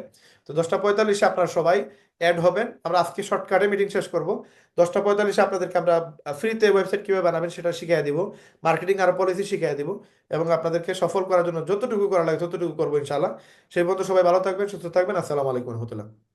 তো 10টা 45-এ আপনারা সবাই অ্যাড হবেন। আমরা আজকে শর্টকাটে মিটিং শেষ করব। 10টা 45-এ আপনাদেরকে আমরা ফ্রিতে ওয়েবসাইট কিভাবে বানাবেন সেটা শিখিয়ে দিব, মার্কেটিং আর পলিসি শিখিয়ে দিব, এবং আপনাদেরকে সফল করার জন্য যতটুকু করা লাগে ততটুকু করবো ইনশাআল্লাহ। সেই পর্যন্ত সবাই ভালো থাকবেন, সুস্থ থাকবেন, আসসালামু আলাইকুম রহমতুল্লাহ।